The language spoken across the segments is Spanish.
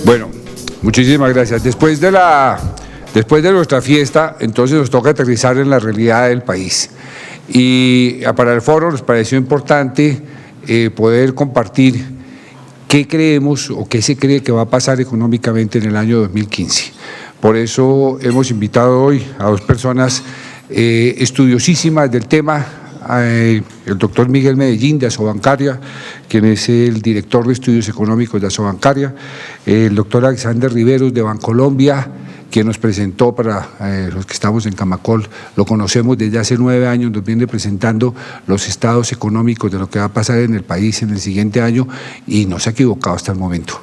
Bueno, muchísimas gracias. Después de nuestra fiesta, entonces nos toca aterrizar en la realidad del país. Y para el foro nos pareció importante poder compartir qué creemos o qué se cree que va a pasar económicamente en el año 2015. Por eso hemos invitado hoy a dos personas estudiosísimas del tema, el doctor Miguel Medellín de Asobancaria, quien es el director de estudios económicos de Asobancaria, el doctor Alexander Riveros de Bancolombia, quien nos presentó, para los que estamos en Camacol, lo conocemos desde hace 9 años, nos viene presentando los estados económicos de lo que va a pasar en el país en el siguiente año y no se ha equivocado hasta el momento.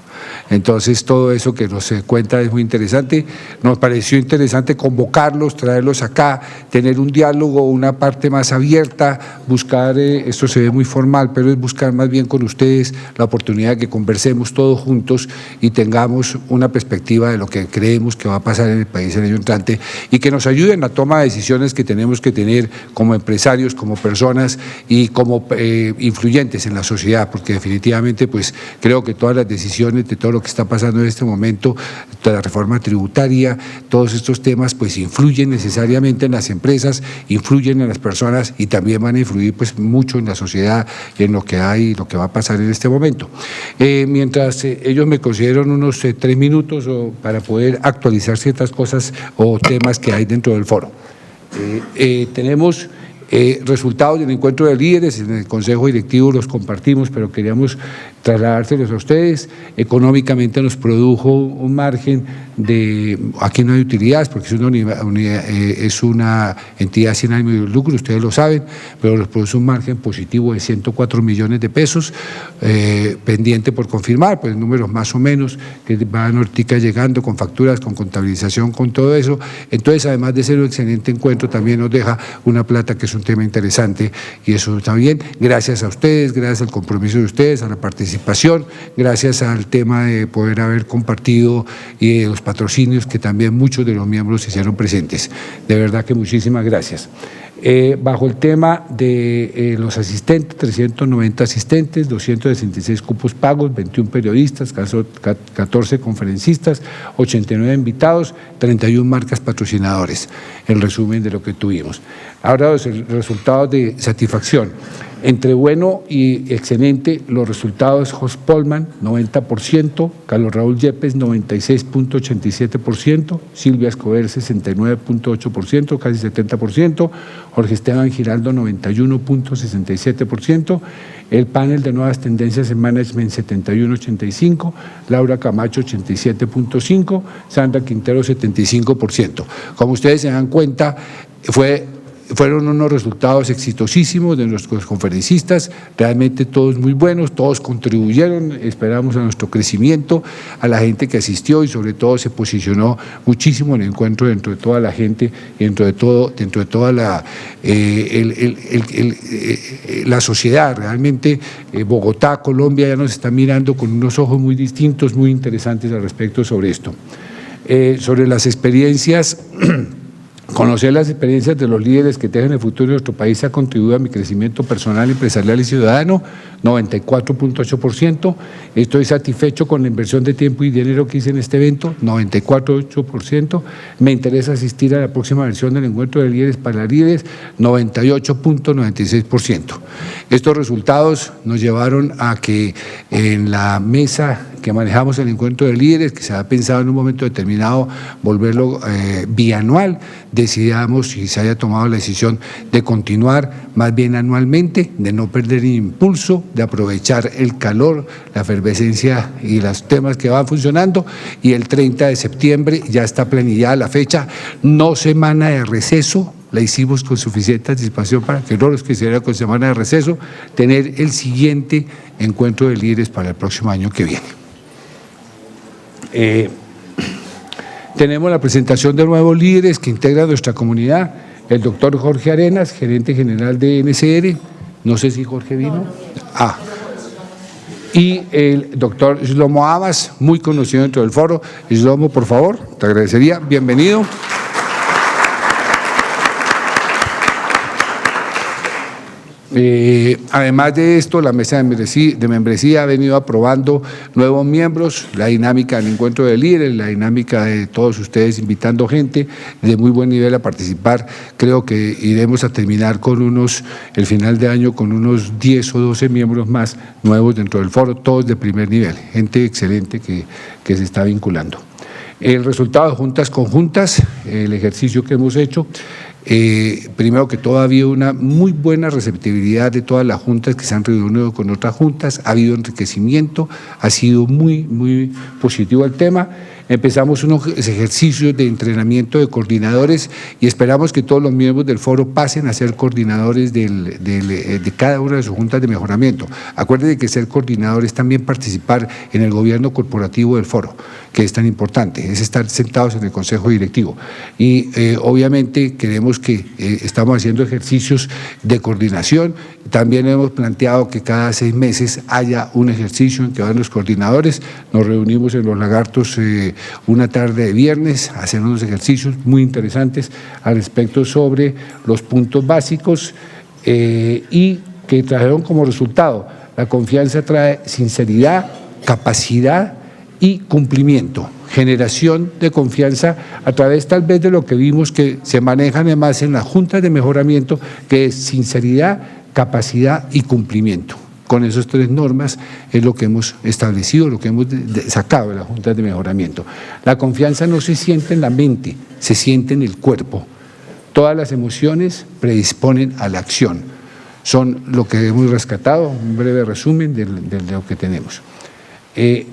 Entonces, todo eso que nos cuenta es muy interesante. Nos pareció interesante convocarlos, traerlos acá, tener un diálogo, una parte más abierta, buscar, esto se ve muy formal, pero es buscar más bien con ustedes la oportunidad de que conversemos todos juntos y tengamos una perspectiva de lo que creemos que va a pasar en el país el año entrante y que nos ayuden a tomar decisiones que tenemos que tener como empresarios, como personas y como influyentes en la sociedad, porque definitivamente pues creo que todas las decisiones de todo lo que está pasando en este momento, de la reforma tributaria, todos estos temas pues influyen necesariamente en las empresas, influyen en las personas y también van a influir pues mucho en la sociedad y en lo que hay, lo que va a pasar en este momento. Mientras ellos me concedieron unos 3 minutos para poder actualizar ciertas cosas o temas que hay dentro del foro. Tenemos resultados del encuentro de líderes, en el Consejo Directivo los compartimos, pero queríamos trasladárselos a ustedes. Económicamente nos produjo un margen de, aquí no hay utilidades porque es una entidad sin ánimo de lucro, ustedes lo saben, pero nos produce un margen positivo de 104 millones de pesos, pendiente por confirmar, pues números más o menos que van ahorita llegando con facturas, con contabilización, con todo eso. Entonces, además de ser un excelente encuentro, también nos deja una plata que es un tema interesante y eso está bien. Gracias a ustedes, gracias al compromiso de ustedes, a la participación, gracias al tema de poder haber compartido y los patrocinios que también muchos de los miembros se hicieron presentes. De verdad que muchísimas gracias. Bajo el tema de los asistentes, 390 asistentes, 266 cupos pagos, 21 periodistas, 14 conferencistas, 89 invitados, 31 marcas patrocinadores, el resumen de lo que tuvimos. Ahora los resultados de satisfacción. Entre bueno y excelente, los resultados: Jos Polman, 90%, Carlos Raúl Yepes, 96.87%, Silvia Escobar, 69.8%, casi 70%, Jorge Esteban Giraldo, 91.67%, el panel de nuevas tendencias en management, 71.85%, Laura Camacho, 87.5%, Sandra Quintero, 75%. Como ustedes se dan cuenta, fueron unos resultados exitosísimos de nuestros conferencistas, realmente todos muy buenos, todos contribuyeron, esperamos a nuestro crecimiento, a la gente que asistió y sobre todo se posicionó muchísimo en el encuentro dentro de toda la gente, dentro de toda la sociedad. Realmente Bogotá, Colombia ya nos está mirando con unos ojos muy distintos, muy interesantes al respecto sobre esto. Sobre las experiencias. Conocer las experiencias de los líderes que tejen el futuro de nuestro país ha contribuido a mi crecimiento personal, empresarial y ciudadano, 94.8%. Estoy satisfecho con la inversión de tiempo y dinero que hice en este evento, 94.8%. Me interesa asistir a la próxima versión del encuentro de líderes para líderes, 98.96%. Estos resultados nos llevaron a que en la mesa que manejamos el encuentro de líderes, que se ha pensado en un momento determinado volverlo bianual, decidamos y se haya tomado la decisión de continuar más bien anualmente, de no perder el impulso, de aprovechar el calor, la efervescencia y los temas que van funcionando, y el 30 de septiembre ya está planillada la fecha, no semana de receso, la hicimos con suficiente anticipación para que no los quisiera con semana de receso, tener el siguiente encuentro de líderes para el próximo año que viene. Tenemos la presentación de nuevos líderes que integran nuestra comunidad. el doctor Jorge Arenas, gerente general de NCR, no sé si Jorge vino. Y el doctor Shlomo Abbas, muy conocido dentro del foro. Shlomo, por favor, te agradecería. Bienvenido. Además de esto, la mesa de membresía ha venido aprobando nuevos miembros, la dinámica del encuentro de líderes, la dinámica de todos ustedes invitando gente de muy buen nivel a participar. Creo que iremos a terminar con el final de año con unos 10 o 12 miembros más nuevos dentro del foro, todos de primer nivel, gente excelente que se está vinculando. El resultado de juntas conjuntas, el ejercicio que hemos hecho. Primero que todo, ha habido una muy buena receptividad de todas las juntas que se han reunido con otras juntas, ha habido enriquecimiento, ha sido muy positivo el tema. Empezamos unos ejercicios de entrenamiento de coordinadores y esperamos que todos los miembros del foro pasen a ser coordinadores de cada una de sus juntas de mejoramiento. Acuérdense que ser coordinador es también participar en el gobierno corporativo del foro, que es tan importante, es estar sentados en el consejo directivo. Y obviamente queremos que estamos haciendo ejercicios de coordinación. También hemos planteado que cada 6 meses haya un ejercicio en que van los coordinadores. Nos reunimos en Los Lagartos una tarde de viernes, hacer unos ejercicios muy interesantes al respecto sobre los puntos básicos y que trajeron como resultado: la confianza trae sinceridad, capacidad y cumplimiento, generación de confianza a través tal vez de lo que vimos que se manejan además en las juntas de mejoramiento, que es sinceridad, capacidad y cumplimiento. Con esas 3 normas es lo que hemos establecido, lo que hemos sacado de las juntas de mejoramiento. La confianza no se siente en la mente, se siente en el cuerpo. Todas las emociones predisponen a la acción. Son lo que hemos rescatado, un breve resumen de lo que tenemos.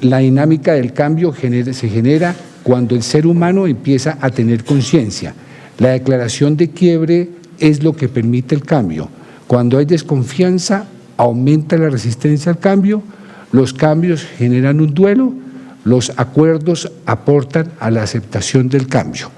La dinámica del cambio se genera cuando el ser humano empieza a tener conciencia. La declaración de quiebre es lo que permite el cambio. Cuando hay desconfianza, aumenta la resistencia al cambio, los cambios generan un duelo, los acuerdos aportan a la aceptación del cambio.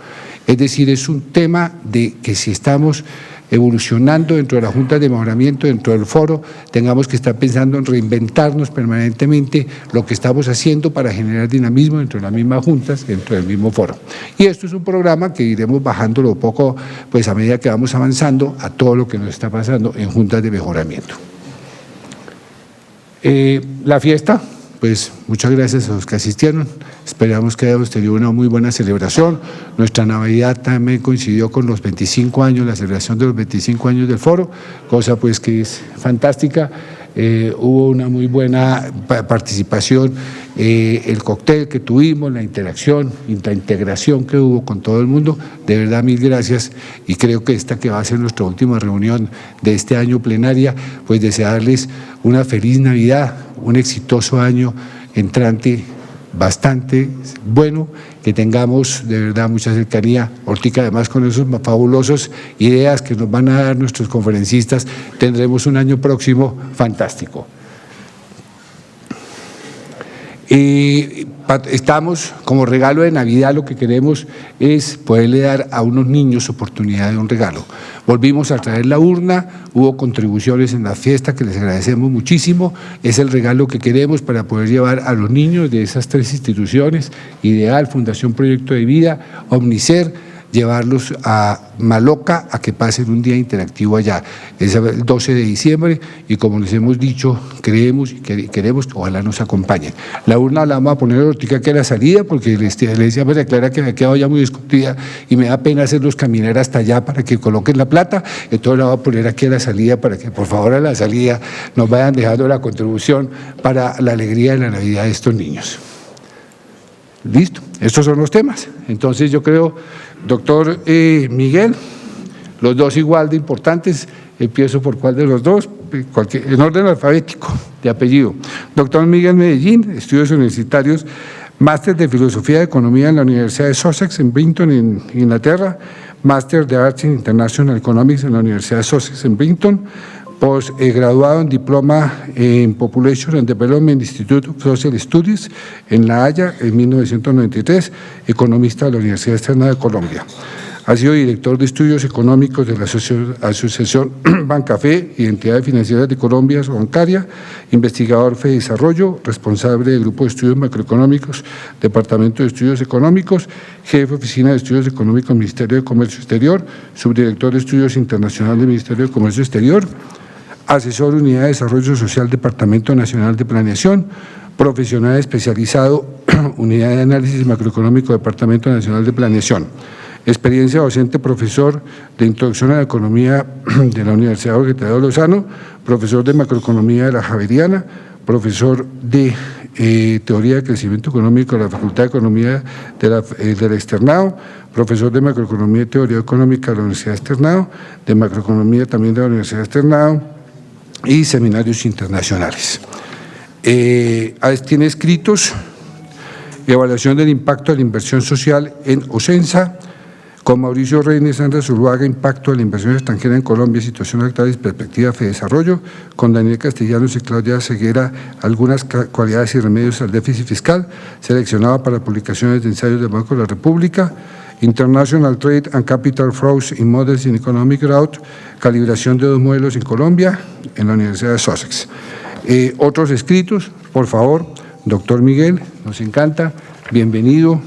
Es decir, es un tema de que si estamos evolucionando dentro de la Junta de Mejoramiento, dentro del foro, tengamos que estar pensando en reinventarnos permanentemente lo que estamos haciendo para generar dinamismo dentro de las mismas juntas, dentro del mismo foro. Y esto es un programa que iremos bajándolo poco, pues a medida que vamos avanzando a todo lo que nos está pasando en juntas de mejoramiento. La fiesta, pues muchas gracias a los que asistieron, esperamos que hayamos tenido una muy buena celebración. Nuestra Navidad también coincidió con los 25 años, la celebración de los 25 años del foro, cosa pues que es fantástica. Hubo una muy buena participación, el cóctel que tuvimos, la interacción y la integración que hubo con todo el mundo, de verdad 1000 gracias, y creo que esta que va a ser nuestra última reunión de este año plenaria, pues desearles una feliz Navidad, un exitoso año entrante, bastante bueno, que tengamos de verdad mucha cercanía. Ahorita además con esos fabulosos ideas que nos van a dar nuestros conferencistas, tendremos un año próximo fantástico. Estamos como regalo de Navidad, lo que queremos es poderle dar a unos niños oportunidad de un regalo. Volvimos a traer la urna, hubo contribuciones en la fiesta que les agradecemos muchísimo, es el regalo que queremos para poder llevar a los niños de esas 3 instituciones, Ideal, Fundación Proyecto de Vida, Omnicer, llevarlos a Maloca a que pasen un día interactivo allá. Es el 12 de diciembre y como les hemos dicho, creemos y queremos que ojalá nos acompañen. La urna la vamos a poner ahorita que a la salida porque les decía María Clara que me ha quedado ya muy discutida y me da pena hacerlos caminar hasta allá para que coloquen la plata, entonces la voy a poner aquí a la salida para que por favor a la salida nos vayan dejando la contribución para la alegría de la Navidad de estos niños. Listo, estos son los temas. Entonces yo creo, doctor Miguel, los dos igual de importantes, empiezo por cuál de los dos, en orden alfabético de apellido. Doctor Miguel Medellín, estudios universitarios, máster de Filosofía y Economía en la Universidad de Sussex en Brighton, en Inglaterra, máster de Arts in International Economics en la Universidad de Sussex en Brighton, postgraduado en Diploma en Population and Development Institute of Social Studies en La Haya en 1993, economista de la Universidad Externa de Colombia. Ha sido director de estudios económicos de la Asociación Bancafé, Identidades Financieras de Colombia, Bancaria, investigador FEDesarrollo, responsable del Grupo de Estudios Macroeconómicos, Departamento de Estudios Económicos, jefe de Oficina de Estudios Económicos, Ministerio de Comercio Exterior, subdirector de Estudios Internacional del Ministerio de Comercio Exterior, asesor Unidad de Desarrollo Social, Departamento Nacional de Planeación, profesional especializado, Unidad de Análisis Macroeconómico, Departamento Nacional de Planeación. Experiencia docente, profesor de Introducción a la Economía de la Universidad Jorge Tadeo Lozano, profesor de Macroeconomía de la Javeriana, profesor de Teoría de Crecimiento Económico de la Facultad de Economía del Externado, profesor de Macroeconomía y Teoría Económica de la Universidad Externado, de Macroeconomía también de la Universidad Externado y seminarios internacionales. Tiene escritos: Evaluación del impacto de la inversión social en OCENSA, con Mauricio Reines, Sandra Zuluaga, Impacto de la inversión extranjera en Colombia, situación actual y perspectiva FEDesarrollo, con Daniel Castellanos y Claudia Ceguera, algunas cualidades y remedios al déficit fiscal, seleccionada para publicaciones de ensayos del Banco de la República, International Trade and Capital Flows in Models in Economic Growth, calibración de 2 modelos en Colombia, en la Universidad de Sussex. Otros escritos, por favor, doctor Miguel, nos encanta, bienvenido.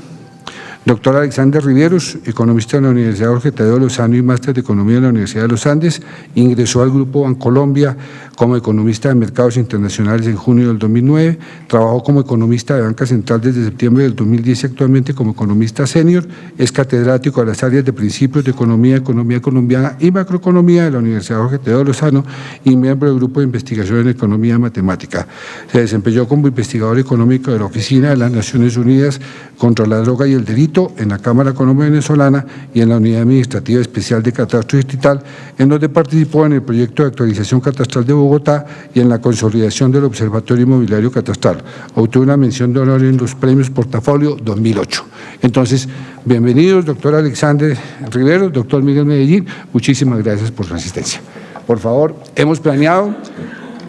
Doctor Alexander Riveros, economista de la Universidad Jorge Tadeo Lozano y máster de Economía de la Universidad de los Andes, ingresó al Grupo Bancolombia como economista de mercados internacionales en junio del 2009, trabajó como economista de Banca Central desde septiembre del 2010 y actualmente como economista senior, es catedrático de las áreas de principios de economía, economía colombiana y macroeconomía de la Universidad Jorge Tadeo Lozano y miembro del Grupo de Investigación en Economía Matemática. Se desempeñó como investigador económico de la Oficina de las Naciones Unidas contra la Droga y el Delito en la Cámara Colombo Venezolana y en la Unidad Administrativa Especial de Catastro Distrital, en donde participó en el proyecto de actualización catastral de Bogotá y en la consolidación del Observatorio Inmobiliario Catastral. Obtuvo una mención de honor en los premios Portafolio 2008. Entonces, bienvenidos, doctor Alexander Riveros, doctor Miguel Medellín, muchísimas gracias por su asistencia. Por favor, hemos planeado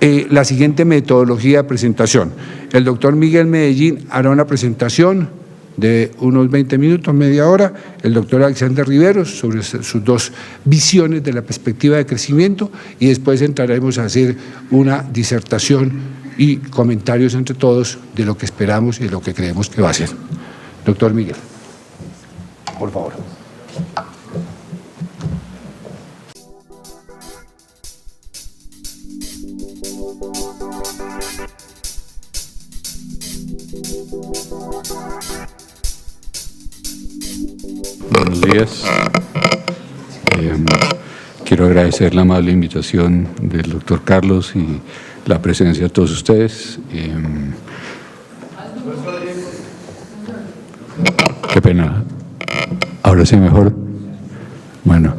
la siguiente metodología de presentación. El doctor Miguel Medellín hará una presentación de unos 20 minutos, media hora, el doctor Alexander Riveros sobre sus 2 visiones de la perspectiva de crecimiento y después entraremos a hacer una disertación y comentarios entre todos de lo que esperamos y de lo que creemos que va a ser. Doctor Miguel, por favor. Buenos días. Quiero agradecer la amable invitación del doctor Carlos y la presencia de todos ustedes. Qué pena. Ahora sí mejor. Bueno,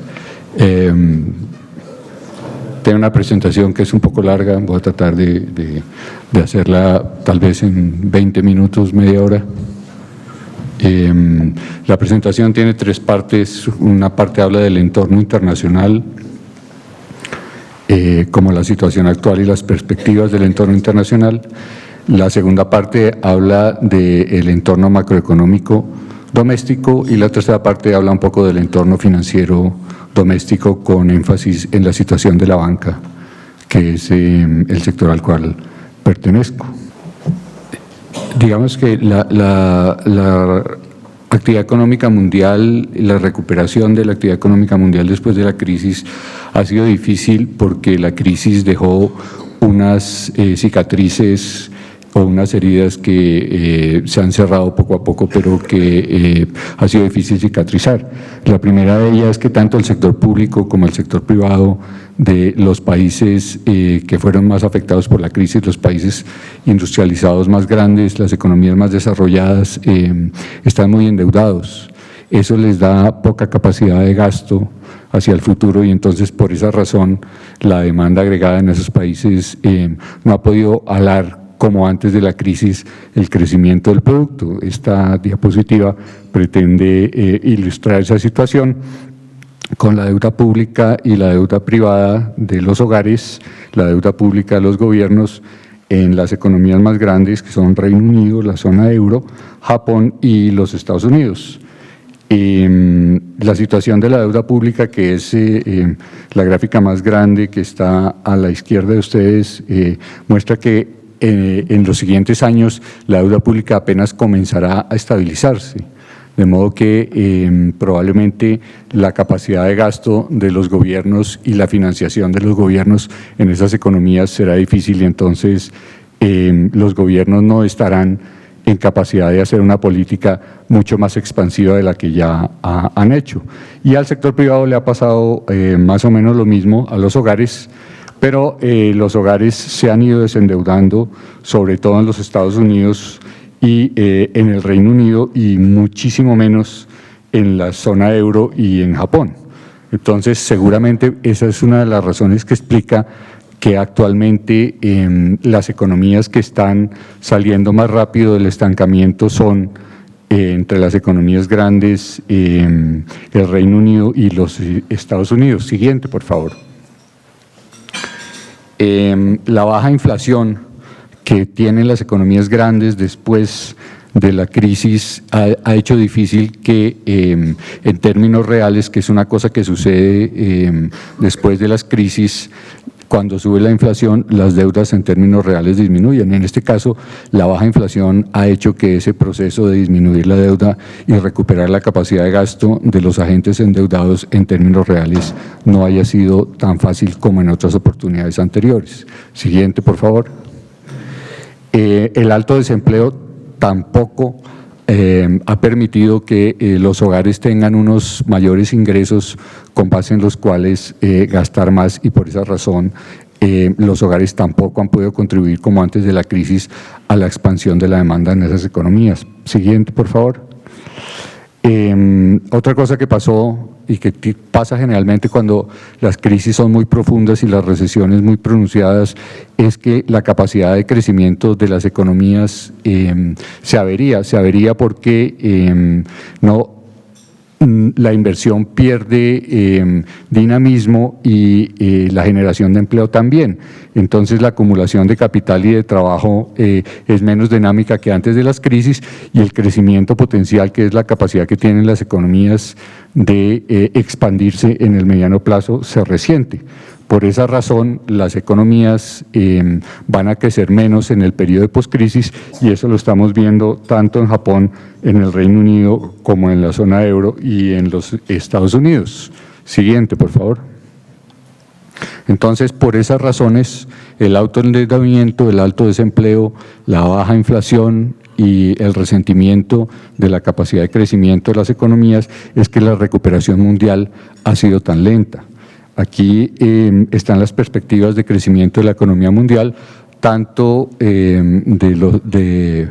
tengo una presentación que es un poco larga. Voy a tratar de hacerla tal vez en 20 minutos, media hora. La presentación tiene 3 partes. Una parte habla del entorno internacional, como la situación actual y las perspectivas del entorno internacional. La segunda parte habla del entorno macroeconómico doméstico y la tercera parte habla un poco del entorno financiero doméstico con énfasis en la situación de la banca, que es el sector al cual pertenezco. Digamos que la actividad económica mundial, la recuperación de la actividad económica mundial después de la crisis ha sido difícil porque la crisis dejó unas cicatrices o unas heridas que se han cerrado poco a poco, pero que ha sido difícil cicatrizar. La primera de ellas es que tanto el sector público como el sector privado de los países que fueron más afectados por la crisis, los países industrializados más grandes, las economías más desarrolladas, están muy endeudados. Eso les da poca capacidad de gasto hacia el futuro y entonces por esa razón la demanda agregada en esos países no ha podido alar como antes de la crisis el crecimiento del producto. Esta diapositiva pretende ilustrar esa situación con la deuda pública y la deuda privada de los hogares, la deuda pública de los gobiernos en las economías más grandes que son Reino Unido, la zona euro, Japón y los Estados Unidos. La situación de la deuda pública, que es la gráfica más grande que está a la izquierda de ustedes, muestra que en los siguientes años la deuda pública apenas comenzará a estabilizarse. De modo que probablemente la capacidad de gasto de los gobiernos y la financiación de los gobiernos en esas economías será difícil y entonces los gobiernos no estarán en capacidad de hacer una política mucho más expansiva de la que ya han hecho. Y al sector privado le ha pasado más o menos lo mismo a los hogares, pero los hogares se han ido desendeudando, sobre todo en los Estados Unidos y en el Reino Unido, y muchísimo menos en la zona euro y en Japón. Entonces, seguramente esa es una de las razones que explica que actualmente las economías que están saliendo más rápido del estancamiento son entre las economías grandes, el Reino Unido y los Estados Unidos. Siguiente, por favor. La baja inflación que tienen las economías grandes después de la crisis ha hecho difícil que en términos reales, que es una cosa que sucede después de las crisis, cuando sube la inflación, las deudas en términos reales disminuyen. En este caso, la baja inflación ha hecho que ese proceso de disminuir la deuda y recuperar la capacidad de gasto de los agentes endeudados en términos reales no haya sido tan fácil como en otras oportunidades anteriores. Siguiente, por favor. El alto desempleo tampoco ha permitido que los hogares tengan unos mayores ingresos con base en los cuales gastar más, y por esa razón los hogares tampoco han podido contribuir como antes de la crisis a la expansión de la demanda en esas economías. Siguiente, por favor. Otra cosa que pasó y que pasa generalmente cuando las crisis son muy profundas y las recesiones muy pronunciadas es que la capacidad de crecimiento de las economías se avería porque la inversión pierde dinamismo y la generación de empleo también. Entonces la acumulación de capital y de trabajo es menos dinámica que antes de las crisis, y el crecimiento potencial, que es la capacidad que tienen las economías de expandirse en el mediano plazo, se resiente. Por esa razón, las economías van a crecer menos en el periodo de poscrisis, y eso lo estamos viendo tanto en Japón, en el Reino Unido, como en la zona euro y en los Estados Unidos. Siguiente, por favor. Entonces, por esas razones, el alto endeudamiento, el alto desempleo, la baja inflación y el resentimiento de la capacidad de crecimiento de las economías es que la recuperación mundial ha sido tan lenta. Aquí están las perspectivas de crecimiento de la economía mundial, tanto de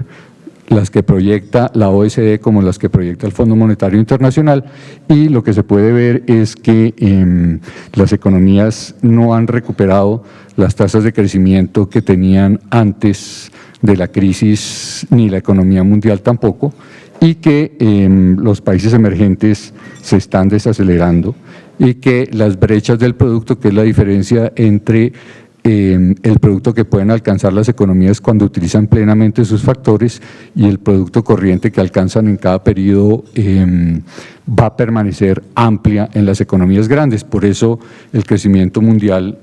las que proyecta la OECD como las que proyecta el Fondo Monetario Internacional, y lo que se puede ver es que las economías no han recuperado las tasas de crecimiento que tenían antes de la crisis, ni la economía mundial tampoco, y que los países emergentes se están desacelerando, y que las brechas del producto, que es la diferencia entre el producto que pueden alcanzar las economías cuando utilizan plenamente sus factores y el producto corriente que alcanzan en cada periodo, va a permanecer amplia en las economías grandes. Por eso el crecimiento mundial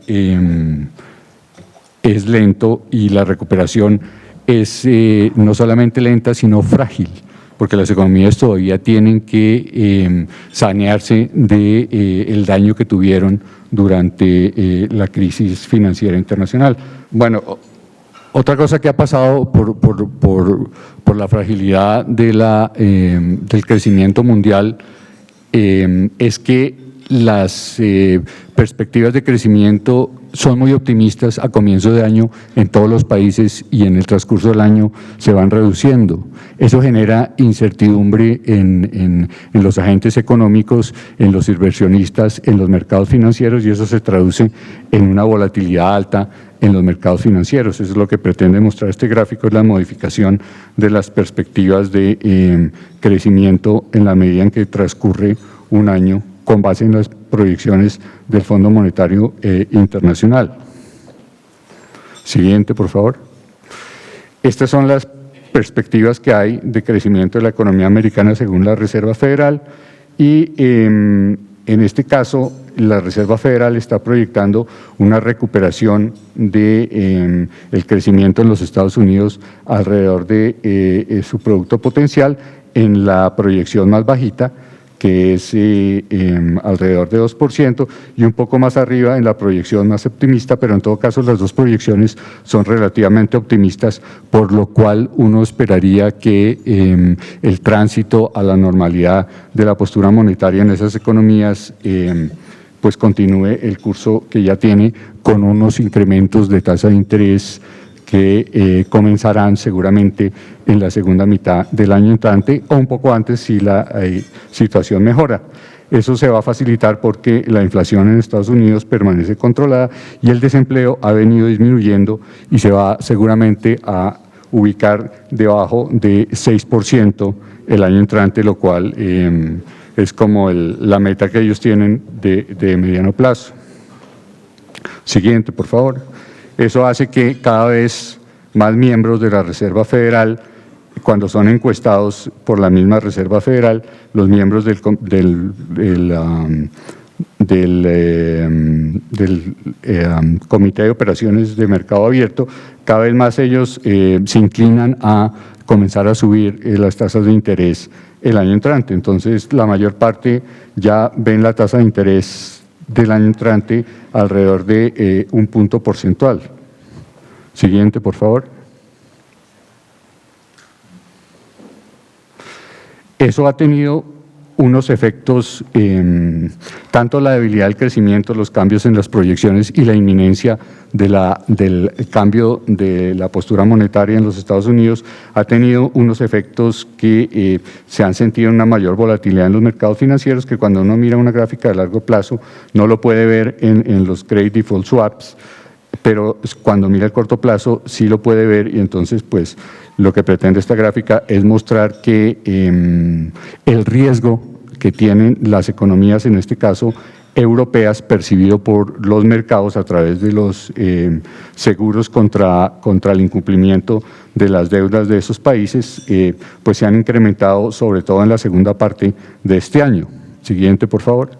es lento, y la recuperación es no solamente lenta, sino frágil, porque las economías todavía tienen que sanearse del daño que tuvieron durante la crisis financiera internacional. Bueno, otra cosa que ha pasado por la fragilidad de del crecimiento mundial es que las perspectivas de crecimiento son muy optimistas a comienzo de año en todos los países, y en el transcurso del año se van reduciendo. Eso genera incertidumbre en los agentes económicos, en los inversionistas, en los mercados financieros, y eso se traduce en una volatilidad alta en los mercados financieros. Eso es lo que pretende mostrar este gráfico, es la modificación de las perspectivas de crecimiento en la medida en que transcurre un año, con base en las proyecciones del Fondo Monetario Internacional. Siguiente, por favor. Estas son las perspectivas que hay de crecimiento de la economía americana según la Reserva Federal y en este caso la Reserva Federal está proyectando una recuperación de el crecimiento en los Estados Unidos alrededor de su producto potencial en la proyección más bajita, que es alrededor de 2%, y un poco más arriba en la proyección más optimista, pero en todo caso las dos proyecciones son relativamente optimistas, por lo cual uno esperaría que el tránsito a la normalidad de la postura monetaria en esas economías pues continúe el curso que ya tiene, con unos incrementos de tasa de interés que comenzarán seguramente en la segunda mitad del año entrante o un poco antes si la situación mejora. Eso se va a facilitar porque la inflación en Estados Unidos permanece controlada y el desempleo ha venido disminuyendo y se va seguramente a ubicar debajo de 6% el año entrante, lo cual es como la meta que ellos tienen de mediano plazo. Siguiente, por favor. Eso hace que cada vez más miembros de la Reserva Federal, cuando son encuestados por la misma Reserva Federal, los miembros del Comité de Operaciones de Mercado Abierto, cada vez más ellos se inclinan a comenzar a subir las tasas de interés el año entrante. Entonces, la mayor parte ya ven la tasa de interés del año entrante alrededor de un punto porcentual. Siguiente, por favor. Eso ha tenido unos efectos, tanto la debilidad del crecimiento, los cambios en las proyecciones y la inminencia del cambio de la postura monetaria en los Estados Unidos, ha tenido unos efectos que se han sentido en una mayor volatilidad en los mercados financieros, que cuando uno mira una gráfica de largo plazo no lo puede ver en los credit default swaps, pero cuando mira el corto plazo sí lo puede ver, y entonces pues lo que pretende esta gráfica es mostrar que el riesgo que tienen las economías, en este caso europeas, percibido por los mercados a través de los seguros contra el incumplimiento de las deudas de esos países, pues se han incrementado sobre todo en la segunda parte de este año. Siguiente, por favor.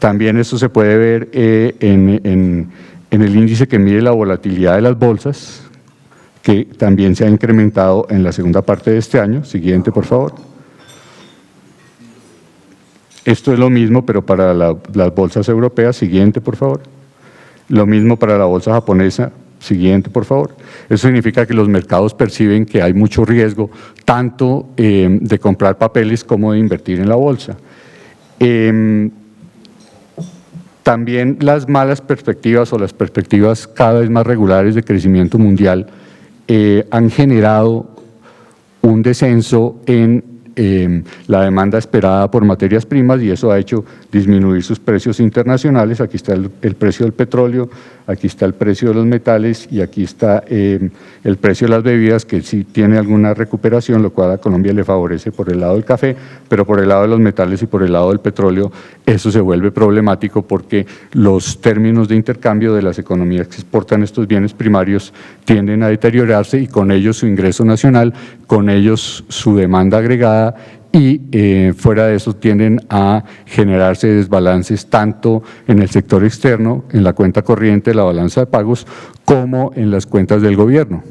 También esto se puede ver en el índice que mide la volatilidad de las bolsas, que también se ha incrementado en la segunda parte de este año. Siguiente, por favor. Esto es lo mismo, pero para las bolsas europeas. Siguiente, por favor. Lo mismo para la bolsa japonesa. Siguiente, por favor. Eso significa que los mercados perciben que hay mucho riesgo, tanto de comprar papeles como de invertir en la bolsa. También las malas perspectivas o las perspectivas cada vez más regulares de crecimiento mundial han generado un descenso en la demanda esperada por materias primas, y eso ha hecho disminuir sus precios internacionales. Aquí está el precio del petróleo, aquí está el precio de los metales y aquí está el precio de las bebidas, que sí tiene alguna recuperación, lo cual a Colombia le favorece por el lado del café, pero por el lado de los metales y por el lado del petróleo eso se vuelve problemático, porque los términos de intercambio de las economías que exportan estos bienes primarios tienden a deteriorarse, y con ellos su ingreso nacional, con ellos su demanda agregada, y fuera de eso tienden a generarse desbalances tanto en el sector externo, en la cuenta corriente, la balanza de pagos, como en las cuentas del gobierno.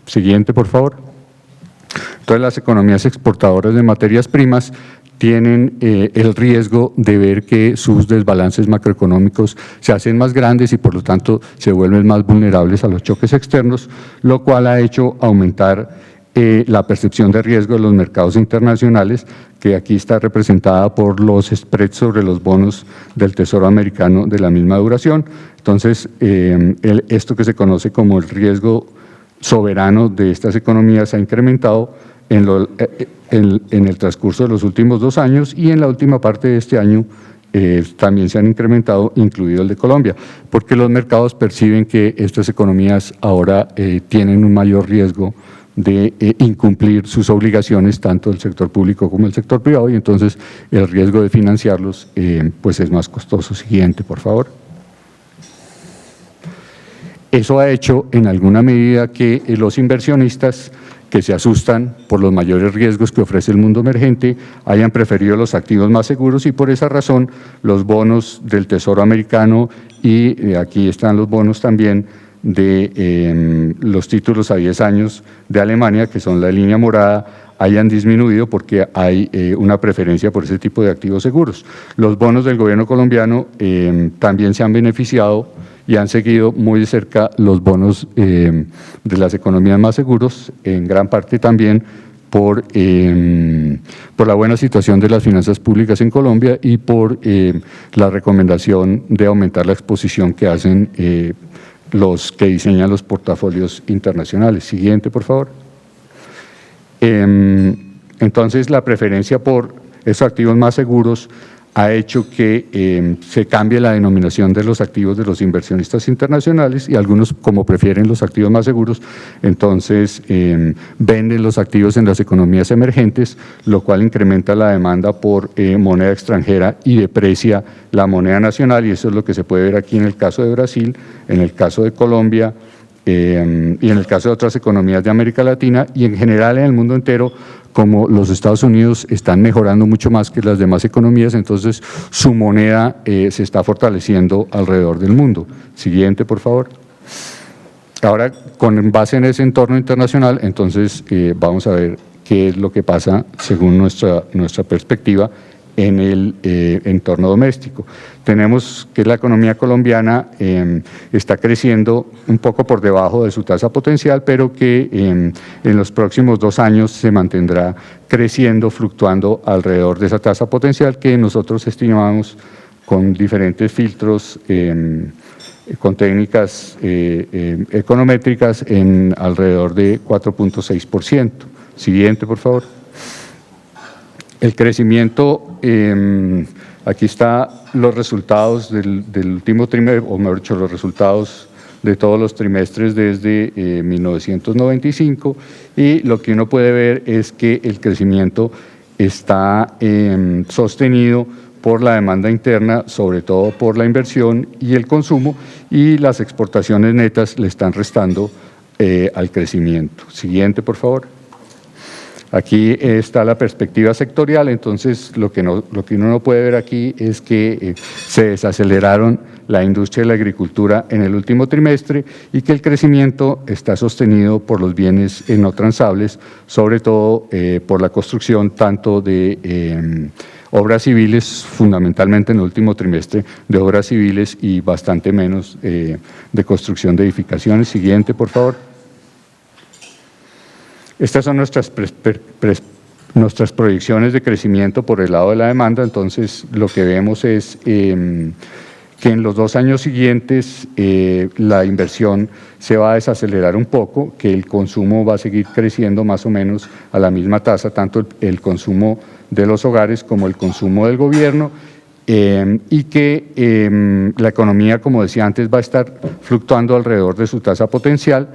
Siguiente, por favor. Entonces, las economías exportadoras de materias primas tienen el riesgo de ver que sus desbalances macroeconómicos se hacen más grandes y por lo tanto se vuelven más vulnerables a los choques externos, lo cual ha hecho aumentar la percepción de riesgo de los mercados internacionales, que aquí está representada por los spreads sobre los bonos del Tesoro americano de la misma duración. Entonces, esto que se conoce como el riesgo soberano de estas economías ha incrementado en el transcurso de los últimos 2 años, y en la última parte de este año también se han incrementado, incluido el de Colombia, porque los mercados perciben que estas economías ahora tienen un mayor riesgo de incumplir sus obligaciones, tanto el sector público como el sector privado, y entonces el riesgo de financiarlos pues es más costoso. Siguiente, por favor. Eso ha hecho en alguna medida que los inversionistas que se asustan por los mayores riesgos que ofrece el mundo emergente, hayan preferido los activos más seguros y por esa razón los bonos del Tesoro americano y aquí están los bonos también de los títulos a 10 años de Alemania, que son la línea morada, hayan disminuido porque hay una preferencia por ese tipo de activos seguros. Los bonos del gobierno colombiano también se han beneficiado y han seguido muy de cerca los bonos de las economías más seguros, en gran parte también por la buena situación de las finanzas públicas en Colombia y por la recomendación de aumentar la exposición que hacen los que diseñan los portafolios internacionales. Siguiente, por favor. Entonces, la preferencia por esos activos más seguros ha hecho que se cambie la denominación de los activos de los inversionistas internacionales y algunos, como prefieren los activos más seguros, entonces venden los activos en las economías emergentes, lo cual incrementa la demanda por moneda extranjera y deprecia la moneda nacional, y eso es lo que se puede ver aquí en el caso de Brasil, en el caso de Colombia, y en el caso de otras economías de América Latina y en general en el mundo entero, como los Estados Unidos están mejorando mucho más que las demás economías, entonces su moneda se está fortaleciendo alrededor del mundo. Siguiente, por favor. Ahora, con base en ese entorno internacional, entonces vamos a ver qué es lo que pasa según nuestra perspectiva en el entorno doméstico. Tenemos que la economía colombiana está creciendo un poco por debajo de su tasa potencial, pero que en los próximos 2 años se mantendrá creciendo, fluctuando alrededor de esa tasa potencial que nosotros estimamos con diferentes filtros, con técnicas econométricas en alrededor de 4.6%. Siguiente, por favor. El crecimiento, aquí están los resultados del último trimestre, o mejor dicho, los resultados de todos los trimestres desde 1995, y lo que uno puede ver es que el crecimiento está sostenido por la demanda interna, sobre todo por la inversión y el consumo, y las exportaciones netas le están restando al crecimiento. Siguiente, por favor. Aquí está la perspectiva sectorial, entonces lo que uno no puede ver aquí es que se desaceleraron la industria y la agricultura en el último trimestre y que el crecimiento está sostenido por los bienes no transables, sobre todo por la construcción tanto de obras civiles, fundamentalmente en el último trimestre, de obras civiles y bastante menos de construcción de edificaciones. Siguiente, por favor. Estas son nuestras proyecciones de crecimiento por el lado de la demanda, entonces lo que vemos es que en los 2 años siguientes la inversión se va a desacelerar un poco, que el consumo va a seguir creciendo más o menos a la misma tasa, tanto el consumo de los hogares como el consumo del gobierno, y que la economía, como decía antes, va a estar fluctuando alrededor de su tasa potencial.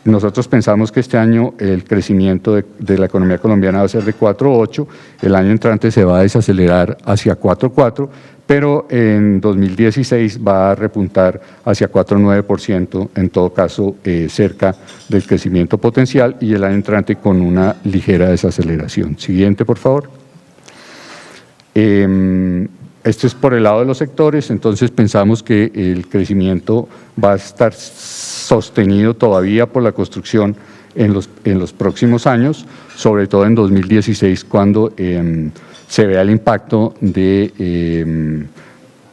Nosotros pensamos que este año el crecimiento de la economía colombiana va a ser de 4.8, el año entrante se va a desacelerar hacia 4.4, pero en 2016 va a repuntar hacia 4.9%, en todo caso cerca del crecimiento potencial, y el año entrante con una ligera desaceleración. Siguiente, por favor. Esto es por el lado de los sectores, entonces pensamos que el crecimiento va a estar sostenido todavía por la construcción en los próximos años, sobre todo en 2016, cuando se vea el impacto de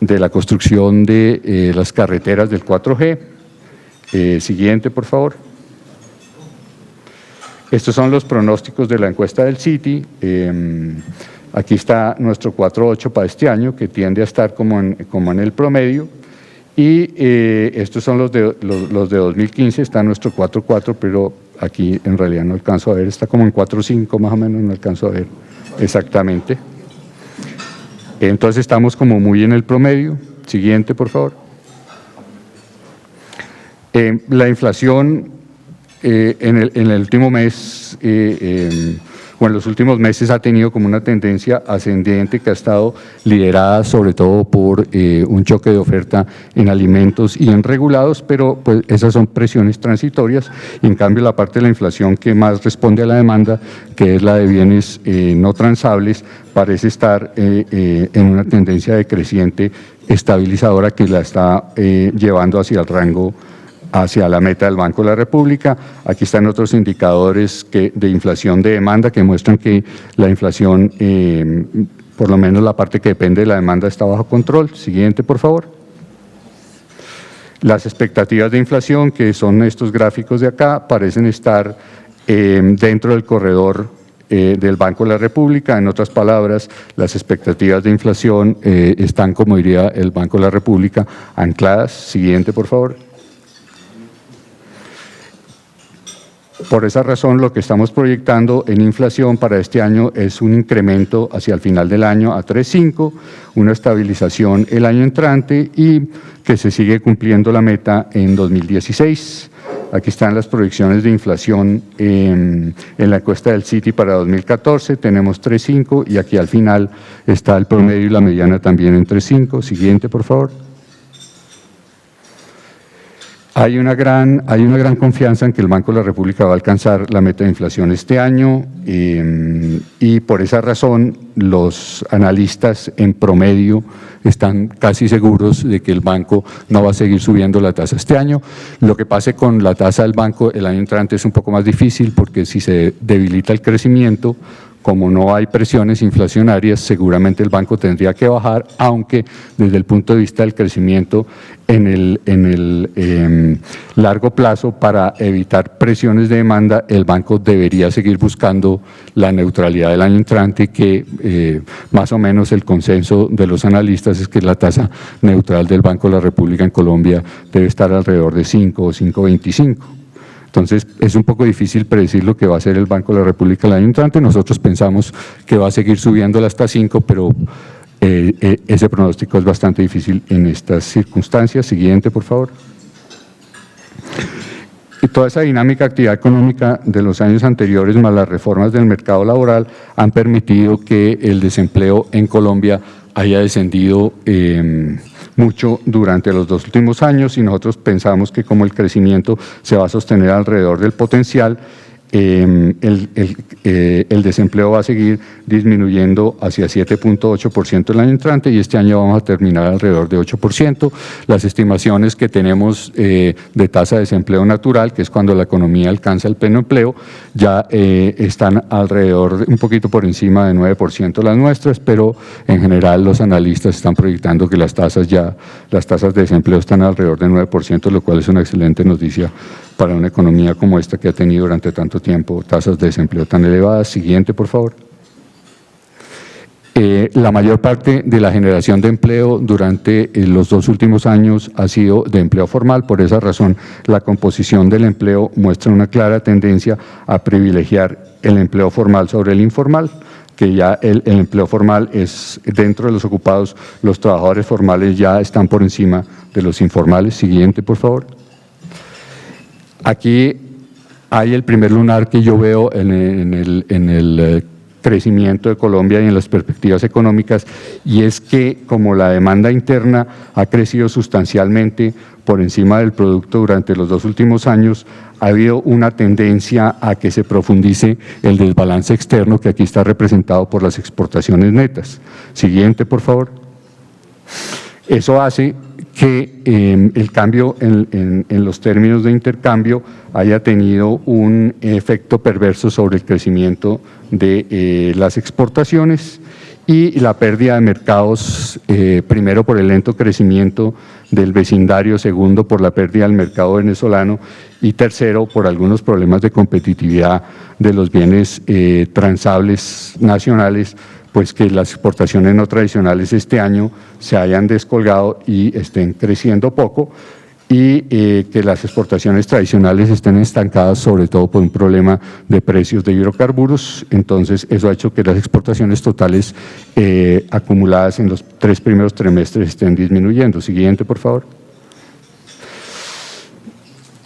la construcción de las carreteras del 4G. Siguiente, por favor. Estos son los pronósticos de la encuesta del Citi. Aquí está nuestro 4.8 para este año, que tiende a estar como en el promedio. Y estos son los de 2015, está nuestro 4.4, pero aquí en realidad no alcanzo a ver, está como en 4.5 más o menos, no alcanzo a ver exactamente. Entonces estamos como muy en el promedio. Siguiente, por favor. La inflación en el último mes, o en los últimos meses ha tenido como una tendencia ascendente que ha estado liderada sobre todo por un choque de oferta en alimentos y en regulados, pero pues esas son presiones transitorias, y en cambio la parte de la inflación que más responde a la demanda, que es la de bienes no transables, parece estar en una tendencia decreciente estabilizadora que la está llevando hacia el rango, hacia la meta del Banco de la República. Aquí están otros indicadores de inflación de demanda que muestran que la inflación, por lo menos la parte que depende de la demanda, está bajo control. Siguiente, por favor. Las expectativas de inflación, que son estos gráficos de acá, parecen estar dentro del corredor del Banco de la República. En otras palabras, las expectativas de inflación están, como diría el Banco de la República, ancladas. Siguiente, por favor. Por esa razón, lo que estamos proyectando en inflación para este año es un incremento hacia el final del año a 3,5, una estabilización el año entrante y que se sigue cumpliendo la meta en 2016. Aquí están las proyecciones de inflación en la encuesta del Citi para 2014, tenemos 3,5 y aquí al final está el promedio y la mediana también en 3,5. Siguiente, por favor. Hay una gran confianza en que el Banco de la República va a alcanzar la meta de inflación este año y por esa razón los analistas en promedio están casi seguros de que el banco no va a seguir subiendo la tasa este año. Lo que pase con la tasa del banco el año entrante es un poco más difícil porque si se debilita el crecimiento, como no hay presiones inflacionarias, seguramente el banco tendría que bajar, aunque desde el punto de vista del crecimiento en el largo plazo, para evitar presiones de demanda, el banco debería seguir buscando la neutralidad del año entrante, que más o menos el consenso de los analistas es que la tasa neutral del Banco de la República en Colombia debe estar alrededor de 5 o 5,25. Entonces, es un poco difícil predecir lo que va a hacer el Banco de la República el año entrante. Nosotros pensamos que va a seguir subiéndola hasta 5, pero ese pronóstico es bastante difícil en estas circunstancias. Siguiente, por favor. Y toda esa dinámica de actividad económica de los años anteriores, más las reformas del mercado laboral, han permitido que el desempleo en Colombia haya descendido mucho durante los 2 últimos años, y nosotros pensamos que como el crecimiento se va a sostener alrededor del potencial, el desempleo va a seguir disminuyendo hacia 7,8% el año entrante y este año vamos a terminar alrededor de 8%. Las estimaciones que tenemos de tasa de desempleo natural, que es cuando la economía alcanza el pleno empleo, ya están alrededor, un poquito por encima de 9% las nuestras, pero en general los analistas están proyectando que las tasas de desempleo están alrededor de 9%, lo cual es una excelente noticia para una economía como esta que ha tenido durante tanto tiempo tasas de desempleo tan elevadas. Siguiente, por favor. La mayor parte de la generación de empleo durante los 2 últimos años ha sido de empleo formal. Por esa razón, la composición del empleo muestra una clara tendencia a privilegiar el empleo formal sobre el informal, que ya el empleo formal es dentro de los ocupados, los trabajadores formales ya están por encima de los informales. Siguiente, por favor. Aquí hay el primer lunar que yo veo en el crecimiento de Colombia y en las perspectivas económicas, y es que como la demanda interna ha crecido sustancialmente por encima del producto durante los 2 últimos años, ha habido una tendencia a que se profundice el desbalance externo, que aquí está representado por las exportaciones netas. Siguiente, por favor. Eso hace que el cambio en los términos de intercambio haya tenido un efecto perverso sobre el crecimiento de las exportaciones y la pérdida de mercados, primero por el lento crecimiento del vecindario, segundo por la pérdida del mercado venezolano y tercero por algunos problemas de competitividad de los bienes transables nacionales, pues que las exportaciones no tradicionales este año se hayan descolgado y estén creciendo poco, y que las exportaciones tradicionales estén estancadas, sobre todo por un problema de precios de hidrocarburos. Entonces, eso ha hecho que las exportaciones totales acumuladas en los 3 primeros trimestres estén disminuyendo. Siguiente, por favor.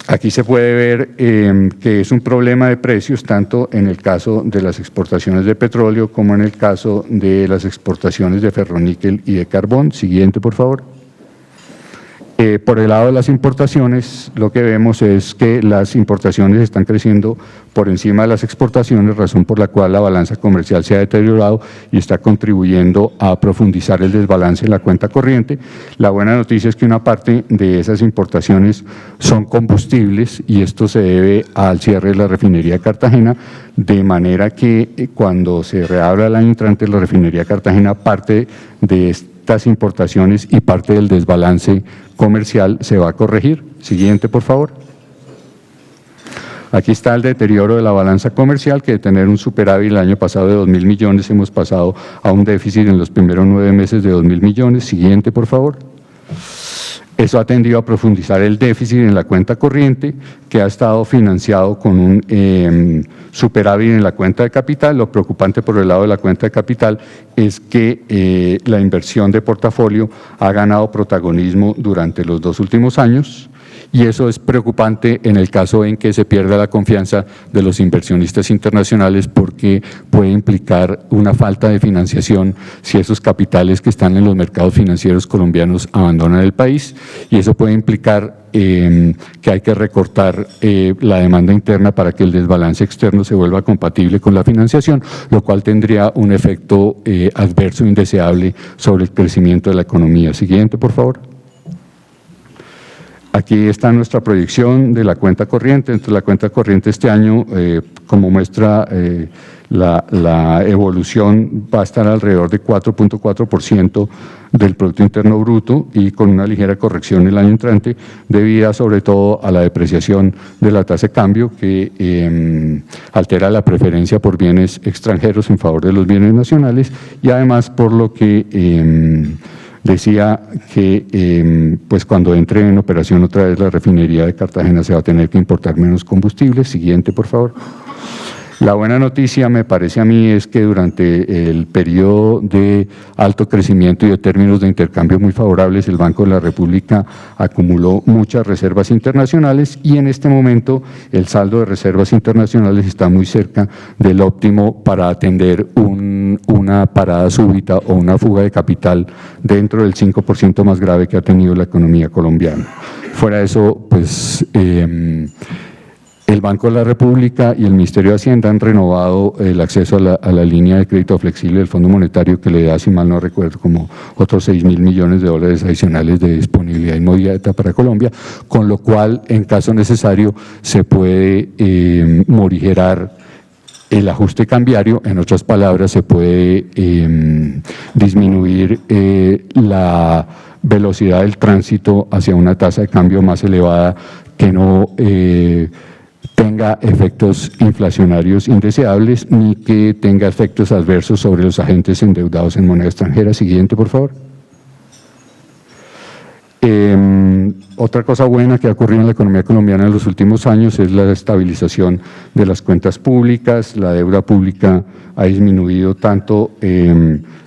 Aquí se puede ver que es un problema de precios tanto en el caso de las exportaciones de petróleo como en el caso de las exportaciones de ferroníquel y de carbón. Siguiente, por favor. Por el lado de las importaciones, lo que vemos es que las importaciones están creciendo por encima de las exportaciones, razón por la cual la balanza comercial se ha deteriorado y está contribuyendo a profundizar el desbalance en la cuenta corriente. La buena noticia es que una parte de esas importaciones son combustibles y esto se debe al cierre de la refinería de Cartagena, de manera que cuando se reabra el año entrante la refinería de Cartagena, parte de estas importaciones y parte del desbalance comercial se va a corregir. Siguiente, por favor. Aquí está el deterioro de la balanza comercial, que de tener un superávit el año pasado de 2.000 millones, hemos pasado a un déficit en los primeros 9 meses de 2.000 millones. Siguiente, por favor. Eso ha tendido a profundizar el déficit en la cuenta corriente, que ha estado financiado con un superávit en la cuenta de capital. Lo preocupante por el lado de la cuenta de capital es que la inversión de portafolio ha ganado protagonismo durante los 2 últimos años, y eso es preocupante en el caso en que se pierda la confianza de los inversionistas internacionales, porque puede implicar una falta de financiación si esos capitales que están en los mercados financieros colombianos abandonan el país, y eso puede implicar que hay que recortar la demanda interna para que el desbalance externo se vuelva compatible con la financiación, lo cual tendría un efecto adverso indeseable sobre el crecimiento de la economía. Siguiente, por favor. Aquí está nuestra proyección de la cuenta corriente. Entonces, la cuenta corriente este año, como muestra la evolución, va a estar alrededor de 4.4% del Producto Interno Bruto, y con una ligera corrección el año entrante, debida sobre todo a la depreciación de la tasa de cambio, que altera la preferencia por bienes extranjeros en favor de los bienes nacionales, y además por lo que decía que pues cuando entre en operación otra vez la refinería de Cartagena se va a tener que importar menos combustible. Siguiente, por favor. La buena noticia, me parece a mí, es que durante el periodo de alto crecimiento y de términos de intercambio muy favorables, el Banco de la República acumuló muchas reservas internacionales, y en este momento el saldo de reservas internacionales está muy cerca del óptimo para atender una parada súbita o una fuga de capital dentro del 5% más grave que ha tenido la economía colombiana. Fuera de eso, pues el Banco de la República y el Ministerio de Hacienda han renovado el acceso a la línea de crédito flexible del Fondo Monetario, que le da, si mal no recuerdo, como otros $6.000 millones adicionales de disponibilidad inmediata para Colombia, con lo cual, en caso necesario, se puede morigerar el ajuste cambiario. En otras palabras, se puede disminuir la velocidad del tránsito hacia una tasa de cambio más elevada que no tenga efectos inflacionarios indeseables ni que tenga efectos adversos sobre los agentes endeudados en moneda extranjera. Siguiente, por favor. Otra cosa buena que ha ocurrido en la economía colombiana en los últimos años es la estabilización de las cuentas públicas. La deuda pública ha disminuido, tanto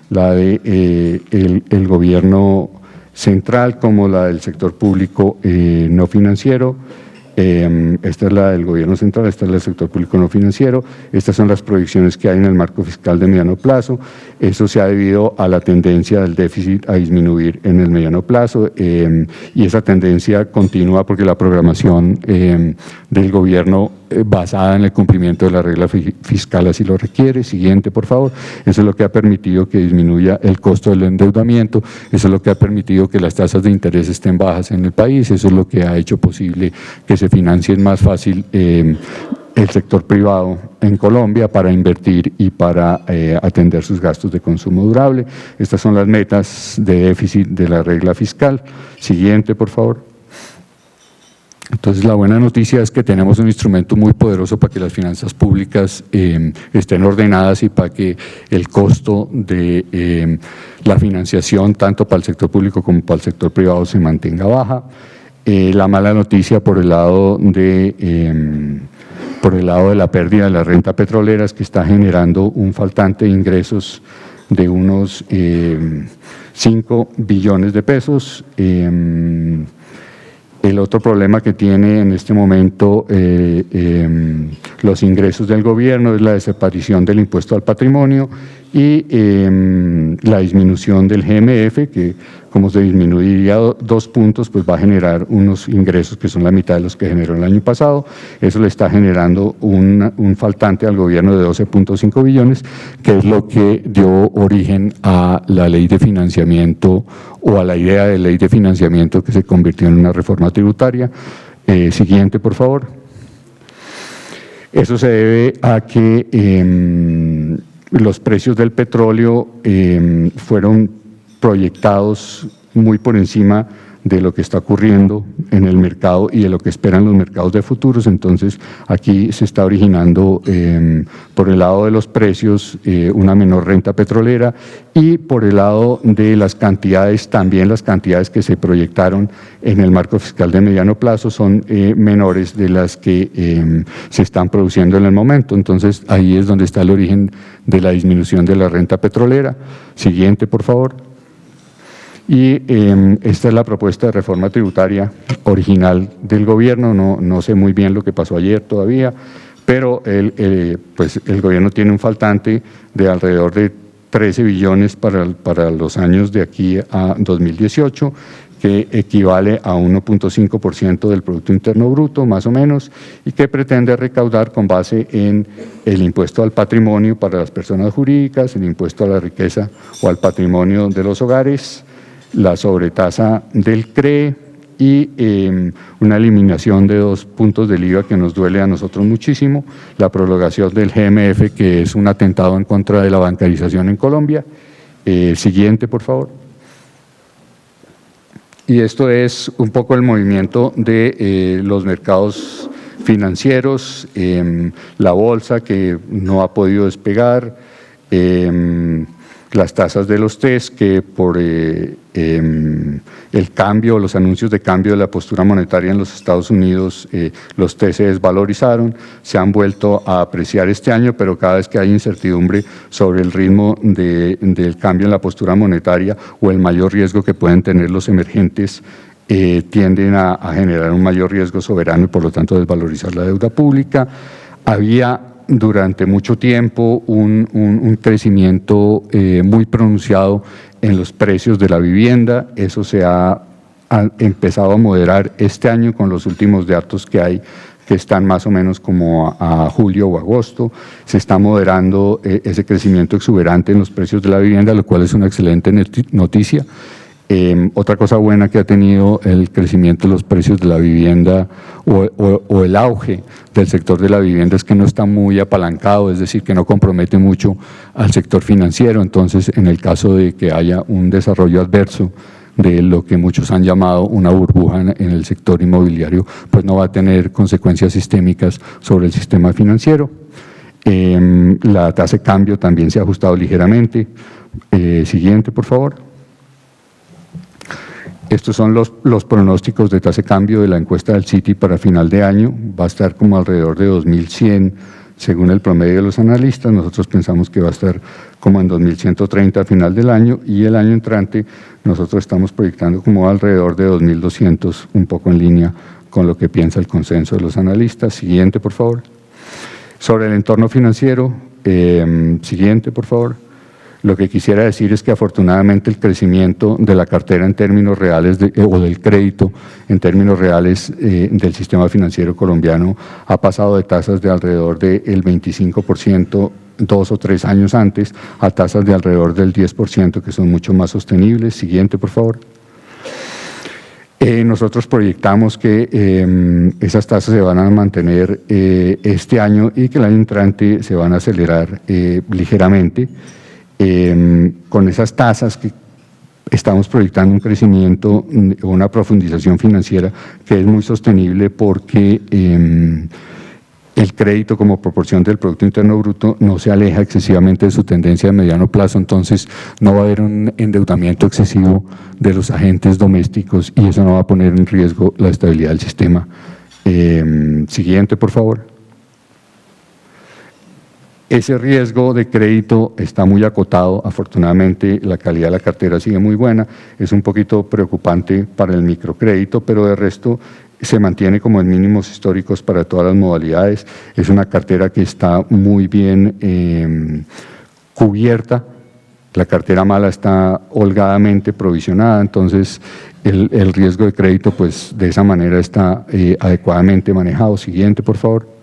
la de el gobierno central como la del sector público no financiero. Esta es la del gobierno central, esta es la del sector público no financiero. Estas son las proyecciones que hay en el marco fiscal de mediano plazo. Eso se ha debido a la tendencia del déficit a disminuir en el mediano plazo, y esa tendencia continúa porque la programación del gobierno basada en el cumplimiento de la regla fiscal así lo requiere. Siguiente, por favor. Eso es lo que ha permitido que disminuya el costo del endeudamiento, eso es lo que ha permitido que las tasas de interés estén bajas en el país, eso es lo que ha hecho posible que se financien más fácil el sector privado en Colombia para invertir y para atender sus gastos de consumo durable. Estas son las metas de déficit de la regla fiscal. Siguiente, por favor. Entonces, la buena noticia es que tenemos un instrumento muy poderoso para que las finanzas públicas estén ordenadas y para que el costo de la financiación, tanto para el sector público como para el sector privado, se mantenga baja. La mala noticia por el lado de la pérdida de la renta petrolera es que está generando un faltante de ingresos de unos 5 billones de pesos. El otro problema que tiene en este momento los ingresos del gobierno es la desaparición del impuesto al patrimonio y la disminución del GMF, que como se disminuiría 2 puntos, pues va a generar unos ingresos que son la mitad de los que generó el año pasado. Eso le está generando un faltante al gobierno de 12.5 billones, que es lo que dio origen a la ley de financiamiento o a la idea de ley de financiamiento que se convirtió en una reforma tributaria. Siguiente, por favor. Eso se debe a que los precios del petróleo fueron proyectados muy por encima de lo que está ocurriendo en el mercado y de lo que esperan los mercados de futuros. Entonces aquí se está originando por el lado de los precios una menor renta petrolera y por el lado de las cantidades, también las cantidades que se proyectaron en el marco fiscal de mediano plazo son menores de las que se están produciendo en el momento. Entonces ahí es donde está el origen de la disminución de la renta petrolera. Siguiente, por favor. Y esta es la propuesta de reforma tributaria original del gobierno. No sé muy bien lo que pasó ayer todavía, pero pues el gobierno tiene un faltante de alrededor de 13 billones para los años de aquí a 2018, que equivale a 1.5% del Producto Interno Bruto, más o menos, y que pretende recaudar con base en el impuesto al patrimonio para las personas jurídicas, el impuesto a la riqueza o al patrimonio de los hogares, la sobretasa del CRE y una eliminación de 2 puntos del IVA que nos duele a nosotros muchísimo, la prolongación del GMF, que es un atentado en contra de la bancarización en Colombia. Siguiente, por favor. Y esto es un poco el movimiento de los mercados financieros, la bolsa que no ha podido despegar, las tasas de los TES que por el cambio, los anuncios de cambio de la postura monetaria en los Estados Unidos, los TES se desvalorizaron, se han vuelto a apreciar este año, pero cada vez que hay incertidumbre sobre el ritmo del cambio en la postura monetaria o el mayor riesgo que pueden tener los emergentes, tienden a generar un mayor riesgo soberano y por lo tanto desvalorizar la deuda pública. Había durante mucho tiempo un crecimiento muy pronunciado en los precios de la vivienda. Eso se ha empezado a moderar este año con los últimos datos que hay, que están más o menos como a julio o agosto. Se está moderando ese crecimiento exuberante en los precios de la vivienda, lo cual es una excelente noticia. Otra cosa buena que ha tenido el crecimiento de los precios de la vivienda o el auge del sector de la vivienda es que no está muy apalancado, es decir, que no compromete mucho al sector financiero. Entonces, en el caso de que haya un desarrollo adverso de lo que muchos han llamado una burbuja en el sector inmobiliario, pues no va a tener consecuencias sistémicas sobre el sistema financiero. La tasa de cambio también se ha ajustado ligeramente. Siguiente, por favor. Estos son los pronósticos de tasa de cambio de la encuesta del Citi para final de año. Va a estar como alrededor de 2.100 según el promedio de los analistas. Nosotros pensamos que va a estar como en 2.130 a final del año y el año entrante nosotros estamos proyectando como alrededor de 2.200, un poco en línea con lo que piensa el consenso de los analistas. Siguiente, por favor. Sobre el entorno financiero, siguiente, por favor. Lo que quisiera decir es que afortunadamente el crecimiento de la cartera en términos reales o del crédito en términos reales del sistema financiero colombiano ha pasado de tasas de alrededor del 25% 2 o 3 años antes a tasas de alrededor del 10% que son mucho más sostenibles. Siguiente, por favor. Nosotros proyectamos que esas tasas se van a mantener este año y que el año entrante se van a acelerar ligeramente. Con esas tasas que estamos proyectando un crecimiento o una profundización financiera que es muy sostenible porque el crédito como proporción del Producto Interno Bruto no se aleja excesivamente de su tendencia de mediano plazo, entonces no va a haber un endeudamiento excesivo de los agentes domésticos y eso no va a poner en riesgo la estabilidad del sistema. Siguiente, por favor. Ese riesgo de crédito está muy acotado, afortunadamente la calidad de la cartera sigue muy buena, es un poquito preocupante para el microcrédito, pero de resto se mantiene como en mínimos históricos para todas las modalidades, es una cartera que está muy bien cubierta, la cartera mala está holgadamente provisionada, entonces el riesgo de crédito pues de esa manera está adecuadamente manejado. Siguiente, por favor.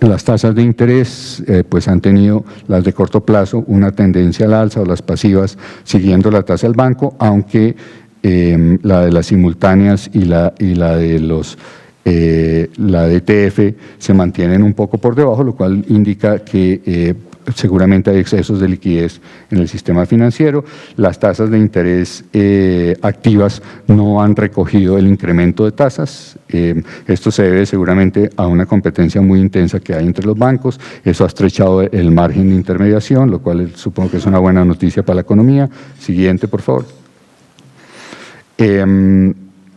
Las tasas de interés pues han tenido, las de corto plazo, una tendencia al alza, o las pasivas siguiendo la tasa del banco, aunque la de las simultáneas y la de los la de ETF se mantienen un poco por debajo, lo cual indica que seguramente hay excesos de liquidez en el sistema financiero. Las tasas de interés activas no han recogido el incremento de tasas. Esto se debe seguramente a una competencia muy intensa que hay entre los bancos. Eso ha estrechado el margen de intermediación, lo cual supongo que es una buena noticia para la economía. Siguiente, por favor.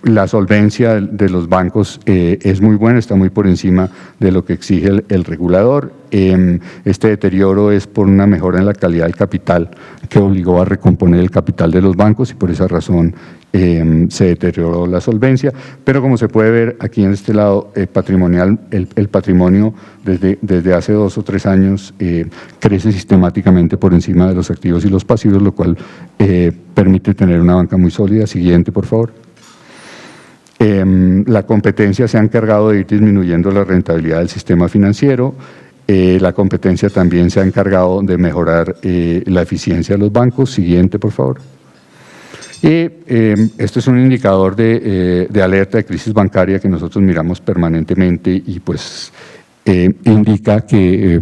La solvencia de los bancos es muy buena, está muy por encima de lo que exige el regulador. Este deterioro es por una mejora en la calidad del capital que obligó a recomponer el capital de los bancos y por esa razón se deterioró la solvencia. Pero como se puede ver aquí en este lado patrimonial, el patrimonio desde hace 2 o 3 años crece sistemáticamente por encima de los activos y los pasivos, lo cual permite tener una banca muy sólida. Siguiente, por favor. La competencia se ha encargado de ir disminuyendo la rentabilidad del sistema financiero. La competencia también se ha encargado de mejorar la eficiencia de los bancos. Siguiente, por favor. Esto es un indicador de alerta de crisis bancaria que nosotros miramos permanentemente y pues indica que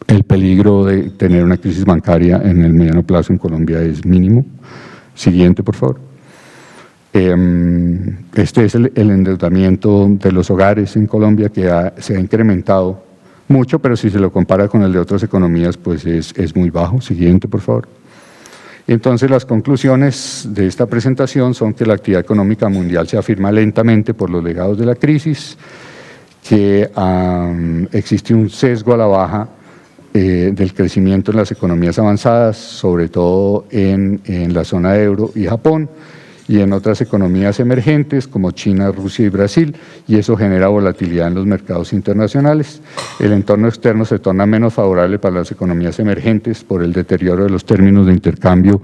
el peligro de tener una crisis bancaria en el mediano plazo en Colombia es mínimo. Siguiente, por favor. Este es el endeudamiento de los hogares en Colombia que se ha incrementado mucho, pero si se lo compara con el de otras economías, pues es muy bajo. Siguiente, por favor. Entonces, las conclusiones de esta presentación son que la actividad económica mundial se afirma lentamente por los legados de la crisis, que existe un sesgo a la baja del crecimiento en las economías avanzadas, sobre todo en la zona de euro y Japón, y en otras economías emergentes como China, Rusia y Brasil, y eso genera volatilidad en los mercados internacionales. El entorno externo se torna menos favorable para las economías emergentes por el deterioro de los términos de intercambio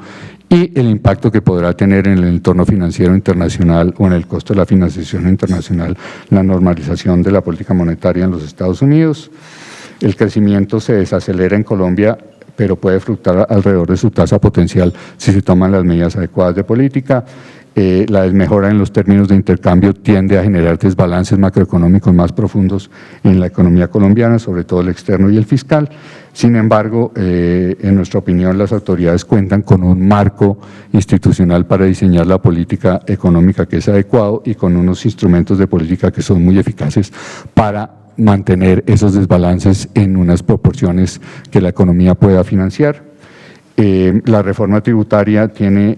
y el impacto que podrá tener en el entorno financiero internacional o en el costo de la financiación internacional la normalización de la política monetaria en los Estados Unidos. El crecimiento se desacelera en Colombia, pero puede fluctuar alrededor de su tasa potencial si se toman las medidas adecuadas de política. La desmejora en los términos de intercambio tiende a generar desbalances macroeconómicos más profundos en la economía colombiana, sobre todo el externo y el fiscal. Sin embargo, en nuestra opinión, las autoridades cuentan con un marco institucional para diseñar la política económica que es adecuado y con unos instrumentos de política que son muy eficaces para mantener esos desbalances en unas proporciones que la economía pueda financiar. La reforma tributaria tiene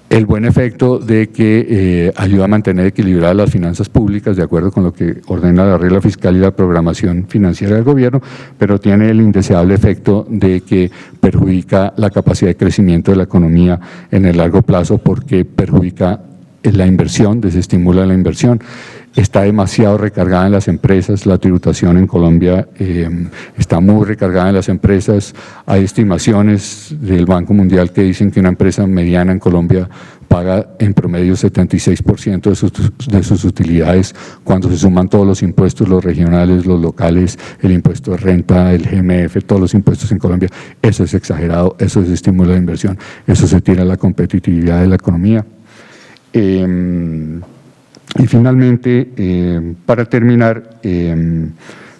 el buen efecto de que ayuda a mantener equilibradas las finanzas públicas de acuerdo con lo que ordena la regla fiscal y la programación financiera del gobierno, pero tiene el indeseable efecto de que perjudica la capacidad de crecimiento de la economía en el largo plazo porque perjudica la inversión, desestimula la inversión. Está demasiado recargada en las empresas, la tributación en Colombia está muy recargada en las empresas. Hay estimaciones del Banco Mundial que dicen que una empresa mediana en Colombia paga en promedio 76% de sus utilidades cuando se suman todos los impuestos, los regionales, los locales, el impuesto de renta, el GMF, todos los impuestos en Colombia. Eso es exagerado, eso desestimula la inversión, eso se tira la competitividad de la economía. Y finalmente, para terminar,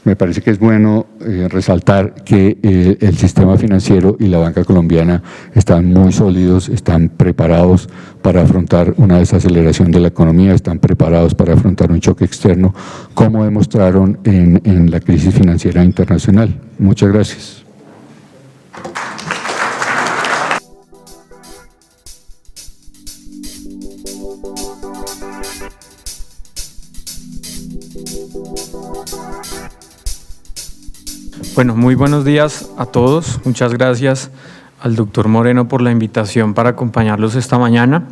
me parece que es bueno resaltar que el sistema financiero y la banca colombiana están muy sólidos, están preparados para afrontar una desaceleración de la economía, están preparados para afrontar un choque externo, como demostraron en la crisis financiera internacional. Muchas gracias. Bueno, muy buenos días a todos. Muchas gracias al doctor Moreno por la invitación para acompañarlos esta mañana.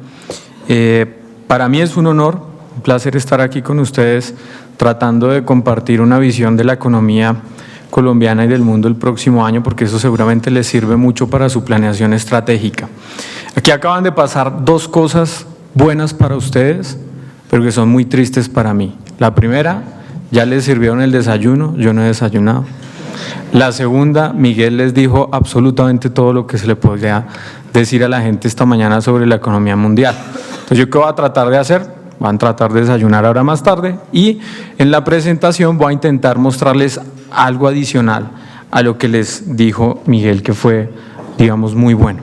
Para mí es un honor, un placer estar aquí con ustedes tratando de compartir una visión de la economía colombiana y del mundo el próximo año, porque eso seguramente les sirve mucho para su planeación estratégica. Aquí acaban de pasar dos cosas buenas para ustedes, pero que son muy tristes para mí. La primera, ya les sirvieron el desayuno, yo no he desayunado. La segunda, Miguel les dijo absolutamente todo lo que se le podría decir a la gente esta mañana sobre la economía mundial. Entonces, ¿yo qué voy a tratar de hacer? Van a tratar de desayunar ahora más tarde y en la presentación voy a intentar mostrarles algo adicional a lo que les dijo Miguel, que fue, digamos, muy bueno.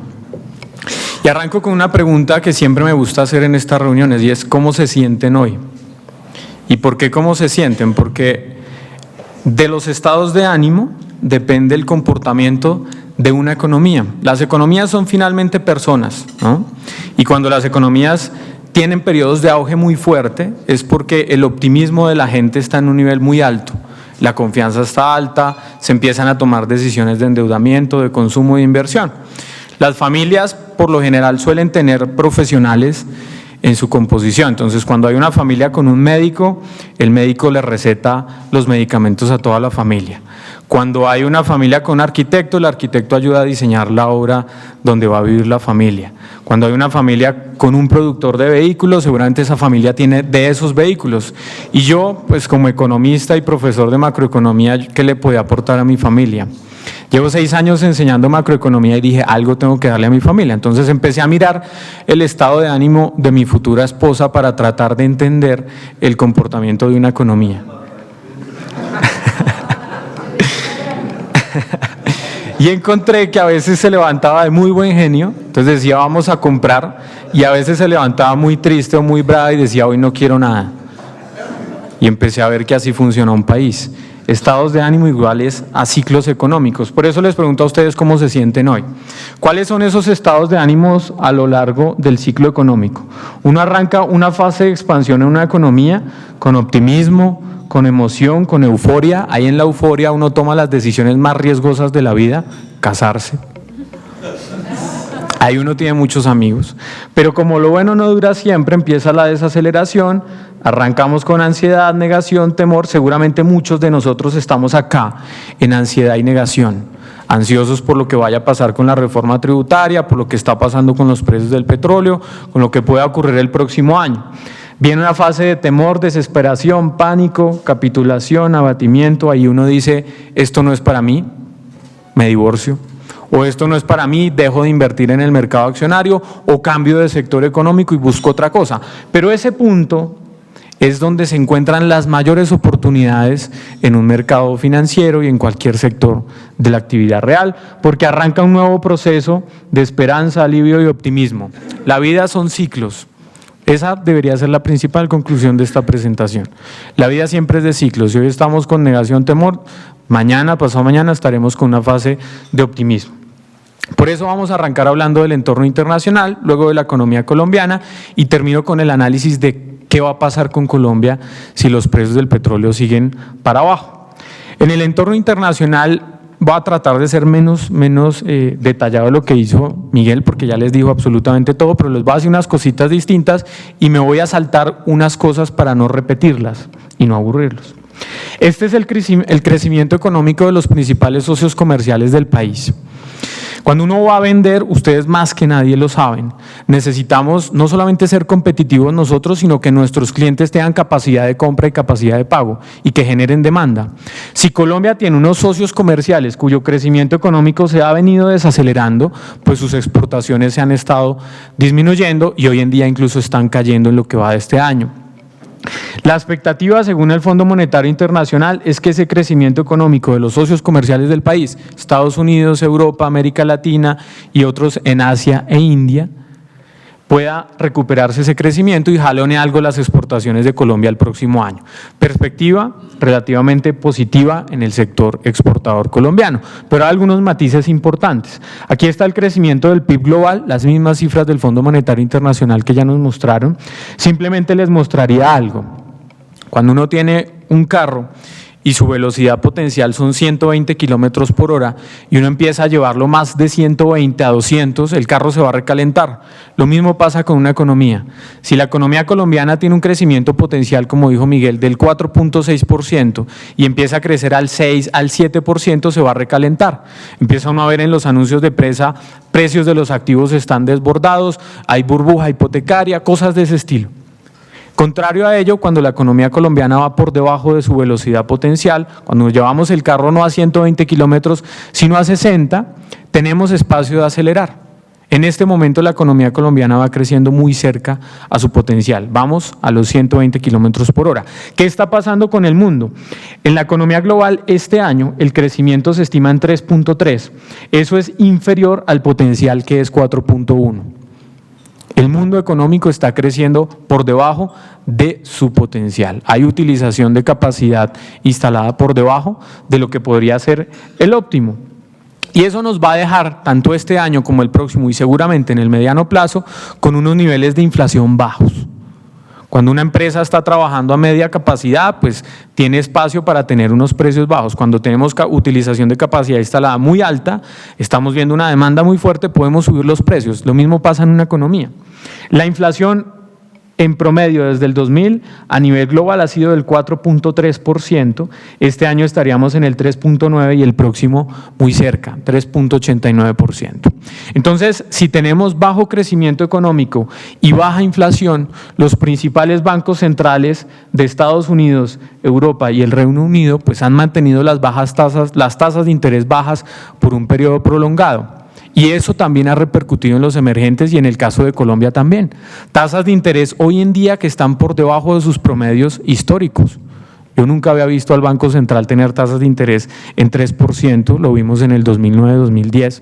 Y arranco con una pregunta que siempre me gusta hacer en estas reuniones y es ¿cómo se sienten hoy? ¿Y por qué cómo se sienten? Porque de los estados de ánimo depende el comportamiento de una economía. Las economías son finalmente personas, ¿no? Y cuando las economías tienen periodos de auge muy fuerte es porque el optimismo de la gente está en un nivel muy alto. La confianza está alta, se empiezan a tomar decisiones de endeudamiento, de consumo y de inversión. Las familias por lo general suelen tener profesionales en su composición. Entonces, cuando hay una familia con un médico, el médico le receta los medicamentos a toda la familia. Cuando hay una familia con arquitecto, el arquitecto ayuda a diseñar la obra donde va a vivir la familia. Cuando hay una familia con un productor de vehículos, seguramente esa familia tiene de esos vehículos. Y yo, pues como economista y profesor de macroeconomía, ¿qué le podía aportar a mi familia? Llevo 6 años enseñando macroeconomía y dije, algo tengo que darle a mi familia. Entonces empecé a mirar el estado de ánimo de mi futura esposa para tratar de entender el comportamiento de una economía. Y encontré que a veces se levantaba de muy buen genio, entonces decía vamos a comprar, y a veces se levantaba muy triste o muy brava y decía hoy no quiero nada. Y empecé a ver que así funciona un país. Estados de ánimo iguales a ciclos económicos. Por eso les pregunto a ustedes cómo se sienten hoy. ¿Cuáles son esos estados de ánimos a lo largo del ciclo económico? Uno arranca una fase de expansión en una economía con optimismo, con emoción, con euforia. Ahí en la euforia uno toma las decisiones más riesgosas de la vida, casarse. Ahí uno tiene muchos amigos. Pero como lo bueno no dura siempre, empieza la desaceleración, arrancamos con ansiedad, negación, temor. Seguramente muchos de nosotros estamos acá en ansiedad y negación, ansiosos por lo que vaya a pasar con la reforma tributaria, por lo que está pasando con los precios del petróleo, con lo que pueda ocurrir el próximo año. Viene una fase de temor, desesperación, pánico, capitulación, abatimiento. Ahí uno dice, esto no es para mí, me divorcio. O esto no es para mí, dejo de invertir en el mercado accionario o cambio de sector económico y busco otra cosa. Pero ese punto es donde se encuentran las mayores oportunidades en un mercado financiero y en cualquier sector de la actividad real, porque arranca un nuevo proceso de esperanza, alivio y optimismo. La vida son ciclos. Esa debería ser la principal conclusión de esta presentación. La vida siempre es de ciclos. Si hoy estamos con negación, temor, mañana, pasado mañana estaremos con una fase de optimismo. Por eso vamos a arrancar hablando del entorno internacional, luego de la economía colombiana y termino con el análisis de qué va a pasar con Colombia si los precios del petróleo siguen para abajo. En el entorno internacional voy a tratar de ser menos detallado de lo que hizo Miguel, porque ya les dijo absolutamente todo, pero les voy a decir unas cositas distintas y me voy a saltar unas cosas para no repetirlas y no aburrirlos. Este es el crecimiento económico de los principales socios comerciales del país. Cuando uno va a vender, ustedes más que nadie lo saben, necesitamos no solamente ser competitivos nosotros, sino que nuestros clientes tengan capacidad de compra y capacidad de pago y que generen demanda. Si Colombia tiene unos socios comerciales cuyo crecimiento económico se ha venido desacelerando, pues sus exportaciones se han estado disminuyendo y hoy en día incluso están cayendo en lo que va de este año. La expectativa, según el Fondo Monetario Internacional, es que ese crecimiento económico de los socios comerciales del país, Estados Unidos, Europa, América Latina y otros en Asia e India, pueda recuperarse ese crecimiento y jalone algo las exportaciones de Colombia el próximo año. Perspectiva relativamente positiva en el sector exportador colombiano, pero hay algunos matices importantes. Aquí está el crecimiento del PIB global, las mismas cifras del Fondo Monetario Internacional que ya nos mostraron. Simplemente les mostraría algo. Cuando uno tiene un carro y su velocidad potencial son 120 kilómetros por hora y uno empieza a llevarlo más de 120 a 200, el carro se va a recalentar. Lo mismo pasa con una economía. Si la economía colombiana tiene un crecimiento potencial, como dijo Miguel, del 4.6% y empieza a crecer al 6, al 7%, se va a recalentar. Empieza uno a ver en los anuncios de presa, precios de los activos están desbordados, hay burbuja hipotecaria, cosas de ese estilo. Contrario a ello, cuando la economía colombiana va por debajo de su velocidad potencial, cuando llevamos el carro no a 120 kilómetros, sino a 60, tenemos espacio de acelerar. En este momento la economía colombiana va creciendo muy cerca a su potencial. Vamos a los 120 kilómetros por hora. ¿Qué está pasando con el mundo? En la economía global este año el crecimiento se estima en 3.3. Eso es inferior al potencial que es 4.1. El mundo económico está creciendo por debajo de su potencial. Hay utilización de capacidad instalada por debajo de lo que podría ser el óptimo. Y eso nos va a dejar, tanto este año como el próximo y seguramente en el mediano plazo, con unos niveles de inflación bajos. Cuando una empresa está trabajando a media capacidad, pues tiene espacio para tener unos precios bajos. Cuando tenemos utilización de capacidad instalada muy alta, estamos viendo una demanda muy fuerte, podemos subir los precios. Lo mismo pasa en una economía. La inflación en promedio desde el 2000 a nivel global ha sido del 4.3%, este año estaríamos en el 3.9% y el próximo muy cerca, 3.89%. Entonces, si tenemos bajo crecimiento económico y baja inflación, los principales bancos centrales de Estados Unidos, Europa y el Reino Unido pues han mantenido las tasas de interés bajas por un periodo prolongado. Y eso también ha repercutido en los emergentes y en el caso de Colombia también. Tasas de interés hoy en día que están por debajo de sus promedios históricos. Yo nunca había visto al Banco Central tener tasas de interés en 3%, lo vimos en el 2009-2010.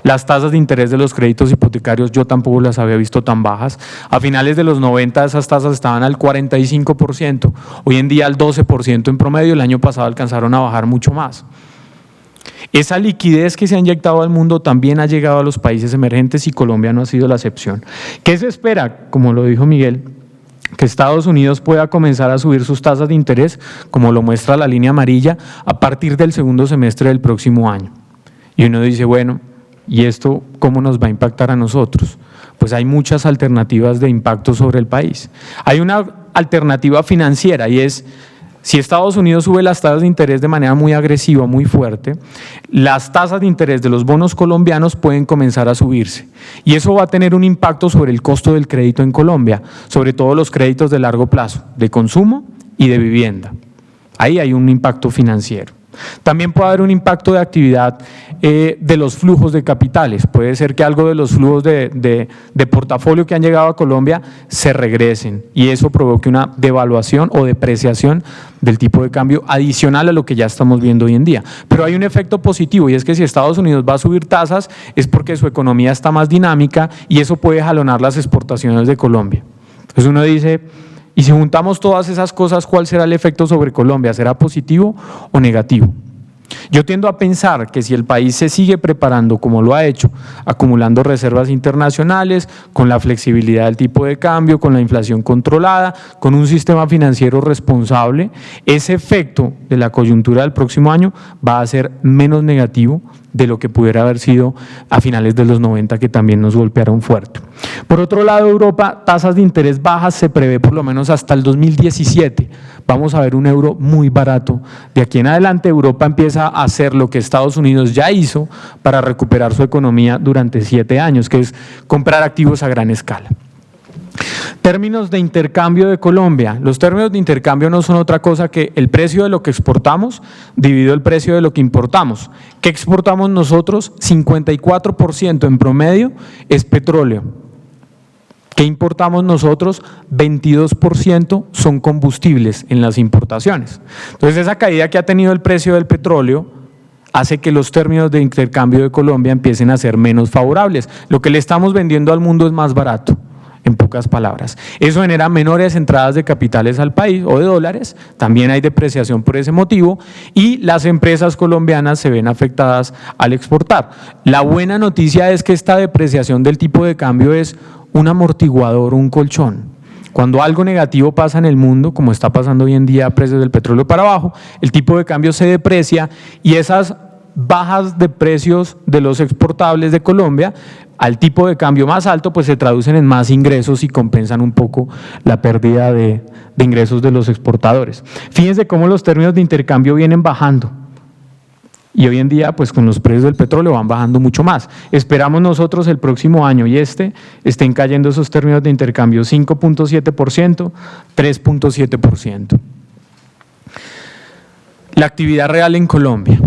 Las tasas de interés de los créditos hipotecarios yo tampoco las había visto tan bajas. A finales de los 90 esas tasas estaban al 45%, hoy en día al 12% en promedio, el año pasado alcanzaron a bajar mucho más. Esa liquidez que se ha inyectado al mundo también ha llegado a los países emergentes y Colombia no ha sido la excepción. ¿Qué se espera? Como lo dijo Miguel, que Estados Unidos pueda comenzar a subir sus tasas de interés, como lo muestra la línea amarilla, a partir del segundo semestre del próximo año. Y uno dice, bueno, ¿y esto cómo nos va a impactar a nosotros? Pues hay muchas alternativas de impacto sobre el país. Hay una alternativa financiera y es, si Estados Unidos sube las tasas de interés de manera muy agresiva, muy fuerte, las tasas de interés de los bonos colombianos pueden comenzar a subirse. Y eso va a tener un impacto sobre el costo del crédito en Colombia, sobre todo los créditos de largo plazo, de consumo y de vivienda. Ahí hay un impacto financiero. También puede haber un impacto de actividad de los flujos de capitales. Puede ser que algo de los flujos de portafolio que han llegado a Colombia se regresen y eso provoque una devaluación o depreciación del tipo de cambio adicional a lo que ya estamos viendo hoy en día. Pero hay un efecto positivo y es que si Estados Unidos va a subir tasas es porque su economía está más dinámica y eso puede jalonar las exportaciones de Colombia. Entonces uno dice, y si juntamos todas esas cosas, ¿cuál será el efecto sobre Colombia? ¿Será positivo o negativo? Yo tiendo a pensar que si el país se sigue preparando como lo ha hecho, acumulando reservas internacionales, con la flexibilidad del tipo de cambio, con la inflación controlada, con un sistema financiero responsable, ese efecto de la coyuntura del próximo año va a ser menos negativo de lo que pudiera haber sido a finales de los 90, que también nos golpearon fuerte. Por otro lado, Europa, tasas de interés bajas se prevé por lo menos hasta el 2017. Vamos a ver un euro muy barato. De aquí en adelante Europa empieza a hacer lo que Estados Unidos ya hizo para recuperar su economía durante 7 años, que es comprar activos a gran escala. Términos de intercambio de Colombia. Los términos de intercambio no son otra cosa que el precio de lo que exportamos dividido el precio de lo que importamos. ¿Qué exportamos nosotros? 54% en promedio es petróleo. ¿Qué importamos nosotros? 22% son combustibles en las importaciones. Entonces esa caída que ha tenido el precio del petróleo hace que los términos de intercambio de Colombia empiecen a ser menos favorables. Lo que le estamos vendiendo al mundo es más barato. En pocas palabras. Eso genera menores entradas de capitales al país o de dólares, también hay depreciación por ese motivo y las empresas colombianas se ven afectadas al exportar. La buena noticia es que esta depreciación del tipo de cambio es un amortiguador, un colchón. Cuando algo negativo pasa en el mundo, como está pasando hoy en día, precios del petróleo para abajo, el tipo de cambio se deprecia y esas bajas de precios de los exportables de Colombia al tipo de cambio más alto, pues se traducen en más ingresos y compensan un poco la pérdida de ingresos de los exportadores. Fíjense cómo los términos de intercambio vienen bajando. Y hoy en día, pues con los precios del petróleo van bajando mucho más. Esperamos nosotros el próximo año y estén cayendo esos términos de intercambio 5.7%, 3.7%. La actividad real en Colombia.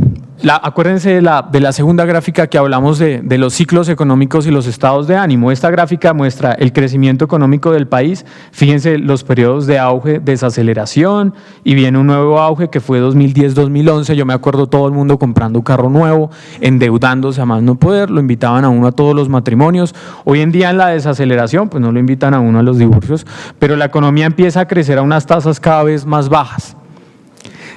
Acuérdense de la segunda gráfica que hablamos de los ciclos económicos y los estados de ánimo. Esta gráfica muestra el crecimiento económico del país. Fíjense los periodos de auge, desaceleración, y viene un nuevo auge que fue 2010-2011. Yo me acuerdo todo el mundo comprando un carro nuevo, endeudándose a más no poder, lo invitaban a uno a todos los matrimonios. Hoy en día en la desaceleración, pues no lo invitan a uno a los divorcios, pero la economía empieza a crecer a unas tasas cada vez más bajas.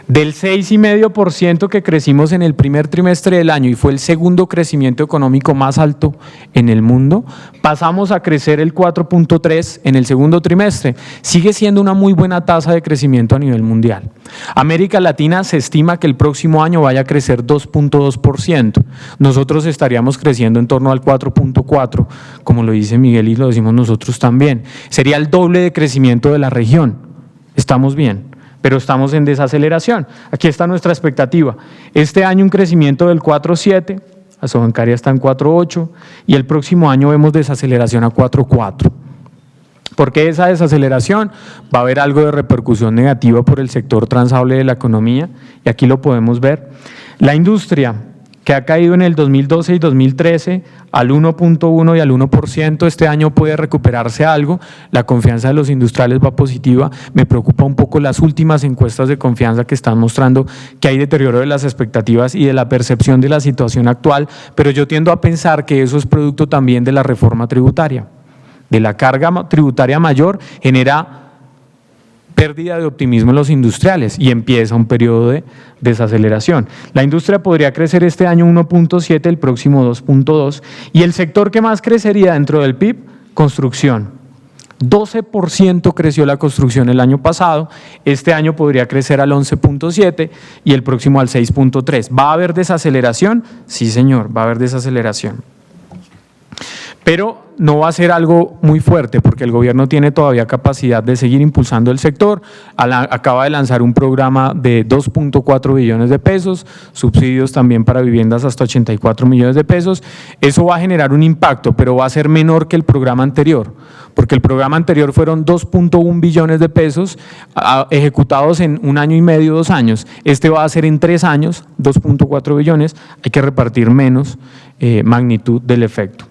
Del 6,5% que crecimos en el primer trimestre del año y fue el segundo crecimiento económico más alto en el mundo, pasamos a crecer el 4.3% en el segundo trimestre. Sigue siendo una muy buena tasa de crecimiento a nivel mundial. América Latina se estima que el próximo año vaya a crecer 2.2%. Nosotros estaríamos creciendo en torno al 4.4%, como lo dice Miguel y lo decimos nosotros también. Sería el doble de crecimiento de la región. Estamos bien, pero estamos en desaceleración. Aquí está nuestra expectativa. Este año un crecimiento del 4.7%, Asobancaria está en 4.8% y el próximo año vemos desaceleración a 4.4%. ¿Por qué esa desaceleración? Va a haber algo de repercusión negativa por el sector transable de la economía y aquí lo podemos ver. La industria, que ha caído en el 2012 y 2013 al 1.1% y al 1%, este año puede recuperarse algo, la confianza de los industriales va positiva, me preocupa un poco las últimas encuestas de confianza que están mostrando que hay deterioro de las expectativas y de la percepción de la situación actual, pero yo tiendo a pensar que eso es producto también de la reforma tributaria, de la carga tributaria mayor genera pérdida de optimismo en los industriales y empieza un periodo de desaceleración. La industria podría crecer este año 1.7%, el próximo 2.2%, y el sector que más crecería dentro del PIB, construcción. 12% creció la construcción el año pasado, este año podría crecer al 11.7% y el próximo al 6.3%. ¿Va a haber desaceleración? Sí, señor, va a haber desaceleración. Pero no va a ser algo muy fuerte porque el gobierno tiene todavía capacidad de seguir impulsando el sector. Acaba de lanzar un programa de 2.4 billones de pesos, subsidios también para viviendas hasta 84 millones de pesos. Eso va a generar un impacto, pero va a ser menor que el programa anterior, porque el programa anterior fueron 2.1 billones de pesos ejecutados en 1 año y medio, 2 años. Este va a ser en 3 años, 2.4 billones, hay que repartir menos magnitud del efecto.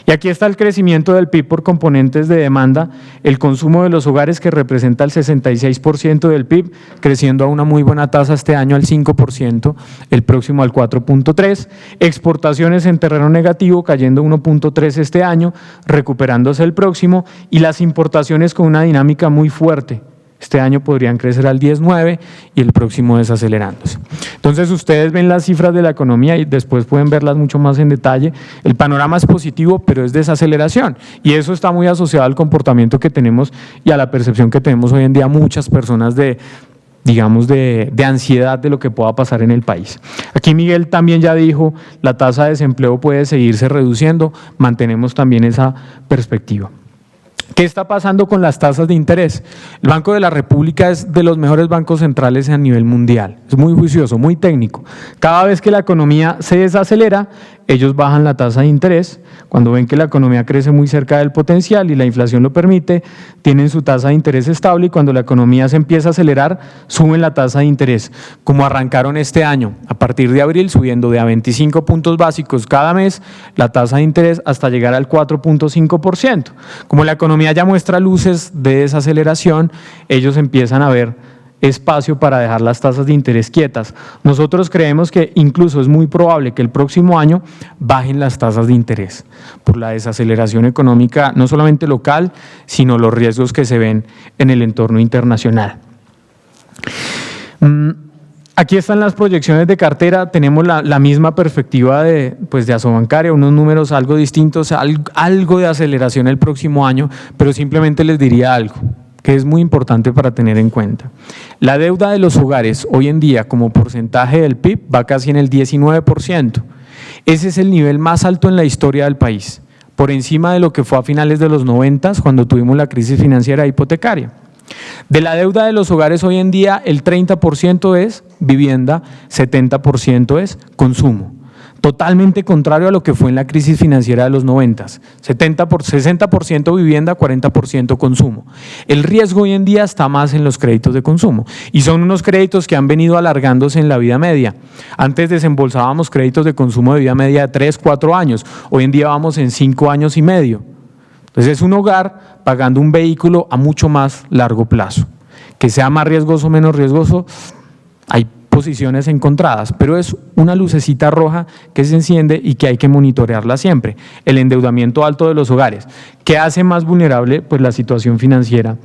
Y aquí está el crecimiento del PIB por componentes de demanda, el consumo de los hogares que representa el 66% del PIB, creciendo a una muy buena tasa este año al 5%, el próximo al 4.3%, exportaciones en terreno negativo cayendo 1.3% este año, recuperándose el próximo, y las importaciones con una dinámica muy fuerte. Este año podrían crecer al 10.9% y el próximo desacelerándose. Entonces ustedes ven las cifras de la economía y después pueden verlas mucho más en detalle. El panorama es positivo, pero es desaceleración y eso está muy asociado al comportamiento que tenemos y a la percepción que tenemos hoy en día muchas personas de ansiedad de lo que pueda pasar en el país. Aquí Miguel también ya dijo, la tasa de desempleo puede seguirse reduciendo, mantenemos también esa perspectiva. ¿Qué está pasando con las tasas de interés? El Banco de la República es de los mejores bancos centrales a nivel mundial. Es muy juicioso, muy técnico. Cada vez que la economía se desacelera, ellos bajan la tasa de interés. Cuando ven que la economía crece muy cerca del potencial y la inflación lo permite, tienen su tasa de interés estable y cuando la economía se empieza a acelerar, suben la tasa de interés. Como arrancaron este año, a partir de abril, subiendo de a 25 puntos básicos cada mes la tasa de interés hasta llegar al 4.5%. Como la economía ya muestra luces de desaceleración, ellos empiezan a ver espacio para dejar las tasas de interés quietas. Nosotros creemos que incluso es muy probable que el próximo año bajen las tasas de interés por la desaceleración económica, no solamente local, sino los riesgos que se ven en el entorno internacional. Aquí están las proyecciones de cartera, tenemos la misma perspectiva de Asobancaria, unos números algo distintos, algo de aceleración el próximo año, pero simplemente les diría algo. que es muy importante para tener en cuenta. La deuda de los hogares hoy en día como porcentaje del PIB va casi en el 19%. Ese es el nivel más alto en la historia del país, por encima de lo que fue a finales de los 90 cuando tuvimos la crisis financiera hipotecaria. De la deuda de los hogares hoy en día, el 30% es vivienda, 70% es consumo. Totalmente contrario a lo que fue en la crisis financiera de los 90, 60% vivienda, 40% consumo. El riesgo hoy en día está más en los créditos de consumo y son unos créditos que han venido alargándose en la vida media. Antes desembolsábamos créditos de consumo de vida media de 3, 4 años, hoy en día vamos en 5 años y medio. Entonces es un hogar pagando un vehículo a mucho más largo plazo. Que sea más riesgoso o menos riesgoso, hay posiciones encontradas, pero es una lucecita roja que se enciende y que hay que monitorearla siempre. El endeudamiento alto de los hogares, que hace más vulnerable pues, la situación financiera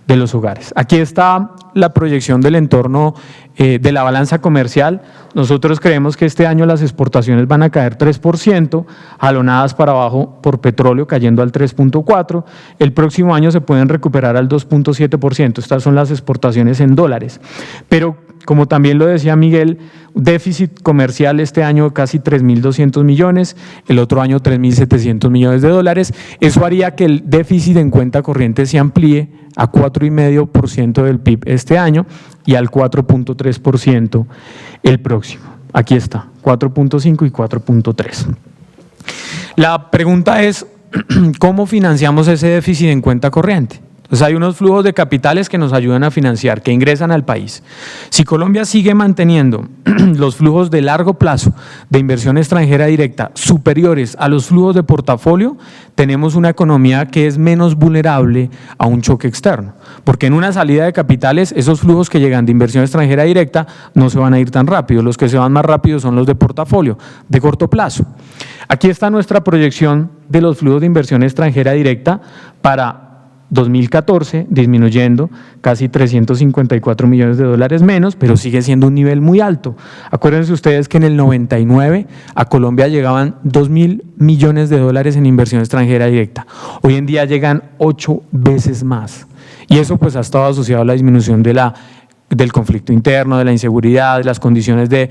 de los hogares. Aquí está la proyección del entorno de la balanza comercial. Nosotros creemos que este año las exportaciones van a caer 3%, jalonadas para abajo por petróleo cayendo al 3.4%. El próximo año se pueden recuperar al 2.7%. Estas son las exportaciones en dólares. Pero como también lo decía Miguel, déficit comercial este año casi 3.200 millones, el otro año 3.700 millones de dólares. Eso haría que el déficit en cuenta corriente se amplíe a 4,5% del PIB este año y al 4.3% el próximo. Aquí está, 4.5 y 4.3. La pregunta es, ¿cómo financiamos ese déficit en cuenta corriente? Entonces hay unos flujos de capitales que nos ayudan a financiar, que ingresan al país. Si Colombia sigue manteniendo los flujos de largo plazo de inversión extranjera directa superiores a los flujos de portafolio, tenemos una economía que es menos vulnerable a un choque externo. Porque en una salida de capitales, esos flujos que llegan de inversión extranjera directa no se van a ir tan rápido. Los que se van más rápido son los de portafolio, de corto plazo. Aquí está nuestra proyección de los flujos de inversión extranjera directa para 2014, disminuyendo casi 354 millones de dólares menos, pero sigue siendo un nivel muy alto. Acuérdense ustedes que en el 99 a Colombia llegaban 2.000 millones de dólares en inversión extranjera directa. Hoy en día llegan 8 veces más. Y eso pues ha estado asociado a la disminución del conflicto interno, de la inseguridad, de las condiciones de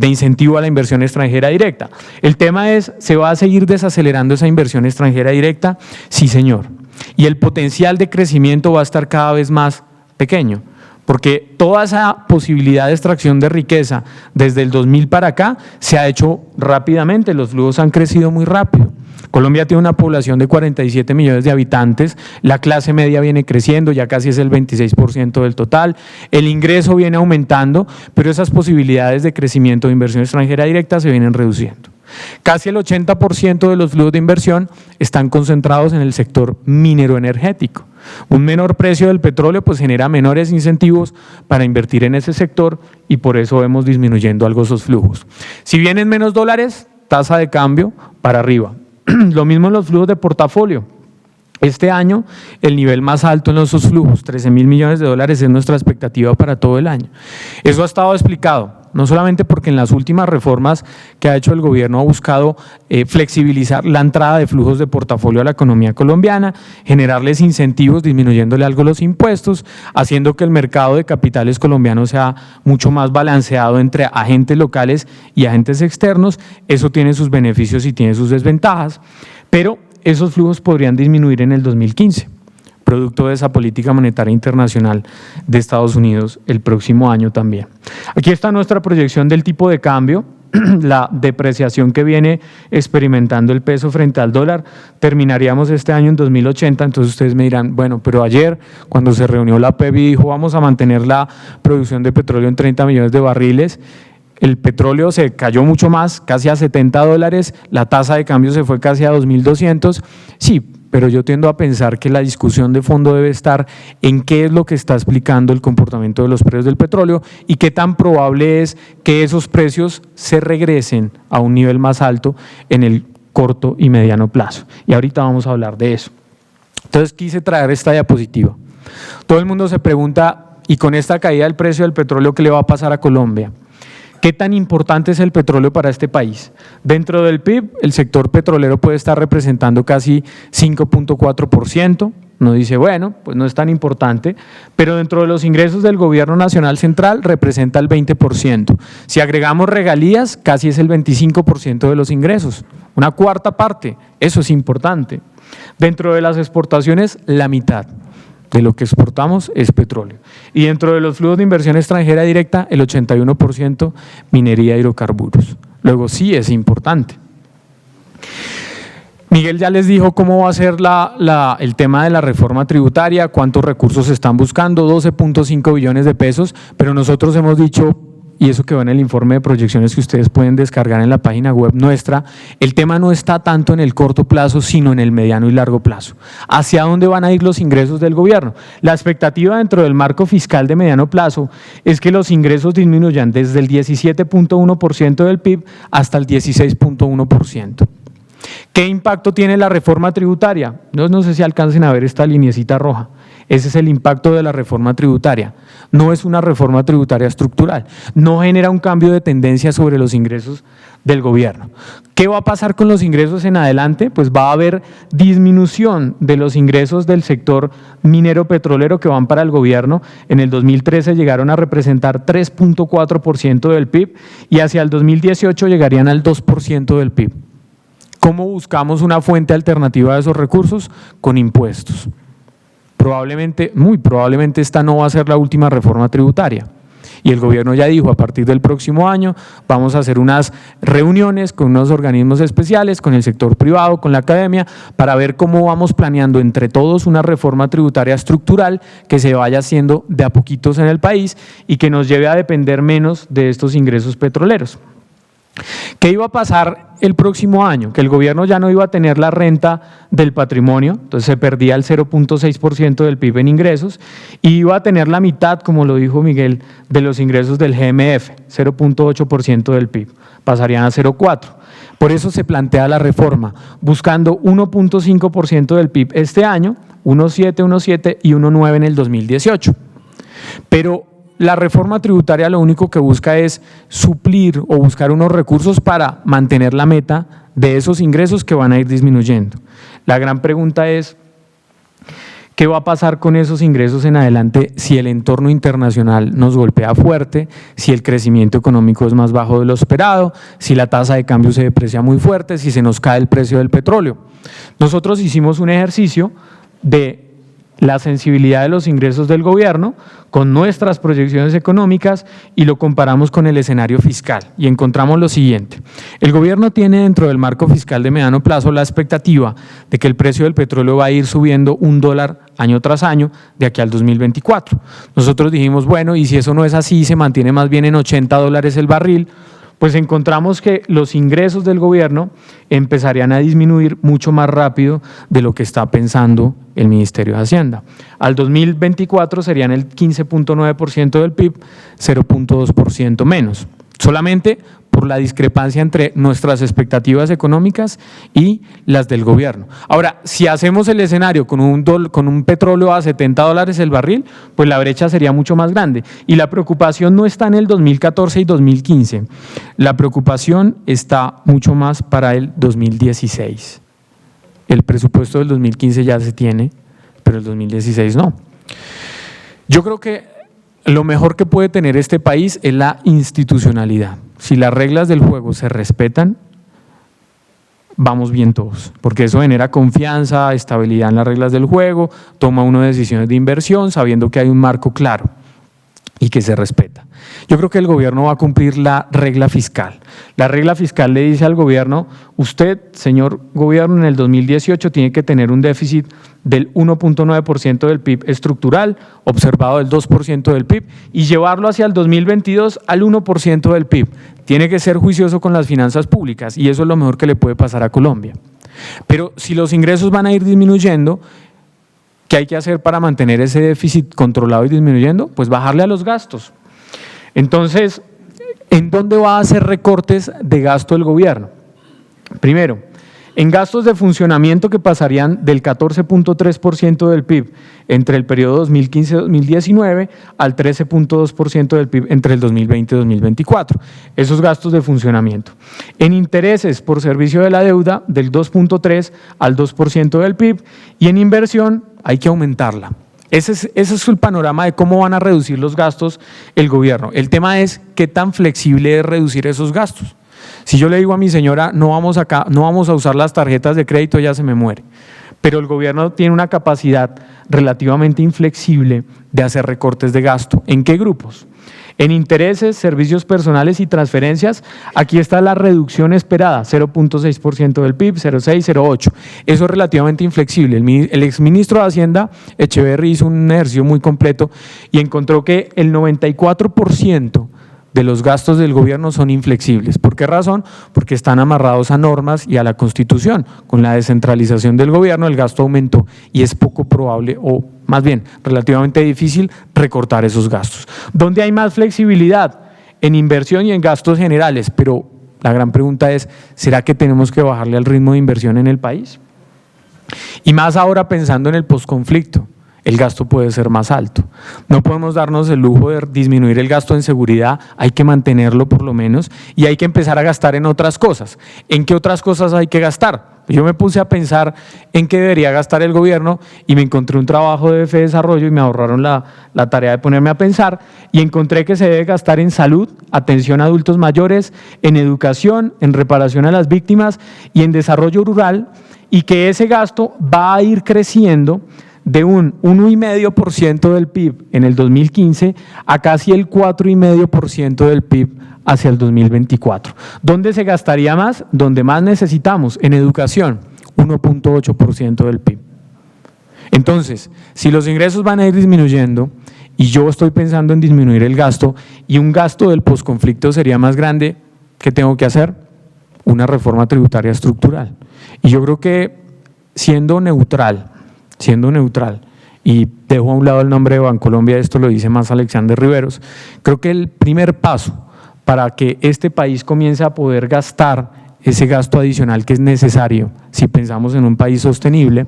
incentivo a la inversión extranjera directa. El tema es, ¿se va a seguir desacelerando esa inversión extranjera directa? Sí, señor. Y el potencial de crecimiento va a estar cada vez más pequeño, porque toda esa posibilidad de extracción de riqueza desde el 2000 para acá se ha hecho rápidamente, los flujos han crecido muy rápido. Colombia tiene una población de 47 millones de habitantes, la clase media viene creciendo, ya casi es el 26% del total, el ingreso viene aumentando, pero esas posibilidades de crecimiento de inversión extranjera directa se vienen reduciendo. Casi el 80% de los flujos de inversión están concentrados en el sector minero energético. Un menor precio del petróleo pues genera menores incentivos para invertir en ese sector y por eso vemos disminuyendo algo esos flujos. Si vienen menos dólares, tasa de cambio para arriba. Lo mismo en los flujos de portafolio. Este año el nivel más alto en esos flujos, 13.000 millones de dólares, es nuestra expectativa para todo el año. Eso ha estado explicado, no solamente porque en las últimas reformas que ha hecho el gobierno ha buscado flexibilizar la entrada de flujos de portafolio a la economía colombiana, generarles incentivos, disminuyéndole algo los impuestos, haciendo que el mercado de capitales colombiano sea mucho más balanceado entre agentes locales y agentes externos. Eso tiene sus beneficios y tiene sus desventajas, pero esos flujos podrían disminuir en el 2015, producto de esa política monetaria internacional de Estados Unidos el próximo año también. Aquí está nuestra proyección del tipo de cambio, la depreciación que viene experimentando el peso frente al dólar. Terminaríamos este año en 2080, entonces ustedes me dirán, bueno, pero ayer cuando se reunió la PEB y dijo vamos a mantener la producción de petróleo en 30 millones de barriles, el petróleo se cayó mucho más, casi a $70, la tasa de cambio se fue casi a 2.200, sí, pero yo tiendo a pensar que la discusión de fondo debe estar en qué es lo que está explicando el comportamiento de los precios del petróleo y qué tan probable es que esos precios se regresen a un nivel más alto en el corto y mediano plazo. Y ahorita vamos a hablar de eso. Entonces quise traer esta diapositiva. Todo el mundo se pregunta, ¿y con esta caída del precio del petróleo qué le va a pasar a Colombia? ¿Qué tan importante es el petróleo para este país? Dentro del PIB, el sector petrolero puede estar representando casi 5.4%, Uno dice, bueno, pues no es tan importante, pero dentro de los ingresos del Gobierno Nacional Central representa el 20%. Si agregamos regalías, casi es el 25% de los ingresos, una cuarta parte, eso es importante. Dentro de las exportaciones, la mitad de lo que exportamos es petróleo. Y dentro de los flujos de inversión extranjera directa, el 81% minería y hidrocarburos. Luego sí es importante. Miguel ya les dijo cómo va a ser el tema de la reforma tributaria, cuántos recursos se están buscando, 12.5 billones de pesos, pero nosotros hemos dicho, y eso quedó en el informe de proyecciones que ustedes pueden descargar en la página web nuestra, el tema no está tanto en el corto plazo, sino en el mediano y largo plazo. ¿Hacia dónde van a ir los ingresos del gobierno? La expectativa dentro del marco fiscal de mediano plazo es que los ingresos disminuyan desde el 17.1% del PIB hasta el 16.1%. ¿Qué impacto tiene la reforma tributaria? No sé si alcancen a ver esta lineecita roja. Ese es el impacto de la reforma tributaria. No es una reforma tributaria estructural. No genera un cambio de tendencia sobre los ingresos del gobierno. ¿Qué va a pasar con los ingresos en adelante? Pues va a haber disminución de los ingresos del sector minero petrolero que van para el gobierno. En el 2013 llegaron a representar 3.4% del PIB y hacia el 2018 llegarían al 2% del PIB. ¿Cómo buscamos una fuente alternativa de esos recursos? Con impuestos. Probablemente, muy probablemente esta no va a ser la última reforma tributaria. Y el gobierno ya dijo, a partir del próximo año vamos a hacer unas reuniones con unos organismos especiales, con el sector privado, con la academia, para ver cómo vamos planeando entre todos una reforma tributaria estructural que se vaya haciendo de a poquitos en el país y que nos lleve a depender menos de estos ingresos petroleros. ¿Qué iba a pasar el próximo año? Que el gobierno ya no iba a tener la renta del patrimonio, entonces se perdía el 0.6% del PIB en ingresos y iba a tener la mitad, como lo dijo Miguel, de los ingresos del GMF, 0.8% del PIB, pasarían a 0.4%. Por eso se plantea la reforma, buscando 1.5% del PIB este año, 1.7 y 1.9 en el 2018. Pero la reforma tributaria lo único que busca es suplir o buscar unos recursos para mantener la meta de esos ingresos que van a ir disminuyendo. La gran pregunta es, ¿qué va a pasar con esos ingresos en adelante si el entorno internacional nos golpea fuerte, si el crecimiento económico es más bajo de lo esperado, si la tasa de cambio se deprecia muy fuerte, si se nos cae el precio del petróleo? Nosotros hicimos un ejercicio de la sensibilidad de los ingresos del gobierno con nuestras proyecciones económicas y lo comparamos con el escenario fiscal y encontramos lo siguiente. El gobierno tiene dentro del marco fiscal de mediano plazo la expectativa de que el precio del petróleo va a ir subiendo $1 año tras año de aquí al 2024. Nosotros dijimos, bueno, y si eso no es así, se mantiene más bien en $80 el barril, pues encontramos que los ingresos del gobierno empezarían a disminuir mucho más rápido de lo que está pensando el Ministerio de Hacienda. Al 2024 serían el 15.9% del PIB, 0.2% menos, solamente por la discrepancia entre nuestras expectativas económicas y las del gobierno. Ahora, si hacemos el escenario con un petróleo a $70 el barril, pues la brecha sería mucho más grande. Y la preocupación no está en el 2014 y 2015, la preocupación está mucho más para el 2016. El presupuesto del 2015 ya se tiene, pero el 2016 no. Yo creo que lo mejor que puede tener este país es la institucionalidad. Si las reglas del juego se respetan, vamos bien todos, porque eso genera confianza, estabilidad en las reglas del juego, toma uno decisiones de inversión sabiendo que hay un marco claro y que se respeta. Yo creo que el gobierno va a cumplir la regla fiscal. La regla fiscal le dice al gobierno, usted, señor gobierno, en el 2018 tiene que tener un déficit del 1.9% del PIB estructural, observado del 2% del PIB, y llevarlo hacia el 2022 al 1% del PIB. Tiene que ser juicioso con las finanzas públicas y eso es lo mejor que le puede pasar a Colombia. Pero si los ingresos van a ir disminuyendo, ¿qué hay que hacer para mantener ese déficit controlado y disminuyendo? Pues bajarle a los gastos. Entonces, ¿en dónde va a hacer recortes de gasto el gobierno? Primero, en gastos de funcionamiento que pasarían del 14.3% del PIB entre el periodo 2015-2019 al 13.2% del PIB entre el 2020 y 2024. Esos gastos de funcionamiento. En intereses por servicio de la deuda del 2.3 al 2% del PIB y en inversión hay que aumentarla. Ese es el panorama de cómo van a reducir los gastos el gobierno. El tema es qué tan flexible es reducir esos gastos. Si yo le digo a mi señora, no vamos a usar las tarjetas de crédito, ella se me muere. Pero el gobierno tiene una capacidad relativamente inflexible de hacer recortes de gasto. ¿En qué grupos? En intereses, servicios personales y transferencias, aquí está la reducción esperada, 0.6% del PIB, 0.6, 0.8. Eso es relativamente inflexible. El exministro de Hacienda, Echeverry, hizo un ejercicio muy completo y encontró que el 94% de los gastos del gobierno son inflexibles. ¿Por qué razón? Porque están amarrados a normas y a la Constitución. Con la descentralización del gobierno el gasto aumentó y es poco probable, o más bien relativamente difícil, recortar esos gastos. ¿Dónde hay más flexibilidad? En inversión y en gastos generales, pero la gran pregunta es, ¿será que tenemos que bajarle al ritmo de inversión en el país? Y más ahora pensando en el posconflicto. El gasto puede ser más alto. No podemos darnos el lujo de disminuir el gasto en seguridad, hay que mantenerlo por lo menos y hay que empezar a gastar en otras cosas. ¿En qué otras cosas hay que gastar? Yo me puse a pensar en qué debería gastar el gobierno y me encontré un trabajo de Fedesarrollo y me ahorraron la tarea de ponerme a pensar y encontré que se debe gastar en salud, atención a adultos mayores, en educación, en reparación a las víctimas y en desarrollo rural, y que ese gasto va a ir creciendo de un 1,5% del PIB en el 2015 a casi el 4,5% del PIB hacia el 2024. ¿Dónde se gastaría más? Donde más necesitamos, en educación, 1,8% del PIB. Entonces, si los ingresos van a ir disminuyendo y yo estoy pensando en disminuir el gasto y un gasto del posconflicto sería más grande, ¿qué tengo que hacer? Una reforma tributaria estructural. Y yo creo que siendo neutral, y dejo a un lado el nombre de Bancolombia, esto lo dice más Alexander Riveros, creo que el primer paso para que este país comience a poder gastar ese gasto adicional que es necesario si pensamos en un país sostenible,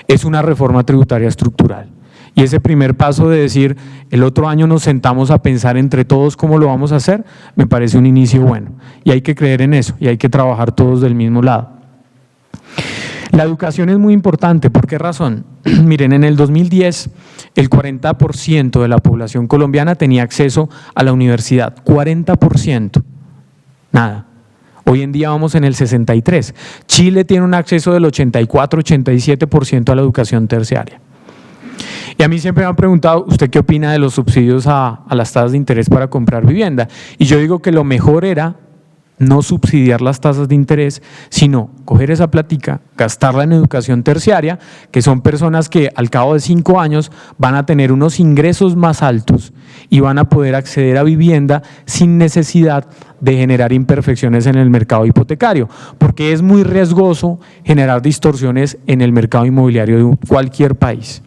es una reforma tributaria estructural. Y ese primer paso de decir, el otro año nos sentamos a pensar entre todos cómo lo vamos a hacer, me parece un inicio bueno. Y hay que creer en eso, y hay que trabajar todos del mismo lado. La educación es muy importante. ¿Por qué razón? Miren, en el 2010 el 40% de la población colombiana tenía acceso a la universidad, 40%, nada. Hoy en día vamos en el 63%. Chile tiene un acceso del 84-87% a la educación terciaria. Y a mí siempre me han preguntado, ¿usted qué opina de los subsidios a las tasas de interés para comprar vivienda? Y yo digo que lo mejor era no subsidiar las tasas de interés, sino coger esa plática, gastarla en educación terciaria, que son personas que al cabo de 5 años van a tener unos ingresos más altos y van a poder acceder a vivienda sin necesidad de generar imperfecciones en el mercado hipotecario, porque es muy riesgoso generar distorsiones en el mercado inmobiliario de cualquier país.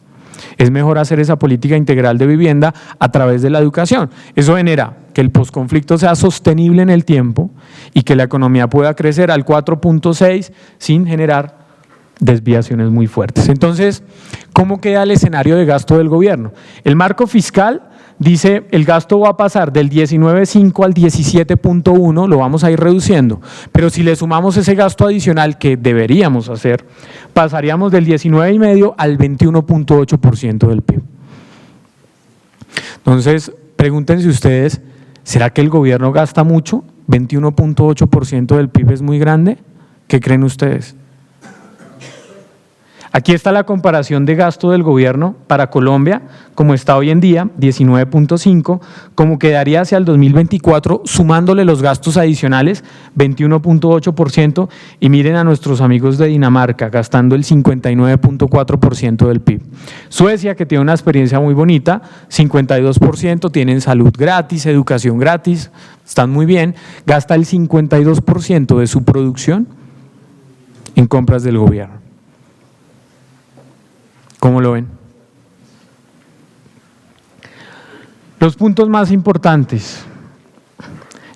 Es mejor hacer esa política integral de vivienda a través de la educación. Eso genera que el posconflicto sea sostenible en el tiempo y que la economía pueda crecer al 4.6 sin generar desviaciones muy fuertes. Entonces, ¿cómo queda el escenario de gasto del gobierno? El marco fiscal dice el gasto va a pasar del 19.5 al 17.1, lo vamos a ir reduciendo, pero si le sumamos ese gasto adicional que deberíamos hacer, pasaríamos del 19,5 al 21.8% del PIB. Entonces, pregúntense ustedes, ¿será que el gobierno gasta mucho? ¿21.8% del PIB es muy grande? ¿Qué creen ustedes? Aquí está la comparación de gasto del gobierno para Colombia, como está hoy en día, 19.5, como quedaría hacia el 2024, sumándole los gastos adicionales, 21.8%, y miren a nuestros amigos de Dinamarca, gastando el 59.4% del PIB. Suecia, que tiene una experiencia muy bonita, 52%, tienen salud gratis, educación gratis, están muy bien, gasta el 52% de su producción en compras del gobierno. ¿Cómo lo ven? Los puntos más importantes.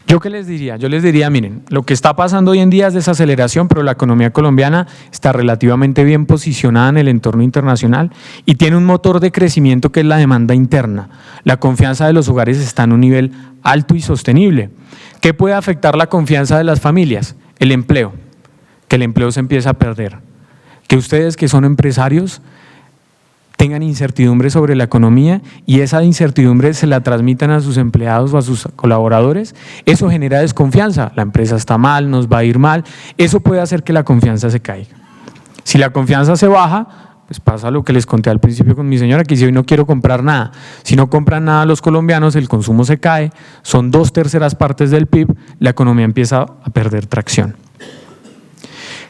¿Yo qué les diría? Yo les diría, miren, lo que está pasando hoy en día es desaceleración, pero la economía colombiana está relativamente bien posicionada en el entorno internacional y tiene un motor de crecimiento que es la demanda interna. La confianza de los hogares está en un nivel alto y sostenible. ¿Qué puede afectar la confianza de las familias? El empleo, que el empleo se empieza a perder. Que ustedes que son empresarios tengan incertidumbre sobre la economía y esa incertidumbre se la transmitan a sus empleados o a sus colaboradores, eso genera desconfianza. La empresa está mal, nos va a ir mal, eso puede hacer que la confianza se caiga. Si la confianza se baja, pues pasa lo que les conté al principio con mi señora, que dice: hoy no quiero comprar nada. Si no compran nada los colombianos, el consumo se cae, son 2/3 partes del PIB, la economía empieza a perder tracción.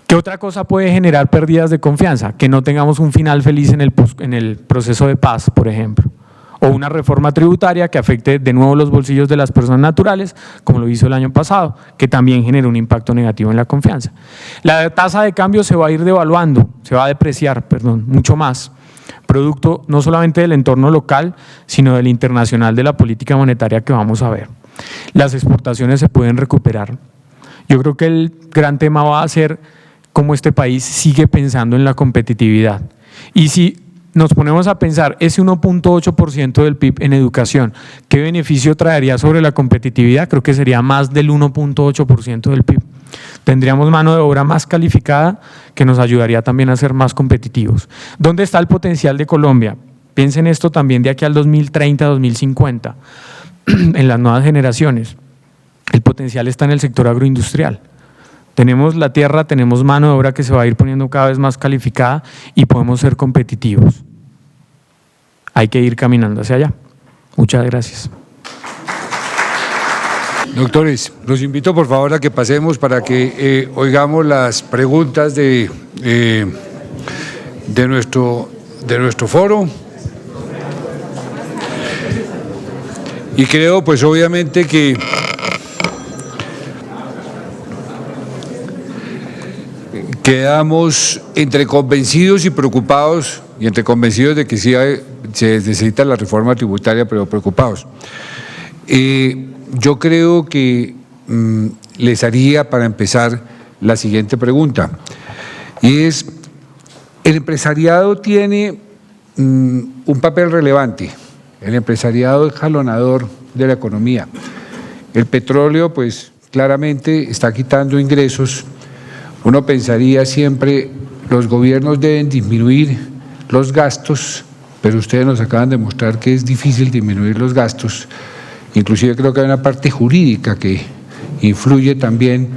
¿Qué otra cosa puede generar pérdidas de confianza? Que no tengamos un final feliz en el proceso de paz, por ejemplo, o una reforma tributaria que afecte de nuevo los bolsillos de las personas naturales, como lo hizo el año pasado, que también genera un impacto negativo en la confianza. La tasa de cambio se va a ir devaluando, se va a depreciar, mucho más, producto no solamente del entorno local, sino del internacional de la política monetaria que vamos a ver. Las exportaciones se pueden recuperar. Yo creo que el gran tema va a ser cómo este país sigue pensando en la competitividad. Y si nos ponemos a pensar ese 1.8% del PIB en educación, ¿qué beneficio traería sobre la competitividad? Creo que sería más del 1.8% del PIB. Tendríamos mano de obra más calificada que nos ayudaría también a ser más competitivos. ¿Dónde está el potencial de Colombia? Piensen esto también de aquí al 2030, 2050, en las nuevas generaciones. El potencial está en el sector agroindustrial. Tenemos la tierra, tenemos mano de obra que se va a ir poniendo cada vez más calificada y podemos ser competitivos. Hay que ir caminando hacia allá. Muchas gracias. Doctores, los invito por favor a que pasemos para que oigamos las preguntas de nuestro foro. Y creo pues obviamente que quedamos entre convencidos y preocupados, y entre convencidos de que sí se necesita la reforma tributaria, pero preocupados. Yo creo que les haría para empezar la siguiente pregunta, y es: el empresariado tiene un papel relevante, el empresariado es jalonador de la economía. El petróleo pues claramente está quitando ingresos. Uno pensaría siempre, los gobiernos deben disminuir los gastos, pero ustedes nos acaban de mostrar que es difícil disminuir los gastos. Inclusive creo que hay una parte jurídica que influye también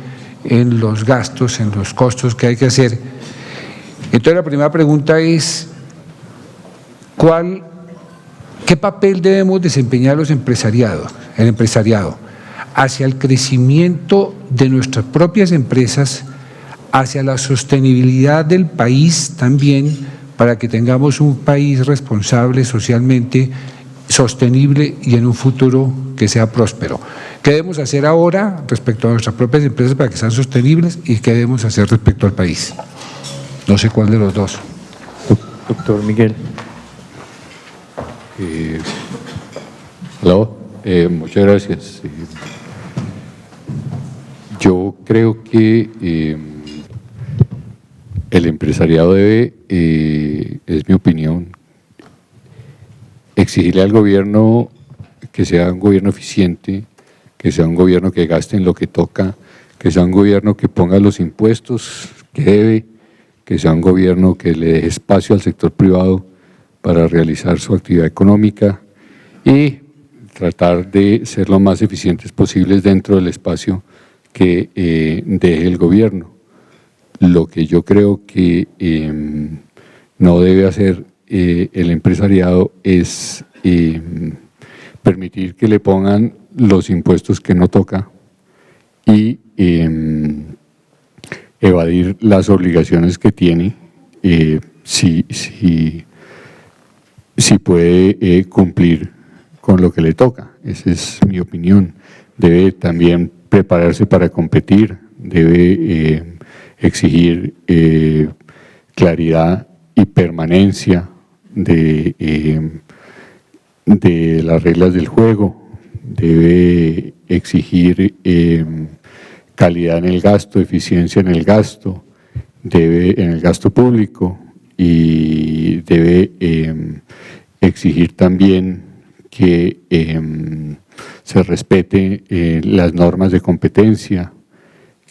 en los gastos, en los costos que hay que hacer. Entonces la primera pregunta es: ¿qué papel debemos desempeñar el empresariado hacia el crecimiento de nuestras propias empresas, hacia la sostenibilidad del país también, para que tengamos un país responsable, socialmente sostenible y en un futuro que sea próspero? ¿Qué debemos hacer ahora respecto a nuestras propias empresas para que sean sostenibles y qué debemos hacer respecto al país? No sé cuál de los dos. Doctor Miguel. Muchas gracias. Yo creo que el empresariado debe, es mi opinión, exigirle al gobierno que sea un gobierno eficiente, que sea un gobierno que gaste en lo que toca, que sea un gobierno que ponga los impuestos que debe, que sea un gobierno que le deje espacio al sector privado para realizar su actividad económica y tratar de ser lo más eficientes posibles dentro del espacio que deje el gobierno. Lo que yo creo que no debe hacer el empresariado es permitir que le pongan los impuestos que no toca y evadir las obligaciones que tiene si puede cumplir con lo que le toca. Esa es mi opinión. Debe también prepararse para competir, debe exigir claridad y permanencia de las reglas del juego, debe exigir calidad en el gasto, eficiencia en el gasto, en el gasto público, y debe exigir también que se respete las normas de competencia,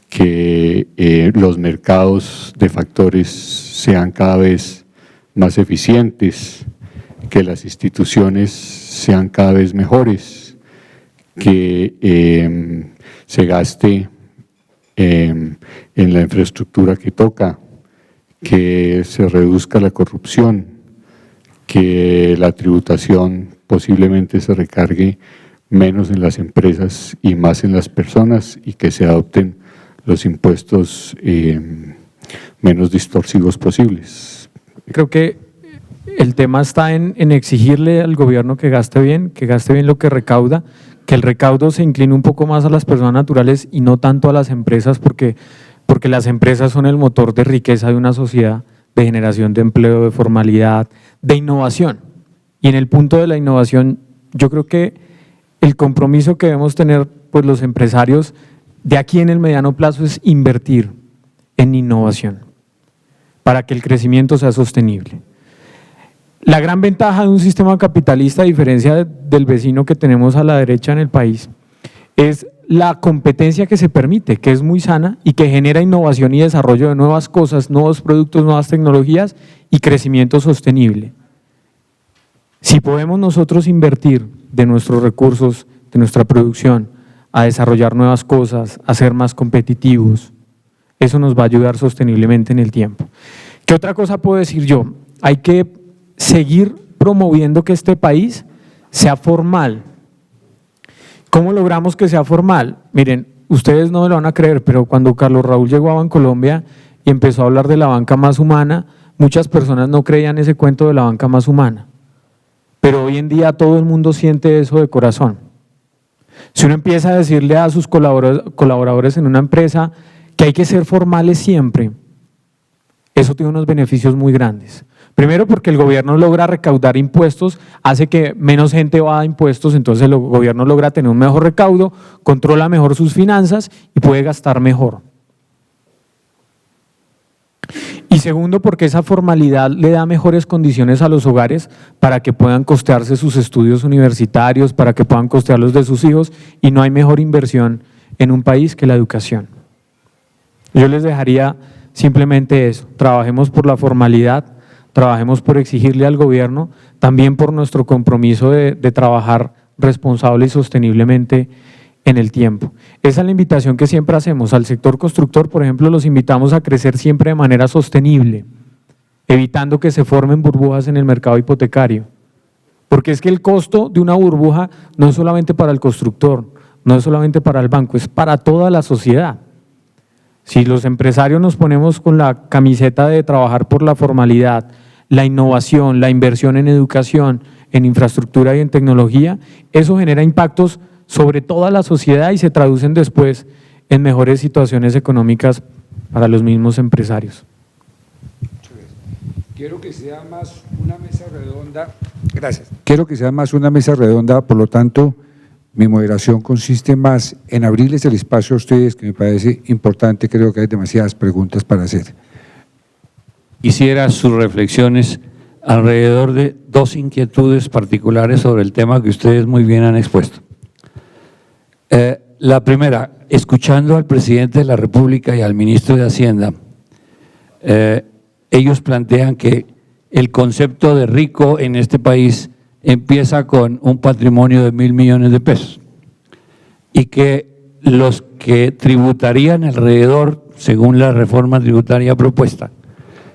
que los mercados de factores sean cada vez más eficientes, que las instituciones sean cada vez mejores, que se gaste en la infraestructura que toca, que se reduzca la corrupción, que la tributación posiblemente se recargue menos en las empresas y más en las personas, y que se adopten los impuestos menos distorsivos posibles. Creo que el tema está en exigirle al gobierno que gaste bien lo que recauda, que el recaudo se incline un poco más a las personas naturales y no tanto a las empresas, porque las empresas son el motor de riqueza de una sociedad, de generación de empleo, de formalidad, de innovación. Y en el punto de la innovación, yo creo que el compromiso que debemos tener pues los empresarios de aquí en el mediano plazo es invertir en innovación para que el crecimiento sea sostenible. La gran ventaja de un sistema capitalista, a diferencia del vecino que tenemos a la derecha en el país, es la competencia que se permite, que es muy sana y que genera innovación y desarrollo de nuevas cosas, nuevos productos, nuevas tecnologías y crecimiento sostenible. Si podemos nosotros invertir de nuestros recursos, de nuestra producción, a desarrollar nuevas cosas, a ser más competitivos, eso nos va a ayudar sosteniblemente en el tiempo. ¿Qué otra cosa puedo decir yo? Hay que seguir promoviendo que este país sea formal. ¿Cómo logramos que sea formal? Miren, ustedes no me lo van a creer, pero cuando Carlos Raúl llegó a Bancolombia y empezó a hablar de la banca más humana, muchas personas no creían ese cuento de la banca más humana. Pero hoy en día todo el mundo siente eso de corazón. Si uno empieza a decirle a sus colaboradores en una empresa que hay que ser formales siempre, eso tiene unos beneficios muy grandes. Primero, porque el gobierno logra recaudar impuestos, hace que menos gente va a impuestos, entonces el gobierno logra tener un mejor recaudo, controla mejor sus finanzas y puede gastar mejor. Y segundo, porque esa formalidad le da mejores condiciones a los hogares para que puedan costearse sus estudios universitarios, para que puedan costear los de sus hijos, y no hay mejor inversión en un país que la educación. Yo les dejaría simplemente eso: trabajemos por la formalidad, trabajemos por exigirle al gobierno, también por nuestro compromiso de trabajar responsable y sosteniblemente en el tiempo. Esa es la invitación que siempre hacemos al sector constructor. Por ejemplo, los invitamos a crecer siempre de manera sostenible, evitando que se formen burbujas en el mercado hipotecario, porque es que el costo de una burbuja no es solamente para el constructor, no es solamente para el banco, es para toda la sociedad. Si los empresarios nos ponemos con la camiseta de trabajar por la formalidad, la innovación, la inversión en educación, en infraestructura y en tecnología, eso genera impactos sobre toda la sociedad y se traducen después en mejores situaciones económicas para los mismos empresarios. Quiero que sea más una mesa redonda. Gracias. Quiero que sea más una mesa redonda, por lo tanto, mi moderación consiste más en abrirles el espacio a ustedes, que me parece importante. Creo que hay demasiadas preguntas para hacer. Quisiera sus reflexiones alrededor de dos inquietudes particulares sobre el tema que ustedes muy bien han expuesto. La primera, escuchando al presidente de la República y al ministro de Hacienda, ellos plantean que el concepto de rico en este país empieza con un patrimonio de 1.000 millones de pesos y que los que tributarían alrededor, según la reforma tributaria propuesta,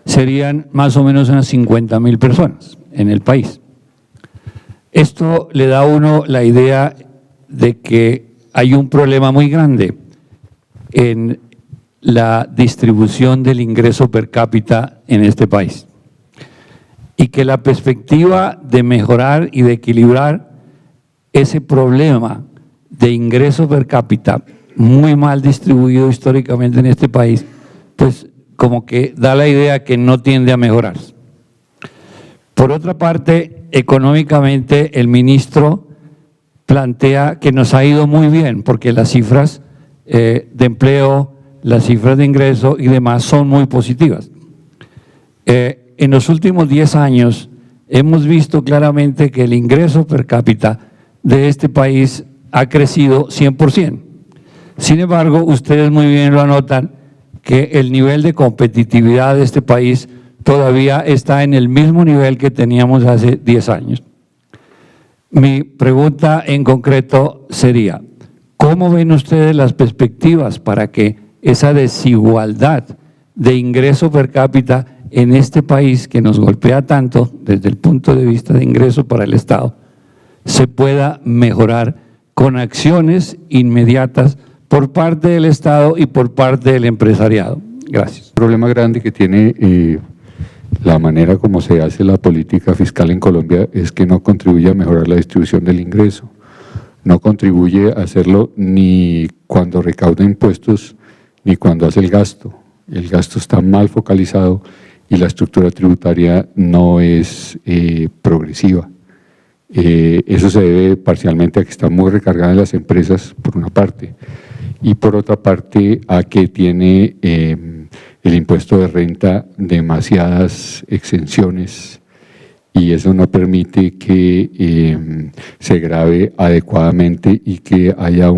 serían más o menos unas 50.000 personas en el país. Esto le da a uno la idea de que hay un problema muy grande en la distribución del ingreso per cápita en este país y que la perspectiva de mejorar y de equilibrar ese problema de ingreso per cápita muy mal distribuido históricamente en este país, pues como que da la idea que no tiende a mejorar. Por otra parte, económicamente el ministro plantea que nos ha ido muy bien porque las cifras de empleo, las cifras de ingreso y demás son muy positivas. En los últimos 10 años hemos visto claramente que el ingreso per cápita de este país ha crecido 100%. Sin embargo, ustedes muy bien lo anotan, que el nivel de competitividad de este país todavía está en el mismo nivel que teníamos hace 10 años. Mi pregunta en concreto sería, ¿cómo ven ustedes las perspectivas para que esa desigualdad de ingreso per cápita en este país que nos golpea tanto desde el punto de vista de ingreso para el Estado se pueda mejorar con acciones inmediatas por parte del Estado y por parte del empresariado? Gracias. El problema grande que tiene la manera como se hace la política fiscal en Colombia es que no contribuye a mejorar la distribución del ingreso, no contribuye a hacerlo ni cuando recauda impuestos ni cuando hace el gasto. El gasto está mal focalizado y la estructura tributaria no es progresiva. Eso se debe parcialmente a que está muy recargada en las empresas, por una parte, y por otra parte a que tiene el impuesto de renta demasiadas exenciones y eso no permite que se grave adecuadamente y que haya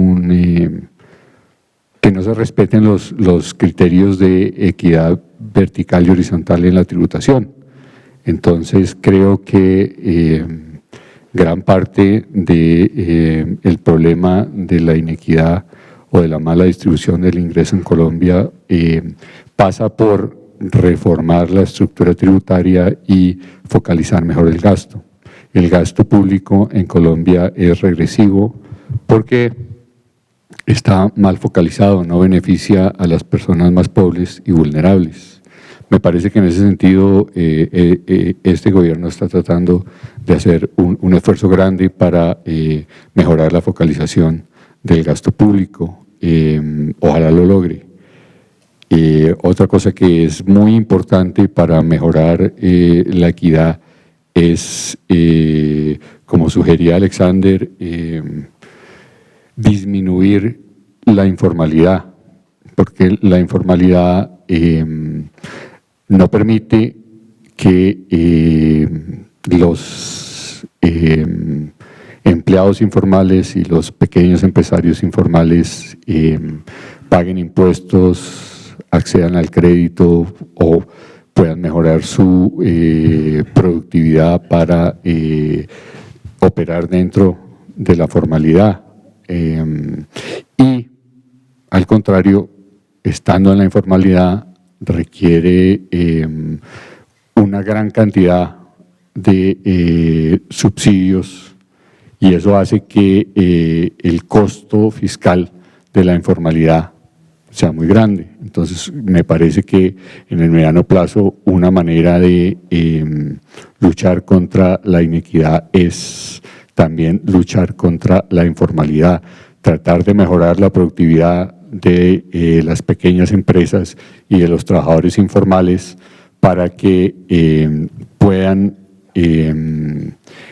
que no se respeten los criterios de equidad vertical y horizontal en la tributación. Entonces creo que gran parte del problema de la inequidad o de la mala distribución del ingreso en Colombia pasa por reformar la estructura tributaria y focalizar mejor el gasto. El gasto público en Colombia es regresivo porque está mal focalizado, no beneficia a las personas más pobres y vulnerables. Me parece que en ese sentido este gobierno está tratando de hacer un esfuerzo grande para mejorar la focalización del gasto público. Ojalá lo logre. Otra cosa que es muy importante para mejorar la equidad es, como sugería Alexander, disminuir la informalidad, porque la informalidad no permite que los empleados informales y los pequeños empresarios informales paguen impuestos, accedan al crédito o puedan mejorar su productividad para operar dentro de la formalidad. Y al contrario, estando en la informalidad requiere una gran cantidad de subsidios y eso hace que el costo fiscal de la informalidad sea muy grande. Entonces, me parece que en el mediano plazo una manera de luchar contra la inequidad es también luchar contra la informalidad, tratar de mejorar la productividad de las pequeñas empresas y de los trabajadores informales para que puedan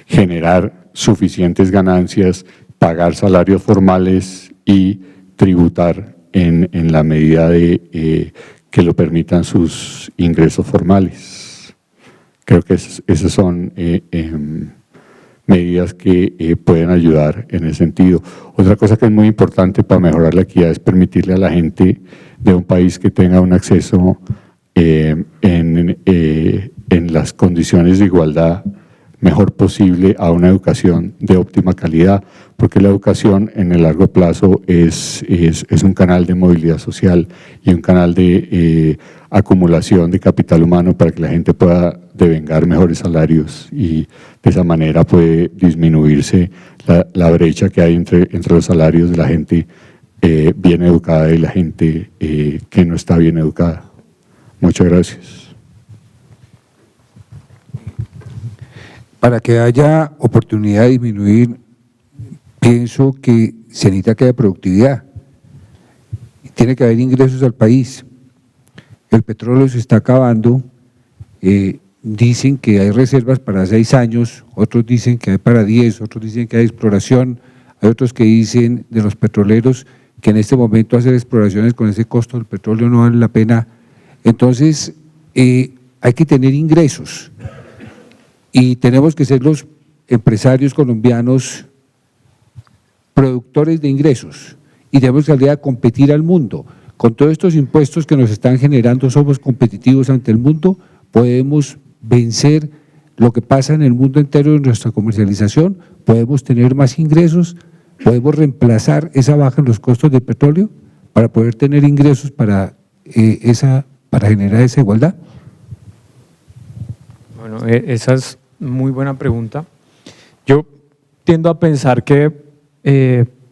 generar suficientes ganancias, pagar salarios formales y tributar en la medida de que lo permitan sus ingresos formales. Creo que esas son medidas que pueden ayudar en ese sentido. Otra cosa que es muy importante para mejorar la equidad es permitirle a la gente de un país que tenga un acceso en las condiciones de igualdad mejor posible a una educación de óptima calidad, porque la educación en el largo plazo es un canal de movilidad social y un canal de acumulación de capital humano para que la gente pueda devengar mejores salarios y de esa manera puede disminuirse la brecha que hay entre los salarios de la gente bien educada y la gente que no está bien educada. Muchas gracias. Para que haya oportunidad de disminuir, pienso que se necesita que haya productividad. Tiene que haber ingresos al país. El petróleo se está acabando. Dicen que hay reservas para 6 años, otros dicen que hay para 10, otros dicen que hay exploración, hay otros que dicen de los petroleros que en este momento hacer exploraciones con ese costo del petróleo no vale la pena. Entonces, hay que tener ingresos y tenemos que ser los empresarios colombianos productores de ingresos y tenemos que salir a competir al mundo. Con todos estos impuestos que nos están generando, somos competitivos ante el mundo podemos vencer lo que pasa en el mundo entero en nuestra comercialización, podemos tener más ingresos, podemos reemplazar esa baja en los costos del petróleo para poder tener ingresos para generar esa igualdad. Bueno, esa es muy buena pregunta. Yo tiendo a pensar que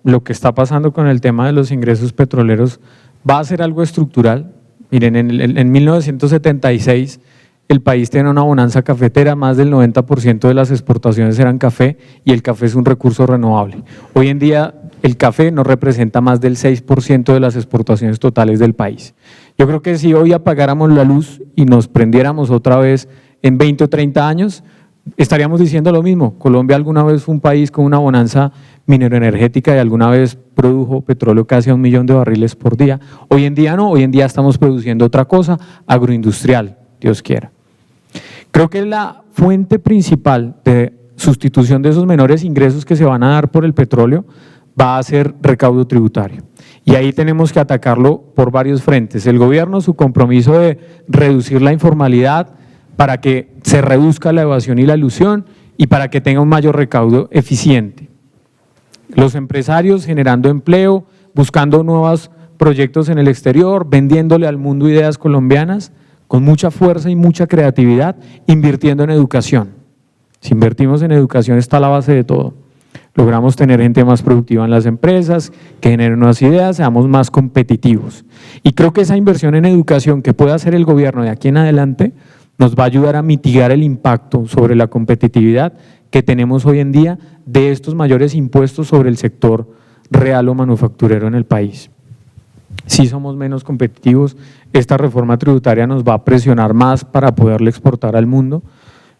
lo que está pasando con el tema de los ingresos petroleros va a ser algo estructural. Miren, en 1976 el país tenía una bonanza cafetera, más del 90% de las exportaciones eran café y el café es un recurso renovable. Hoy en día el café no representa más del 6% de las exportaciones totales del país. Yo creo que si hoy apagáramos la luz y nos prendiéramos otra vez en 20 o 30 años, estaríamos diciendo lo mismo. Colombia alguna vez fue un país con una bonanza mineroenergética y alguna vez produjo petróleo casi a 1 millón de barriles por día. Hoy en día no, hoy en día estamos produciendo otra cosa, agroindustrial, Dios quiera. Creo que la fuente principal de sustitución de esos menores ingresos que se van a dar por el petróleo va a ser recaudo tributario. Y ahí tenemos que atacarlo por varios frentes. El gobierno, su compromiso de reducir la informalidad para que se reduzca la evasión y la elusión y para que tenga un mayor recaudo eficiente. Los empresarios generando empleo, buscando nuevos proyectos en el exterior, vendiéndole al mundo ideas colombianas, con mucha fuerza y mucha creatividad, invirtiendo en educación. Si invertimos en educación está la base de todo. Logramos tener gente más productiva en las empresas, que generen nuevas ideas, seamos más competitivos. Y creo que esa inversión en educación que puede hacer el gobierno de aquí en adelante nos va a ayudar a mitigar el impacto sobre la competitividad que tenemos hoy en día de estos mayores impuestos sobre el sector real o manufacturero en el país. Si somos menos competitivos, esta reforma tributaria nos va a presionar más para poderle exportar al mundo,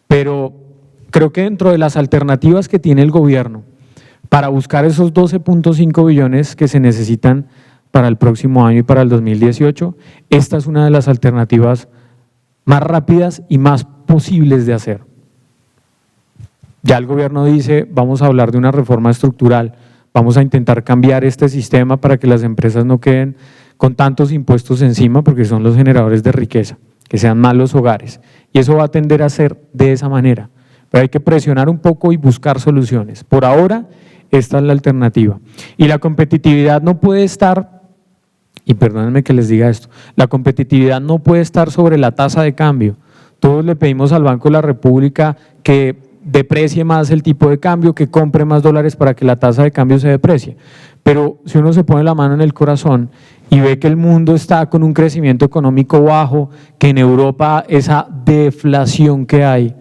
pero creo que dentro de las alternativas que tiene el gobierno para buscar esos 12.5 billones que se necesitan para el próximo año y para el 2018, esta es una de las alternativas más rápidas y más posibles de hacer. Ya el gobierno dice, vamos a hablar de una reforma estructural, vamos a intentar cambiar este sistema para que las empresas no queden con tantos impuestos encima porque son los generadores de riqueza, que sean más los hogares. Y eso va a tender a ser de esa manera. Pero hay que presionar un poco y buscar soluciones. Por ahora, esta es la alternativa. Y la competitividad no puede estar, y perdónenme que les diga esto, la competitividad no puede estar sobre la tasa de cambio. Todos le pedimos al Banco de la República que deprecie más el tipo de cambio, que compre más dólares para que la tasa de cambio se deprecie. Pero si uno se pone la mano en el corazón y ve que el mundo está con un crecimiento económico bajo, que en Europa esa deflación que hay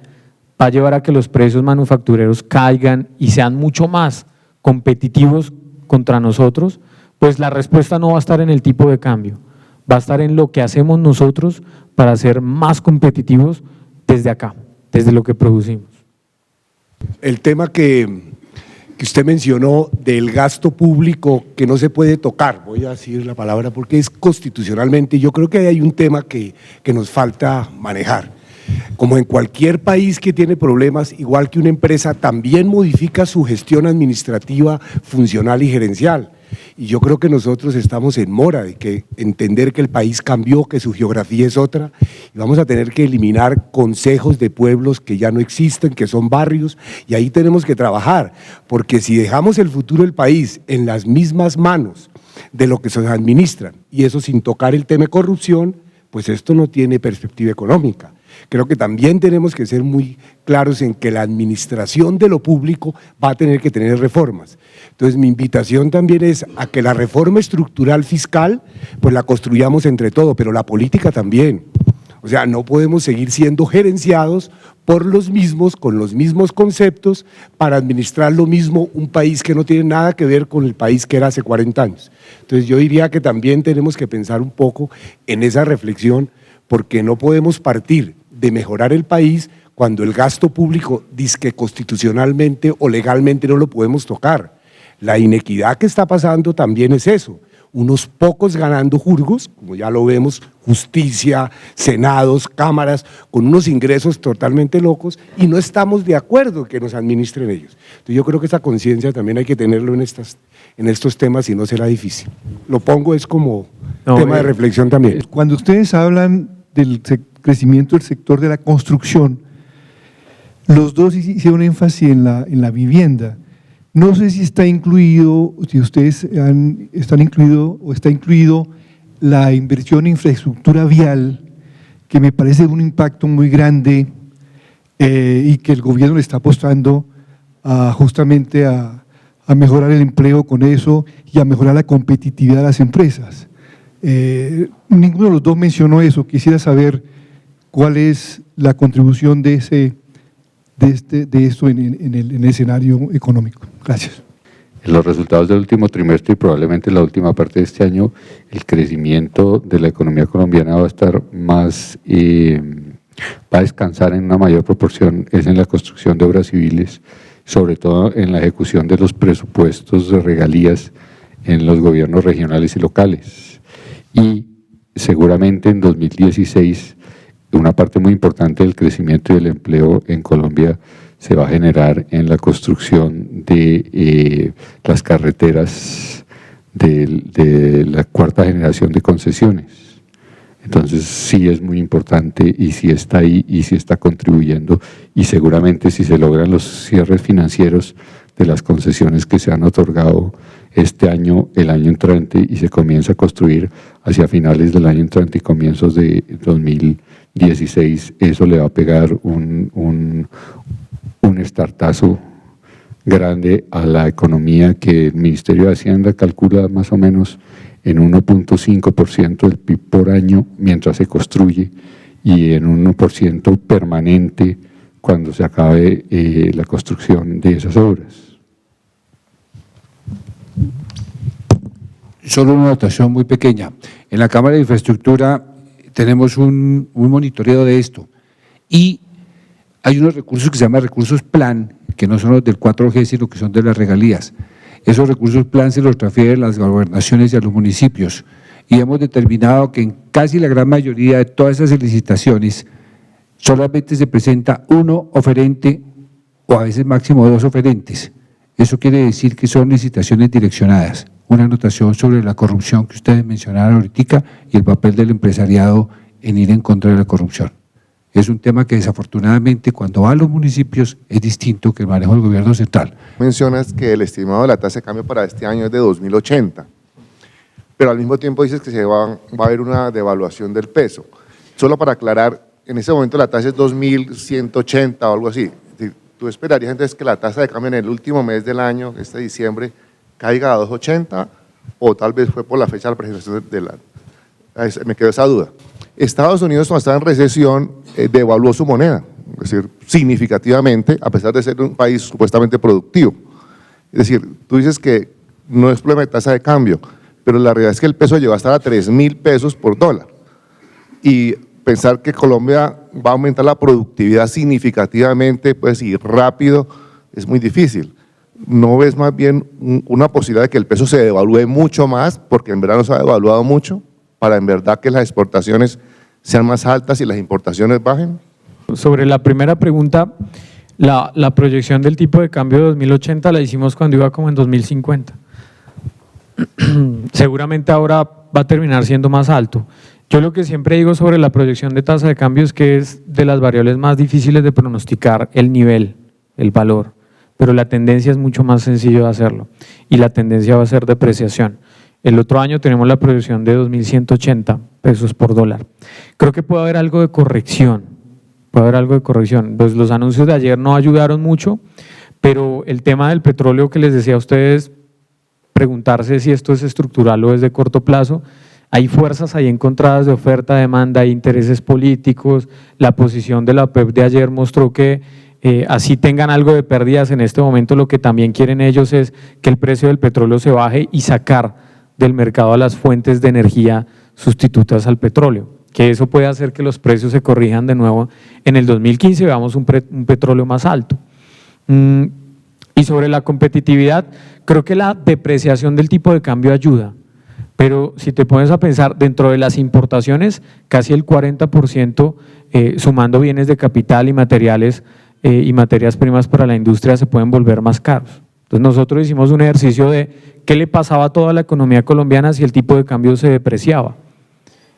va a llevar a que los precios manufactureros caigan y sean mucho más competitivos contra nosotros, pues la respuesta no va a estar en el tipo de cambio, va a estar en lo que hacemos nosotros para ser más competitivos desde acá, desde lo que producimos. El tema que usted mencionó del gasto público que no se puede tocar, voy a decir la palabra porque es constitucionalmente, yo creo que hay un tema que nos falta manejar. Como en cualquier país que tiene problemas, igual que una empresa, también modifica su gestión administrativa, funcional y gerencial. Y yo creo que nosotros estamos en mora de que entender que el país cambió, que su geografía es otra, y vamos a tener que eliminar consejos de pueblos que ya no existen, que son barrios, y ahí tenemos que trabajar, porque si dejamos el futuro del país en las mismas manos de lo que se administran, y eso sin tocar el tema de corrupción, pues esto no tiene perspectiva económica. Creo que también tenemos que ser muy claros en que la administración de lo público va a tener que tener reformas. Entonces mi invitación también es a que la reforma estructural fiscal pues la construyamos entre todos, pero la política también. O sea, no podemos seguir siendo gerenciados por los mismos, con los mismos conceptos, para administrar lo mismo un país que no tiene nada que ver con el país que era hace 40 años. Entonces yo diría que también tenemos que pensar un poco en esa reflexión, porque no podemos partir de mejorar el país cuando el gasto público dizque constitucionalmente o legalmente no lo podemos tocar. La inequidad que está pasando también es eso, unos pocos ganando juzgos, como ya lo vemos, justicia, senados, cámaras, con unos ingresos totalmente locos y no estamos de acuerdo que nos administren ellos. Entonces yo creo que esa conciencia también hay que tenerlo en estos temas y no será difícil. Lo pongo es como tema de reflexión también. Cuando ustedes hablan del sector crecimiento del sector de la construcción, los dos hicieron énfasis en la vivienda. No sé si está incluido, si ustedes están incluido o está incluido la inversión en infraestructura vial, que me parece de un impacto muy grande y que el gobierno le está apostando justamente a mejorar el empleo con eso y a mejorar la competitividad de las empresas. Ninguno de los dos mencionó eso. Quisiera saber cuál es la contribución de esto en el escenario económico. Gracias. En los resultados del último trimestre y probablemente la última parte de este año, el crecimiento de la economía colombiana va a estar más, va a descansar en una mayor proporción, es en la construcción de obras civiles, sobre todo en la ejecución de los presupuestos de regalías en los gobiernos regionales y locales. Y seguramente en 2016 una parte muy importante del crecimiento y del empleo en Colombia se va a generar en la construcción de las carreteras de la cuarta generación de concesiones. Entonces sí es muy importante y sí está ahí y sí está contribuyendo, y seguramente si se logran los cierres financieros de las concesiones que se han otorgado este año, el año entrante, y se comienza a construir hacia finales del año entrante y comienzos de 2016, eso le va a pegar un estartazo grande a la economía, que el Ministerio de Hacienda calcula más o menos en 1.5% del PIB por año mientras se construye, y en 1% permanente cuando se acabe la construcción de esas obras. Solo una anotación muy pequeña. En la Cámara de Infraestructura tenemos un monitoreo de esto, y hay unos recursos que se llaman recursos plan, que no son los del 4G, sino que son de las regalías. Esos recursos plan se los transfieren a las gobernaciones y a los municipios, y hemos determinado que en casi la gran mayoría de todas esas licitaciones solamente se presenta uno oferente, o a veces máximo dos oferentes. Eso quiere decir que son licitaciones direccionadas. Una anotación sobre la corrupción que ustedes mencionaron ahorita y el papel del empresariado en ir en contra de la corrupción. Es un tema que desafortunadamente cuando va a los municipios es distinto que el manejo del gobierno central. Mencionas que el estimado de la tasa de cambio para este año es de 2080, pero al mismo tiempo dices que va a haber una devaluación del peso. Solo para aclarar, en ese momento la tasa es 2180 o algo así. ¿Tú esperarías entonces que la tasa de cambio en el último mes del año, este diciembre, caiga a 280, o tal vez fue por la fecha de la presentación del año? Me quedó esa duda. Estados Unidos, cuando estaba en recesión, devaluó su moneda, es decir, significativamente, a pesar de ser un país supuestamente productivo. Es decir, tú dices que no es problema de tasa de cambio, pero la realidad es que el peso llegó a estar a 3.000 pesos por dólar. Y pensar que Colombia va a aumentar la productividad significativamente, pues, y rápido, es muy difícil. ¿No ves más bien una posibilidad de que el peso se devalúe mucho más, porque en verano se ha devaluado mucho, para en verdad que las exportaciones sean más altas y las importaciones bajen? Sobre la primera pregunta, la proyección del tipo de cambio de 2080 la hicimos cuando iba como en 2050. Seguramente ahora va a terminar siendo más alto. Yo lo que siempre digo sobre la proyección de tasa de cambio es que es de las variables más difíciles de pronosticar el nivel, el valor, pero la tendencia es mucho más sencillo de hacerlo, y la tendencia va a ser depreciación. El otro año tenemos la proyección de 2.180 pesos por dólar. Creo que puede haber algo de corrección, Pues los anuncios de ayer no ayudaron mucho, pero el tema del petróleo que les decía a ustedes, preguntarse si esto es estructural o es de corto plazo, hay fuerzas ahí encontradas de oferta, demanda, hay intereses políticos. La posición de la OPEP de ayer mostró que así tengan algo de pérdidas en este momento, lo que también quieren ellos es que el precio del petróleo se baje y sacar del mercado a las fuentes de energía sustitutas al petróleo, que eso puede hacer que los precios se corrijan de nuevo. En el 2015 veamos un petróleo más alto. Y sobre la competitividad, creo que la depreciación del tipo de cambio ayuda, pero si te pones a pensar, dentro de las importaciones, casi el 40%, sumando bienes de capital y materiales y materias primas para la industria, se pueden volver más caros. Entonces nosotros hicimos un ejercicio de qué le pasaba a toda la economía colombiana si el tipo de cambio se depreciaba.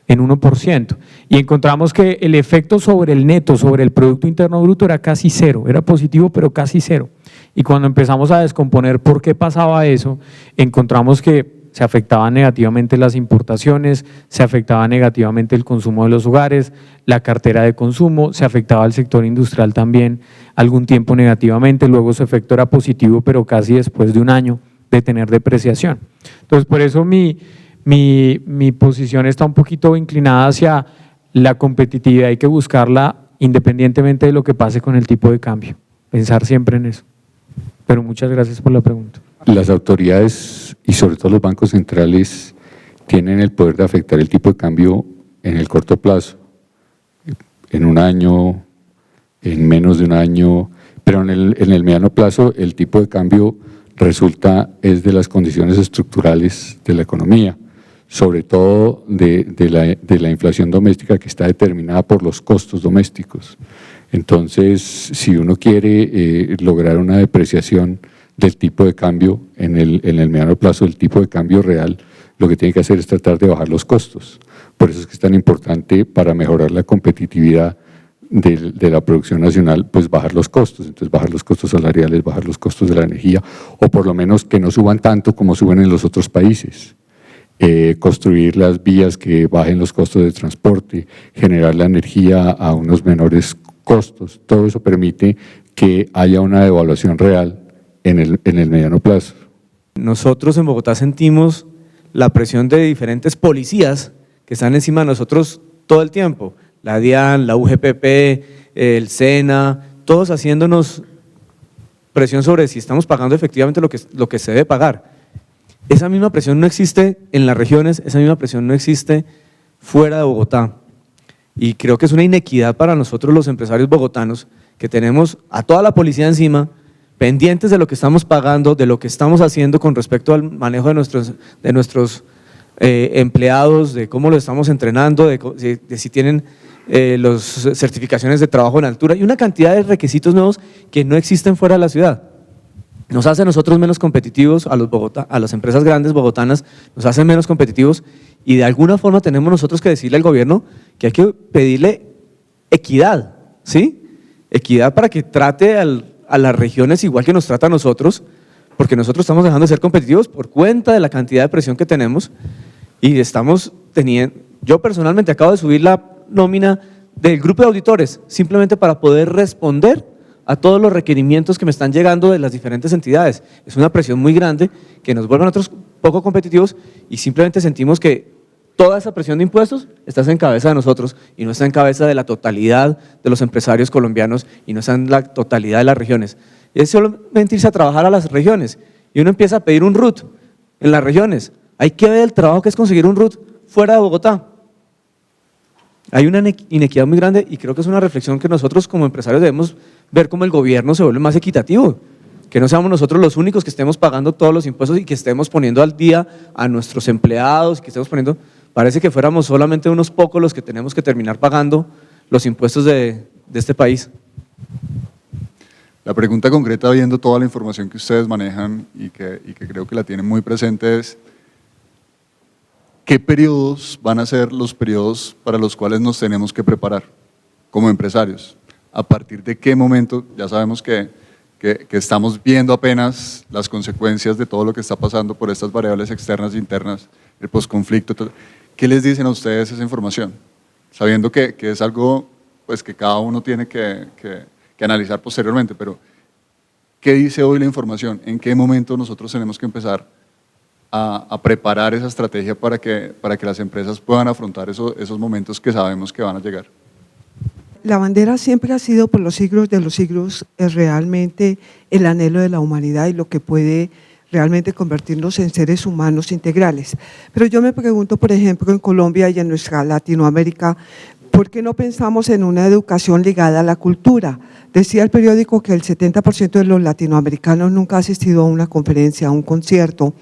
en 1%. Y encontramos que el efecto sobre el neto, sobre el Producto Interno Bruto era casi cero, era positivo pero casi cero. Y cuando empezamos a descomponer por qué pasaba eso, encontramos que se afectaban negativamente las importaciones, se afectaba negativamente el consumo de los hogares, la cartera de consumo, se afectaba al sector industrial también algún tiempo negativamente, luego su efecto era positivo pero casi después de un año de tener depreciación. Entonces por eso mi posición está un poquito inclinada hacia la competitividad, hay que buscarla independientemente de lo que pase con el tipo de cambio, pensar siempre en eso. Pero muchas gracias por la pregunta. Las autoridades y sobre todo los bancos centrales tienen el poder de afectar el tipo de cambio en el corto plazo, en un año, en menos de un año, pero en el mediano plazo el tipo de cambio resulta es de las condiciones estructurales de la economía, sobre todo de la inflación doméstica que está determinada por los costos domésticos. Entonces, si uno quiere lograr una depreciación del tipo de cambio en el mediano plazo, el tipo de cambio real, lo que tiene que hacer es tratar de bajar los costos. Por eso es que es tan importante para mejorar la competitividad de la producción nacional, pues bajar los costos, entonces bajar los costos salariales, bajar los costos de la energía, o por lo menos que no suban tanto como suben en los otros países. Construir las vías que bajen los costos de transporte, generar la energía a unos menores costos, todo eso permite que haya una devaluación real en el mediano plazo. Nosotros en Bogotá sentimos la presión de diferentes policías que están encima de nosotros todo el tiempo, la DIAN, la UGPP, el SENA, todos haciéndonos presión sobre si estamos pagando efectivamente lo que se debe pagar. Esa misma presión no existe en las regiones, esa misma presión no existe fuera de Bogotá. Y creo que es una inequidad para nosotros los empresarios bogotanos, que tenemos a toda la policía encima, pendientes de lo que estamos pagando, de lo que estamos haciendo con respecto al manejo de nuestros empleados, de cómo los estamos entrenando, de si tienen las certificaciones de trabajo en altura y una cantidad de requisitos nuevos que no existen fuera de la ciudad. Nos hace a nosotros menos competitivos, a las empresas grandes bogotanas, nos hacen menos competitivos y de alguna forma tenemos nosotros que decirle al gobierno que hay que pedirle equidad, ¿sí? Equidad para que trate a las regiones igual que nos trata a nosotros, porque nosotros estamos dejando de ser competitivos por cuenta de la cantidad de presión que tenemos y estamos teniendo, yo personalmente acabo de subir la nómina del grupo de auditores, simplemente para poder responder a todos los requerimientos que me están llegando de las diferentes entidades. Es una presión muy grande que nos vuelve a nosotros poco competitivos y simplemente sentimos que toda esa presión de impuestos está en cabeza de nosotros y no está en cabeza de la totalidad de los empresarios colombianos y no está en la totalidad de las regiones. Es solamente irse a trabajar a las regiones y uno empieza a pedir un RUT en las regiones. Hay que ver el trabajo que es conseguir un RUT fuera de Bogotá. Hay una inequidad muy grande y creo que es una reflexión que nosotros como empresarios debemos ver cómo el gobierno se vuelve más equitativo, que no seamos nosotros los únicos que estemos pagando todos los impuestos y que estemos poniendo al día a nuestros empleados, que estemos poniendo, parece que fuéramos solamente unos pocos los que tenemos que terminar pagando los impuestos de este país. La pregunta concreta, viendo toda la información que ustedes manejan y que creo que la tienen muy presente es, ¿qué periodos van a ser los periodos para los cuales nos tenemos que preparar como empresarios? ¿A partir de qué momento? Ya sabemos que estamos viendo apenas las consecuencias de todo lo que está pasando por estas variables externas e internas, el posconflicto. ¿Qué les dicen a ustedes esa información? Sabiendo que es algo pues, que cada uno tiene que analizar posteriormente, pero ¿qué dice hoy la información? ¿En qué momento nosotros tenemos que empezar a preparar esa estrategia para que las empresas puedan afrontar esos momentos que sabemos que van a llegar? La bandera siempre ha sido por los siglos de los siglos realmente el anhelo de la humanidad y lo que puede realmente convertirnos en seres humanos integrales. Pero yo me pregunto, por ejemplo, en Colombia y en nuestra Latinoamérica, ¿por qué no pensamos en una educación ligada a la cultura? Decía el periódico que el 70% de los latinoamericanos nunca ha asistido a una conferencia, a un concierto,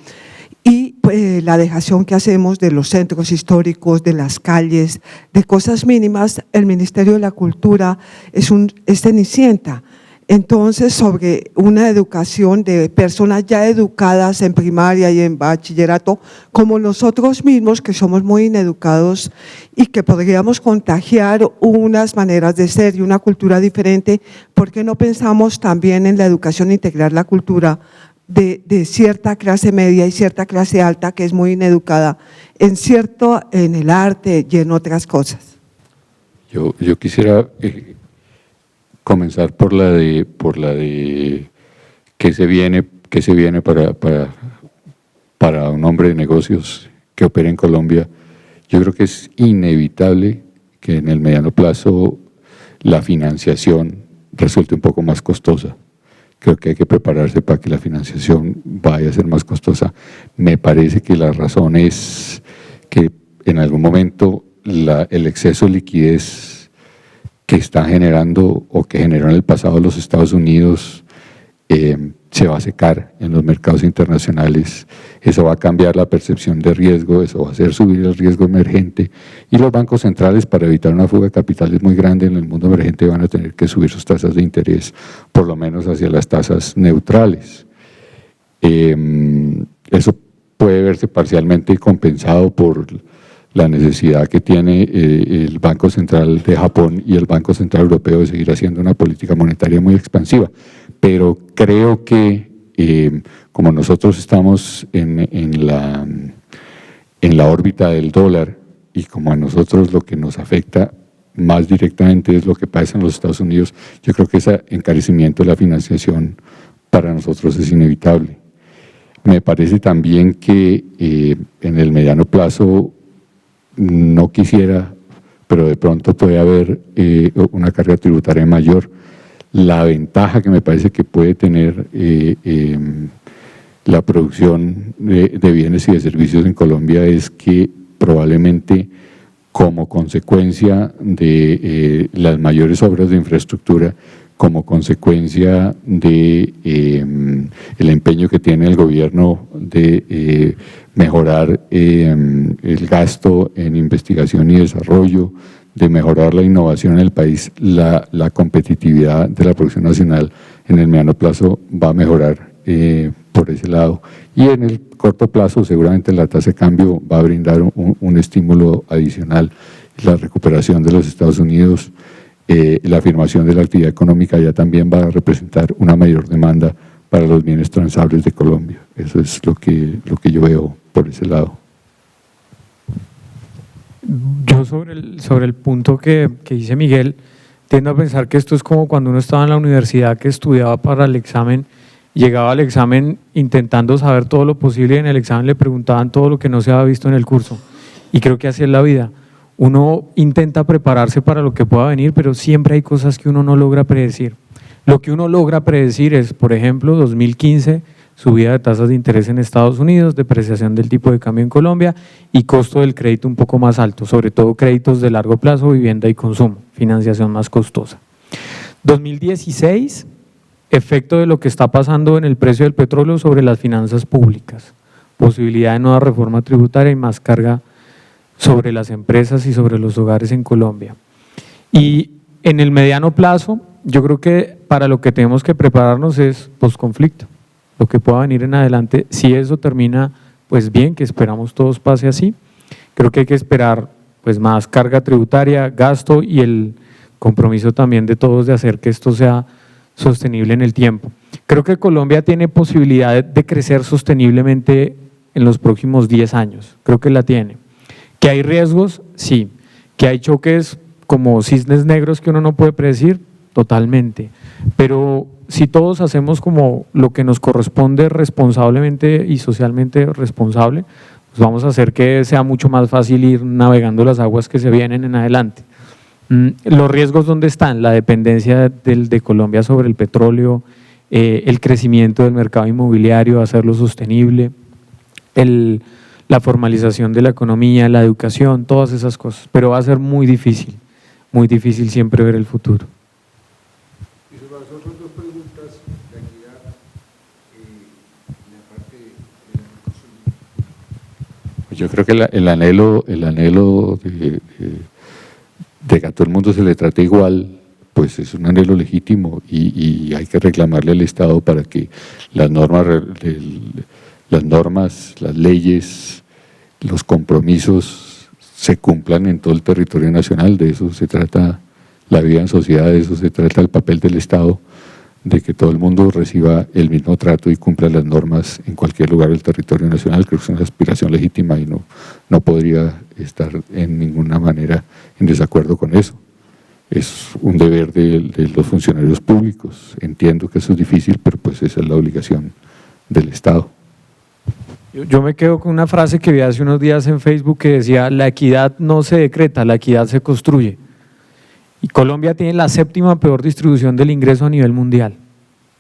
y la dejación que hacemos de los centros históricos, de las calles, de cosas mínimas. El Ministerio de la Cultura es cenicienta. entonces sobre una educación de personas ya educadas en primaria y en bachillerato, como nosotros mismos que somos muy ineducados y que podríamos contagiar unas maneras de ser y una cultura diferente? ¿Por qué no pensamos también en la educación, integrar la cultura de cierta clase media y cierta clase alta que es muy ineducada en el arte y en otras cosas? Yo quisiera comenzar por la de qué se viene para un hombre de negocios que opera en Colombia. Yo creo que es inevitable que en el mediano plazo la financiación resulte un poco más costosa. Creo que hay que prepararse para que la financiación vaya a ser más costosa. Me parece que la razón es que en algún momento el exceso de liquidez que está generando o que generó en el pasado los Estados Unidos se va a secar en los mercados internacionales. Eso va a cambiar la percepción de riesgo, eso va a hacer subir el riesgo emergente, y los bancos centrales, para evitar una fuga de capitales muy grande en el mundo emergente, van a tener que subir sus tasas de interés, por lo menos hacia las tasas neutrales. Eso puede verse parcialmente compensado por la necesidad que tiene el Banco Central de Japón y el Banco Central Europeo de seguir haciendo una política monetaria muy expansiva. Pero creo que como nosotros estamos en la órbita del dólar, y como a nosotros lo que nos afecta más directamente es lo que pasa en los Estados Unidos, yo creo que ese encarecimiento de la financiación para nosotros es inevitable. Me parece también que en el mediano plazo no quisiera, pero de pronto puede haber una carga tributaria mayor. La ventaja que me parece que puede tener la producción de bienes y de servicios en Colombia es que probablemente, como consecuencia de las mayores obras de infraestructura, como consecuencia de el empeño que tiene el gobierno de mejorar el gasto en investigación y desarrollo, de mejorar la innovación en el país, la competitividad de la producción nacional en el mediano plazo va a mejorar por ese lado. Y en el corto plazo seguramente la tasa de cambio va a brindar un estímulo adicional. La recuperación de los Estados Unidos, la afirmación de la actividad económica ya también va a representar una mayor demanda para los bienes transables de Colombia. Eso es lo que yo veo por ese lado. Yo sobre el punto que dice Miguel, tiendo a pensar que esto es como cuando uno estaba en la universidad, que estudiaba para el examen, llegaba al examen intentando saber todo lo posible y en el examen le preguntaban todo lo que no se había visto en el curso. Y creo que así es la vida. Uno intenta prepararse para lo que pueda venir, pero siempre hay cosas que uno no logra predecir. Lo que uno logra predecir es, por ejemplo, 2015, subida de tasas de interés en Estados Unidos, depreciación del tipo de cambio en Colombia y costo del crédito un poco más alto, sobre todo créditos de largo plazo, vivienda y consumo, financiación más costosa. 2016, efecto de lo que está pasando en el precio del petróleo sobre las finanzas públicas, posibilidad de nueva reforma tributaria y más carga sobre las empresas y sobre los hogares en Colombia. Y en el mediano plazo, yo creo que para lo que tenemos que prepararnos es posconflicto, lo que pueda venir en adelante. Si eso termina, pues bien, que esperamos todos pase así. Creo que hay que esperar pues más carga tributaria, gasto y el compromiso también de todos de hacer que esto sea sostenible en el tiempo. Creo que Colombia tiene posibilidad de crecer sosteniblemente en los próximos 10 años, creo que la tiene. ¿Que hay riesgos? Sí. ¿Que hay choques como cisnes negros que uno no puede predecir? Totalmente. Pero si todos hacemos como lo que nos corresponde responsablemente y socialmente responsable, pues vamos a hacer que sea mucho más fácil ir navegando las aguas que se vienen en adelante. ¿Los riesgos dónde están? La dependencia de Colombia sobre el petróleo, el crecimiento del mercado inmobiliario, hacerlo sostenible, la formalización de la economía, la educación, todas esas cosas, pero va a ser muy difícil siempre ver el futuro. Y sobre las otras dos preguntas, la equidad y la parte de la Yo creo que el anhelo de que a todo el mundo se le trate igual pues es un anhelo legítimo y hay que reclamarle al Estado para que las normas, las leyes, los compromisos se cumplan en todo el territorio nacional. De eso se trata la vida en sociedad, de eso se trata el papel del Estado, de que todo el mundo reciba el mismo trato y cumpla las normas en cualquier lugar del territorio nacional. Creo que es una aspiración legítima y no podría estar en ninguna manera en desacuerdo con eso. Es un deber de los funcionarios públicos. Entiendo que eso es difícil, pero pues esa es la obligación del Estado. Yo me quedo con una frase que vi hace unos días en Facebook que decía: la equidad no se decreta, la equidad se construye. Y Colombia tiene la 7ª peor distribución del ingreso a nivel mundial.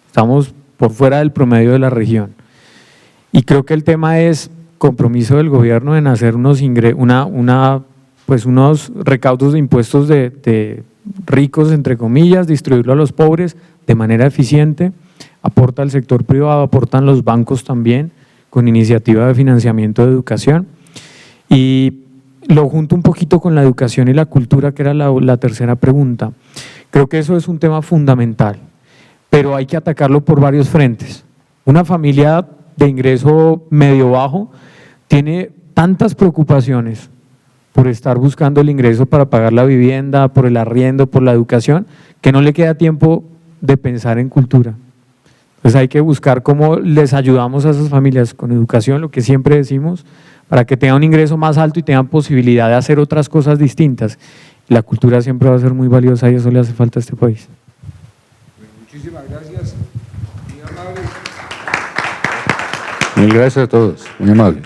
Estamos por fuera del promedio de la región. Y creo que el tema es compromiso del gobierno en hacer unos recaudos de impuestos de ricos, entre comillas, distribuirlo a los pobres de manera eficiente. Aporta el sector privado, aportan los bancos también, con iniciativa de financiamiento de educación. Y lo junto un poquito con la educación y la cultura, que era la tercera pregunta. Creo que eso es un tema fundamental, pero hay que atacarlo por varios frentes. Una familia de ingreso medio bajo tiene tantas preocupaciones por estar buscando el ingreso para pagar la vivienda, por el arriendo, por la educación, que no le queda tiempo de pensar en cultura. Entonces hay que buscar cómo les ayudamos a esas familias con educación, lo que siempre decimos, para que tengan un ingreso más alto y tengan posibilidad de hacer otras cosas distintas. La cultura siempre va a ser muy valiosa y eso le hace falta a este país. Muchísimas gracias. Muy amables. Mil gracias a todos, muy amables.